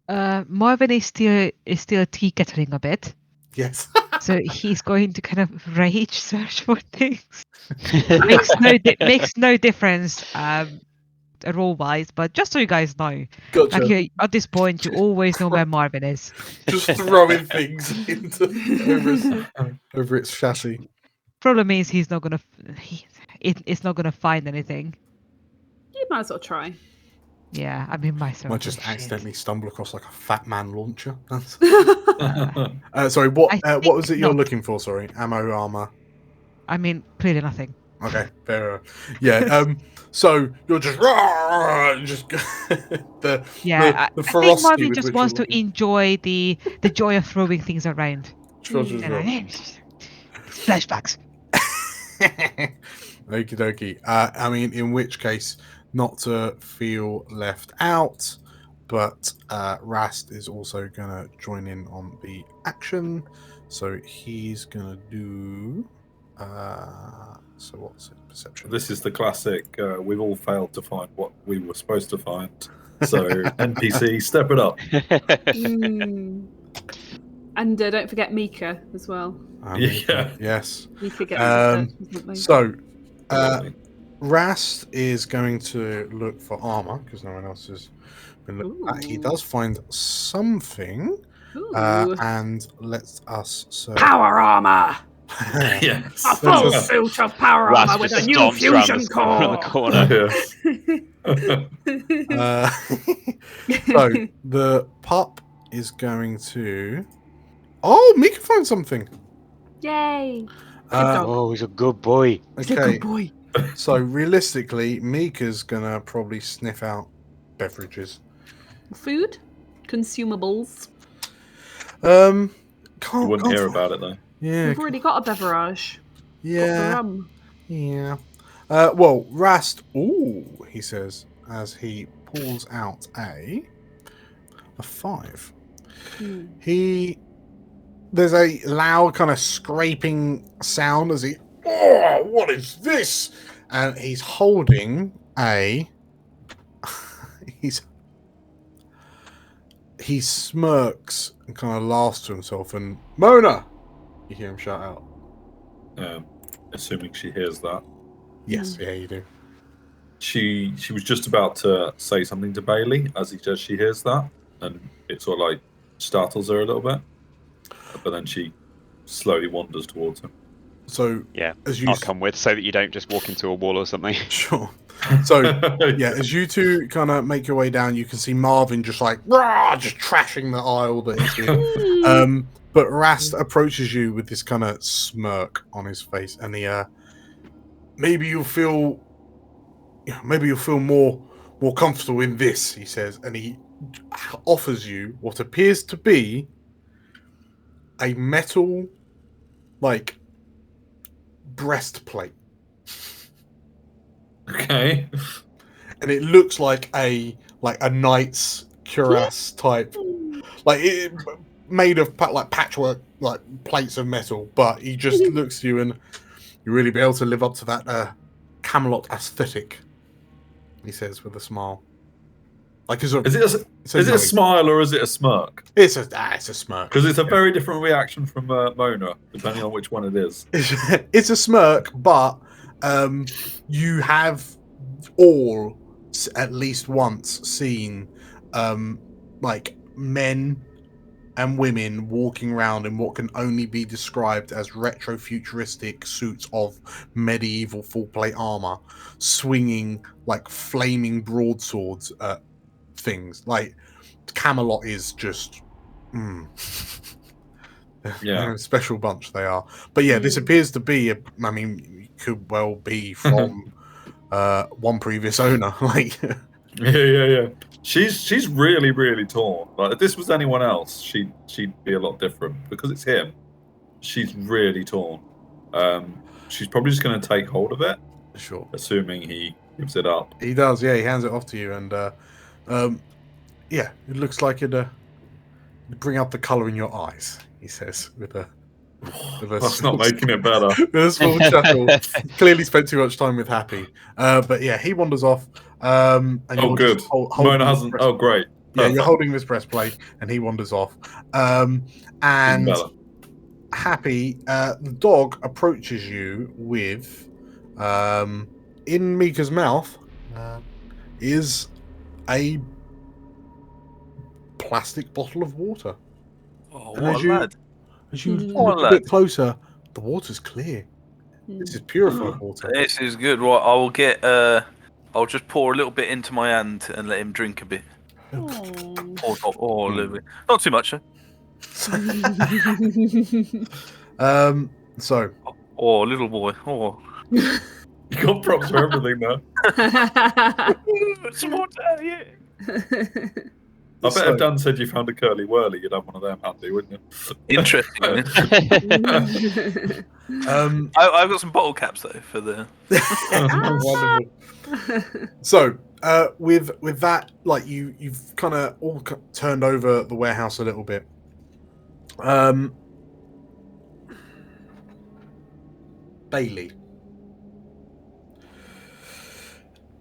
Marvin is still tea kettling a bit, Yes. so he's going to kind of rage search for things. makes no difference role wise, but just so you guys know, Gotcha. like at this point, you always know where Marvin is. Just throwing things over its chassis. Problem is, he's not gonna. It's not gonna find anything. You might as well try. Yeah, I mean myself. Might just accidentally stumble across like a fat man launcher. That's... Yeah. Sorry, what I was it think you're not. looking for? Sorry, ammo, armor. I mean, clearly nothing. Okay, fair. Yeah. So you're just the Yeah, the I think ferocity Marvin with just which wants you're to enjoy the joy of throwing things around. looking. Flashbacks. Okie dokie. I mean, in which case, not to feel left out, but Rast is also going to join in on the action. So he's going to do... so what's it? Perception. This is the classic. We've all failed to find what we were supposed to find. So NPC, step it up. And don't forget Mika as well. Yeah. Yes. Mika gets a search, So, Rast is going to look for armor because no one else has been looking at. He does find something, and lets us search. Power armor. Yes. A full suit of power Rast armor with just a new stomps round fusion the core. So the pup is going to. Oh, Mika found something. Yay! Oh, he's a good boy. He's a Okay, good boy. so realistically, Mika's gonna probably sniff out beverages. Food, consumables. Can't. You wouldn't can't hear fi- about it though. Yeah. We've already got a beverage. Got the Yeah. rum. Yeah. Well, Rast. Ooh, he says as he pulls out a 5. There's a loud kind of scraping sound as he. Oh, what is this? And he's holding a. He smirks and kind of laughs to himself, and Mona, you hear him shout out. Assuming she hears that. Yes, yeah, you do. She was just about to say something to Bailey as she hears that, and it sort of like startles her a little bit. But then she slowly wanders towards him. So Yeah, as you I'll come with so that you don't just walk into a wall or something. Sure. So yeah, as you two kind of make your way down, you can see Marvin just like just trashing the aisle that he's in. But Rast approaches you with this kind of smirk on his face, and he maybe you'll feel more comfortable in this, he says, and he offers you what appears to be a metal like breastplate. Okay. And it looks like a knight's cuirass type, like it, made of like patchwork, like plates of metal. But he just looks at you, and you really be able to live up to that Camelot aesthetic. He says with a smile. Like is it a smile or is it a smirk? It's a smirk. Because it's a very different reaction from Mona, depending on which one it is. It's a smirk, but you have all at least once seen like men and women walking around in what can only be described as retro-futuristic suits of medieval full-plate armor, swinging like flaming broadswords at things. Like Camelot is just they're a special bunch, they are. But yeah, this appears to be it could well be from one previous owner. Like yeah. She's really, really torn. Like if this was anyone else, she'd be a lot different. Because it's him, she's really torn. She's probably just going to take hold of it. Sure. Assuming he gives it up. He does, yeah. He hands it off to you, and yeah, it looks like it'd bring out the colour in your eyes. He says with a That's not making it better. With a small chuckle. Clearly spent too much time with Happy. But yeah, he wanders off. And oh, good. Mona hasn't. Oh, great. Yeah, you're holding this breastplate, and he wanders off. And Happy, the dog approaches you with, in Mika's mouth, is a plastic bottle of water. Oh, And what a lad. as you look a bit closer, the water's clear. This is purified water. This is good. Right, I will get. I'll just pour a little bit into my hand and let him drink a bit. A little bit. Not too much. So. Oh, little boy. Oh. You got props for everything now. Some water, yeah. I bet if Dan said you found a curly whirly, you'd have one of them handy, wouldn't you? Interesting. I've got some bottle caps though for the. Wonderful. So, with that, like you've kind of all turned over the warehouse a little bit. Bailey,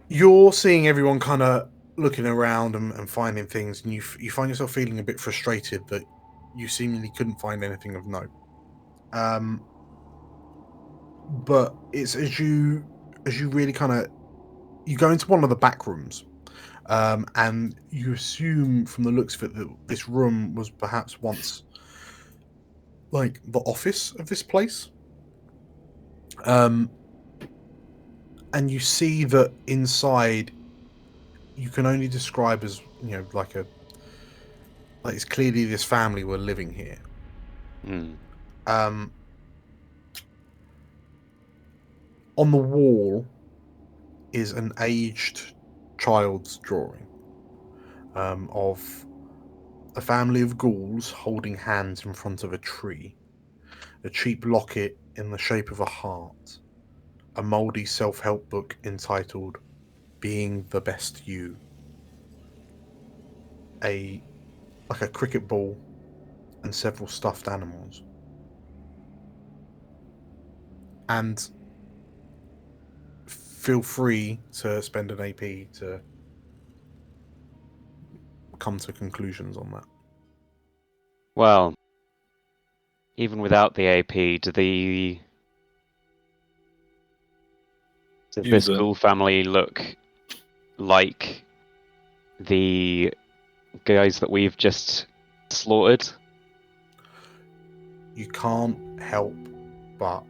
you're seeing everyone kind of looking around and finding things, and you find yourself feeling a bit frustrated that you seemingly couldn't find anything of note. But it's as you really kind of you go into one of the back rooms, and you assume from the looks of it that this room was perhaps once like the office of this place. And you see that inside you can only describe as, like it's clearly this family were living here. On the wall is an aged child's drawing of a family of ghouls holding hands in front of a tree, a cheap locket in the shape of a heart, a mouldy self-help book entitled Being the Best You, a cricket ball, and several stuffed animals. And feel free to spend an AP to come to conclusions on that. Well, even without the AP, does this ghoul family look like the guys that we've just slaughtered? You can't help but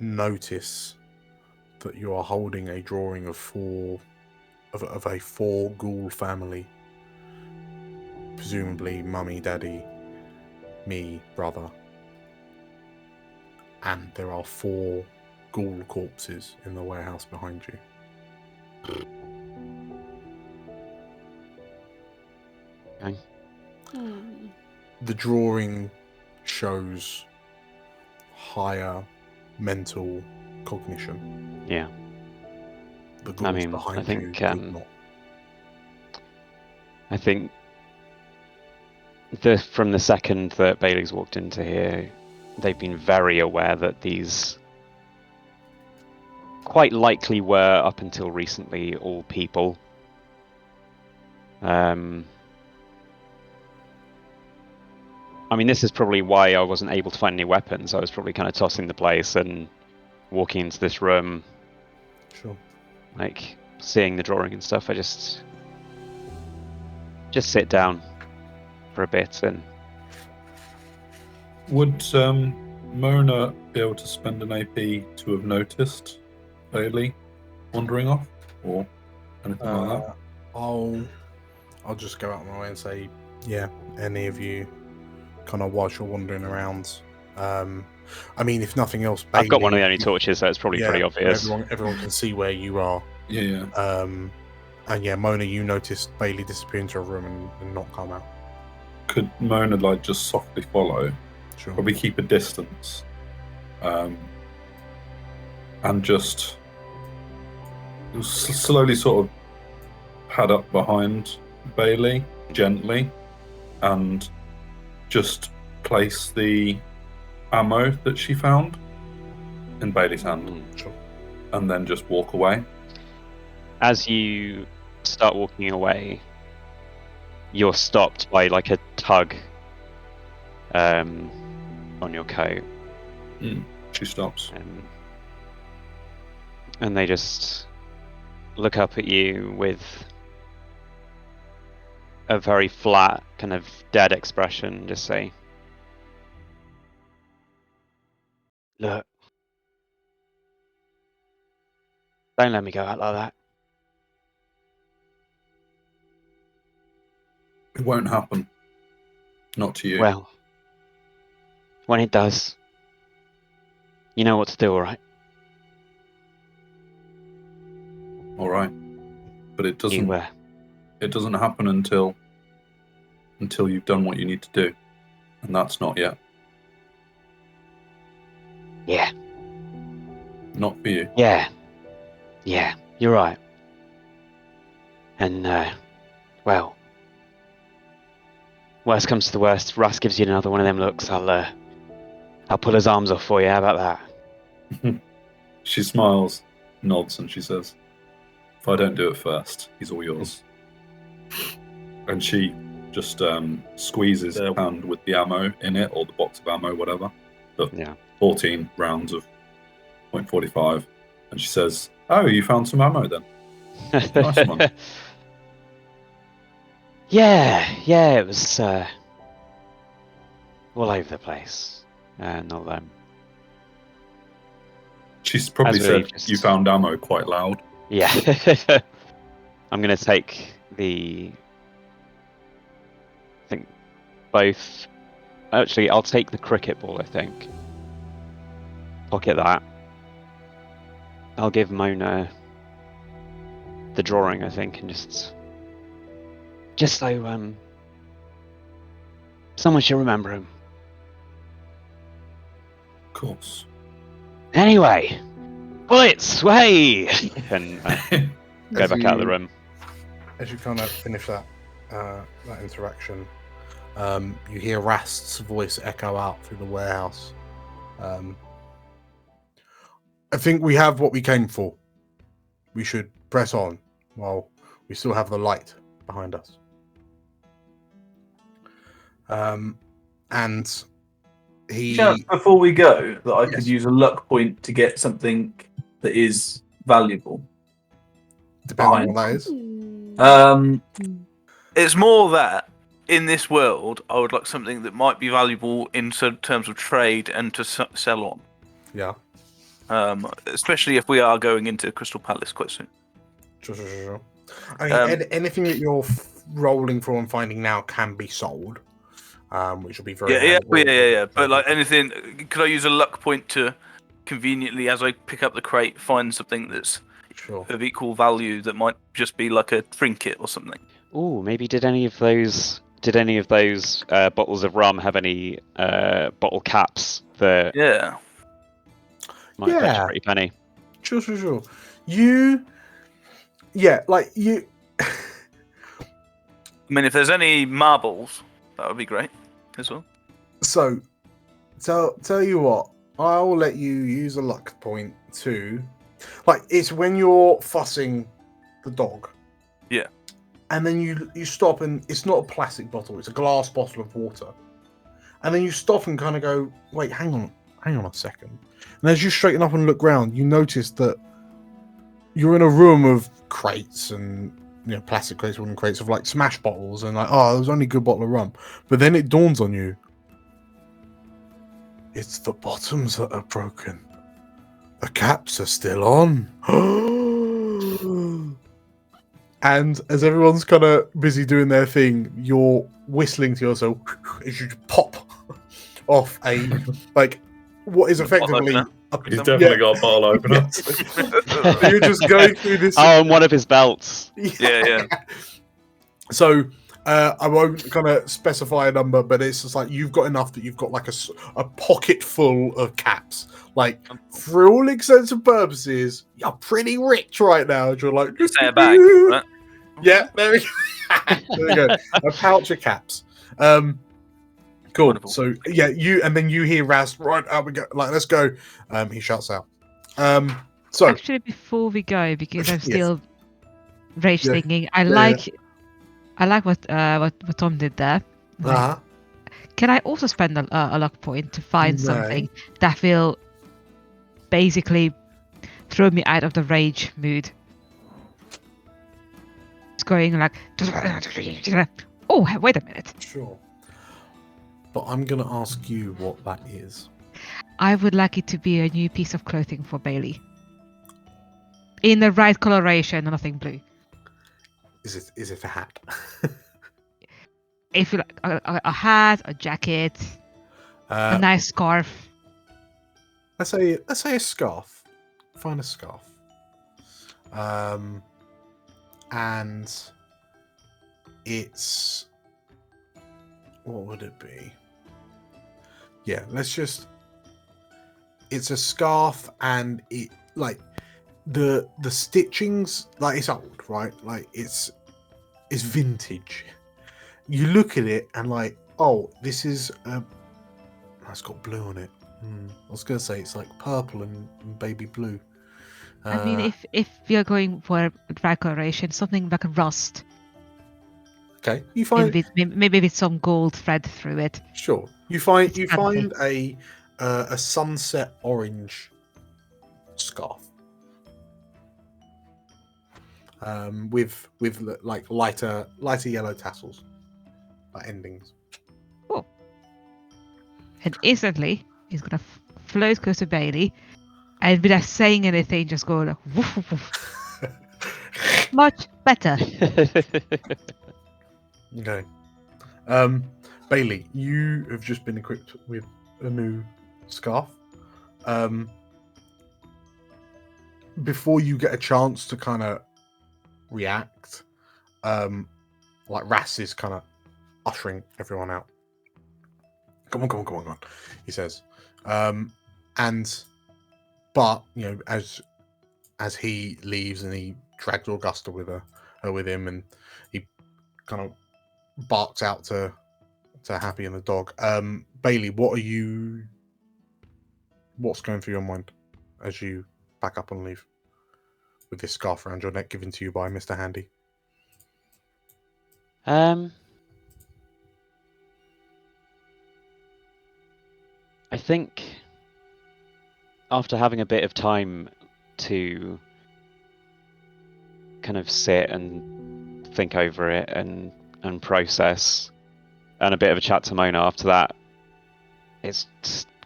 notice that you are holding a drawing of a four ghoul family, presumably mummy, daddy, me, brother, and there are 4 ghoul corpses in the warehouse behind you. Okay. The drawing shows higher mental cognition. Yeah. The ghouls behind I think, you do not. I think from the second that Bailey's walked into here, they've been very aware that these quite likely were, up until recently, all people. This is probably why I wasn't able to find any weapons. I was probably kind of tossing the place and walking into this room. Sure. seeing the drawing and stuff, I just sit down for a bit and. Would Mona be able to spend an AP to have noticed Bailey wandering off, or anything like that? I'll just go out of my way and say, yeah, any of you, kind of whilst you're wandering around. I mean, if nothing else, Bailey, I've got one of the only torches, so it's probably pretty obvious. Everyone can see where you are. Yeah. And yeah, Mona, you noticed Bailey disappear into a room and not come out. Could Mona just softly follow? Sure. Probably keep a distance, and just slowly sort of pad up behind Bailey gently, and just place the ammo that she found in Bailey's hand, Sure. and then just walk away. As you start walking away, you're stopped by like a tug on your coat. She stops. And they just look up at you with a very flat, kind of dead expression, just say, "Look, don't let me go out like that." It won't happen. Not to you. Well, when it does, you know what to do, all right? All right, but it doesn't. You, It doesn't happen until you've done what you need to do, and that's not yet. yeah, Not for you. yeah, you're right. And, well, worst comes to the worst, Russ gives you another one of them looks, I'll pull his arms off for you, how about that? She smiles, nods, and she says, "If I don't do it first, he's all yours." And she just squeezes her hand with the ammo in it, or the box of ammo, whatever. The 14 rounds of .45. And she says, "Oh, you found some ammo then? Nice one." Yeah, it was all over the place. Not them. She's probably As we said, "You found ammo," quite loud. Yeah. I'm going to take I think both. Actually, I'll take the cricket ball, I think. Pocket that. I'll give Mona the drawing, I think, and just so someone should remember him. Of course. Anyway, bullets, way! And go back out of the room. As you kind of finish that interaction, you hear Rast's voice echo out through the warehouse. I think we have what we came for. We should press on while we still have the light behind us. And he... Chance before we go that I Yes. could use a luck point to get something that is valuable. Depending on what that is. It's more that in this world, I would like something that might be valuable in terms of trade and to sell on. Yeah. Especially if we are going into Crystal Palace quite soon. Sure. I mean, anything that you're rolling for and finding now can be sold, which will be very yeah. But like anything, could I use a luck point to conveniently, as I pick up the crate, find something that's of equal value that might just be like a trinket or something? Oh, maybe did any of those bottles of rum have any bottle caps that might fetch a pretty penny? Sure. I mean, if there's any marbles, that would be great as well. So, tell you what, I'll let you use a luck point to, like, it's when you're fussing the dog. Yeah. And then you stop, and it's not a plastic bottle; it's a glass bottle of water. And then you stop and kind of go, "Wait, hang on a second." And as you straighten up and look round, you notice that you're in a room of crates and plastic crates, wooden crates of like smash bottles, and like, oh, there's only a good bottle of rum. But then it dawns on you, it's the bottoms that are broken. The caps are still on. And as everyone's kind of busy doing their thing, you're whistling to yourself as you pop off a like what is effectively. He's definitely got a bottle opener. You're just going through this. Oh, and one of his belts. Yeah. So I won't kind of specify a number, but it's just like you've got enough that you've got like a pocket full of caps. Like for all intents and purposes, you're pretty rich right now. And you're like, say a bag, right? Yeah, there we go. There we go. A pouch of caps. Cool. Wonderful. So yeah, you hear Raz, right, we go, like, let's go. He shouts out. So Actually, before we go, because I'm still rage thinking, I like what Tom did there. uh-huh. Can I also spend a luck point to find something that will basically throw me out of the rage mood? It's going like, oh, wait a minute. Sure. But I'm going to ask you what that is. I would like it to be a new piece of clothing for Bailey. In the right coloration, nothing blue. Is it a hat? If you like a hat, a jacket, a nice scarf. Let's say a scarf. Find a scarf. And it's, what would it be? Yeah, it's a scarf, and it like the stitchings, like it's old, right? Like it's vintage. You look at it and like, oh, this is it's got blue on it. I was gonna say it's like purple and baby blue. I mean, if you're going for dry coloration, something like a rust. Okay, you find maybe with some gold thread through it. Sure, you find a sunset orange scarf, with like lighter yellow tassels, like endings. Oh, and instantly he's gonna float close to Bailey. And without saying anything, just go like, woof, woof, woof. Much better. Okay. Bailey, you have just been equipped with a new scarf. Before you get a chance to kind of react, like Ras is kind of ushering everyone out. Come on, he says. But as he leaves and he drags Augusta with him, and he kind of barks out to Happy and the dog. Bailey, what's going through your mind as you pack up and leave with this scarf around your neck given to you by Mr. Handy? I think after having a bit of time to kind of sit and think over it and process, and a bit of a chat to Mona after that, it's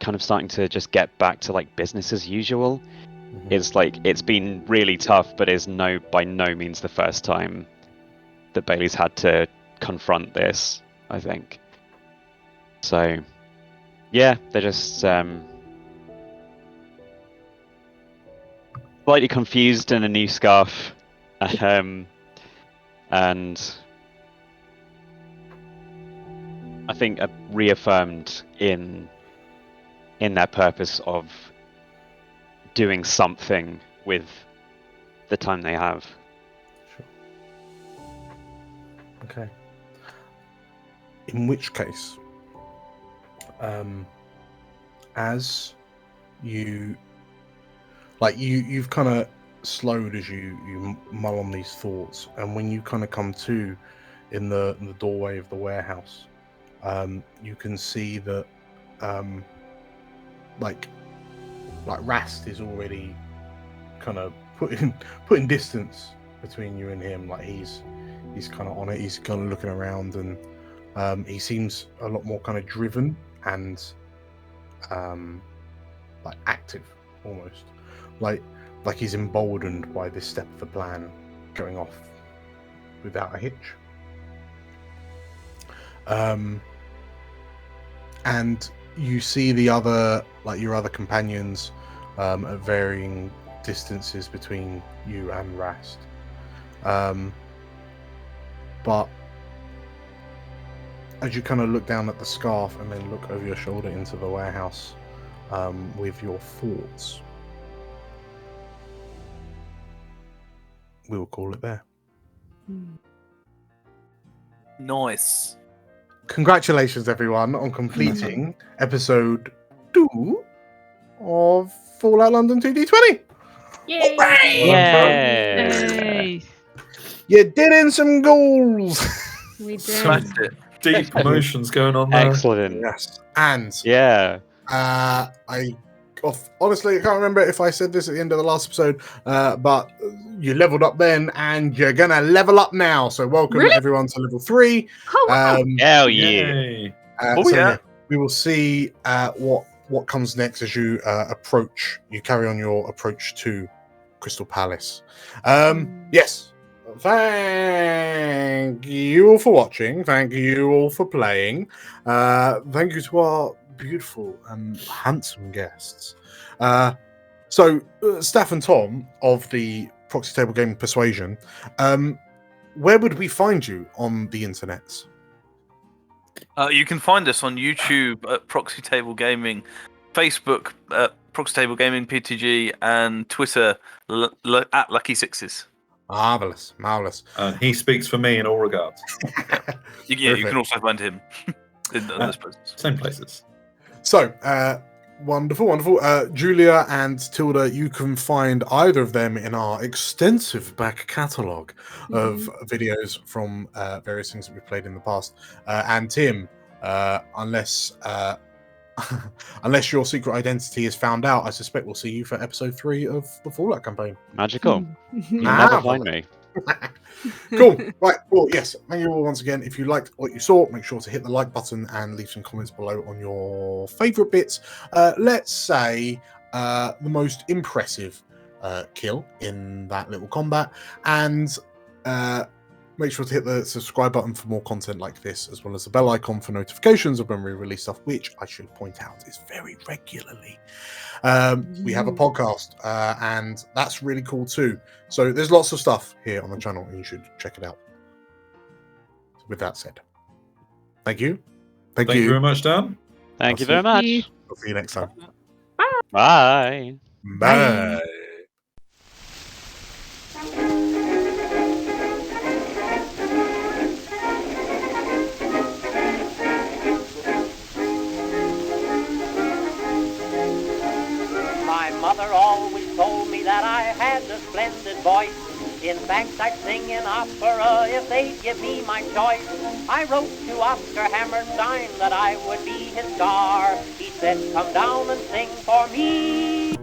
kind of starting to just get back to like business as usual. Mm-hmm. It's like it's been really tough, but is by no means the first time that Bailey's had to confront this, I think. So yeah, they're just slightly confused in a new scarf, and I think reaffirmed in their purpose of doing something with the time they have. Sure. Okay. In which case, as you've kind of slowed as you mull on these thoughts, and when you kind of come to in the doorway of the warehouse, you can see that like Rast is already kind of putting distance between you and him. Like he's kind of on it. He's kind of looking around, and he seems a lot more kind of driven and like active, almost like he's emboldened by this step of the plan going off without a hitch. And you see the other, like your other companions, at varying distances between you and Rast. But as you kind of look down at the scarf and then look over your shoulder into the warehouse, with your thoughts, we'll call it there. Nice. Congratulations, everyone, on completing episode 2 of Fallout London 2D20. Yay! Yay! You did in some goals. We did. Smashed it. Deep emotions going on there. Excellent. Yes, and Yeah. honestly, I can't remember if I said this at the end of the last episode, but you leveled up then, and you're gonna level up now. So welcome everyone to level 3. Oh, wow. Hell yeah. Yay. We will see what comes next as you you carry on your approach to Crystal Palace. Yes. Thank you all for watching. Thank you all for playing. Thank you to our beautiful and handsome guests. So, Steph and Tom of the Proxy Table Gaming Persuasion, where would we find you on the internets? You can find us on YouTube at Proxy Table Gaming, Facebook at Proxy Table Gaming PTG, and Twitter at Lucky Sixes. Marvelous. And he speaks for me in all regards. You can also find him in those places. Same places. So, wonderful. Julia and Tilda, you can find either of them in our extensive back catalogue of videos from various things that we've played in the past. And Tim, unless your secret identity is found out, I suspect we'll see you for episode 3 of the Fallout campaign. Magical. You'll never find me. Cool. Right. Well, yes. Thank you all once again. If you liked what you saw, make sure to hit the like button and leave some comments below on your favourite bits. Let's say the most impressive kill in that little combat, and make sure to hit the subscribe button for more content like this, as well as the bell icon for notifications of when we release stuff, which I should point out is very regularly. We have a podcast, and that's really cool too. So there's lots of stuff here on the channel, and you should check it out. So with that said, thank you. Thank you very much, Dan. Thank you very much. I'll see you next time. Bye. Bye. My mother always told me that I had a splendid voice. In fact, I'd sing in opera if they'd give me my choice. I wrote to Oscar Hammerstein that I would be his star. He said, come down and sing for me.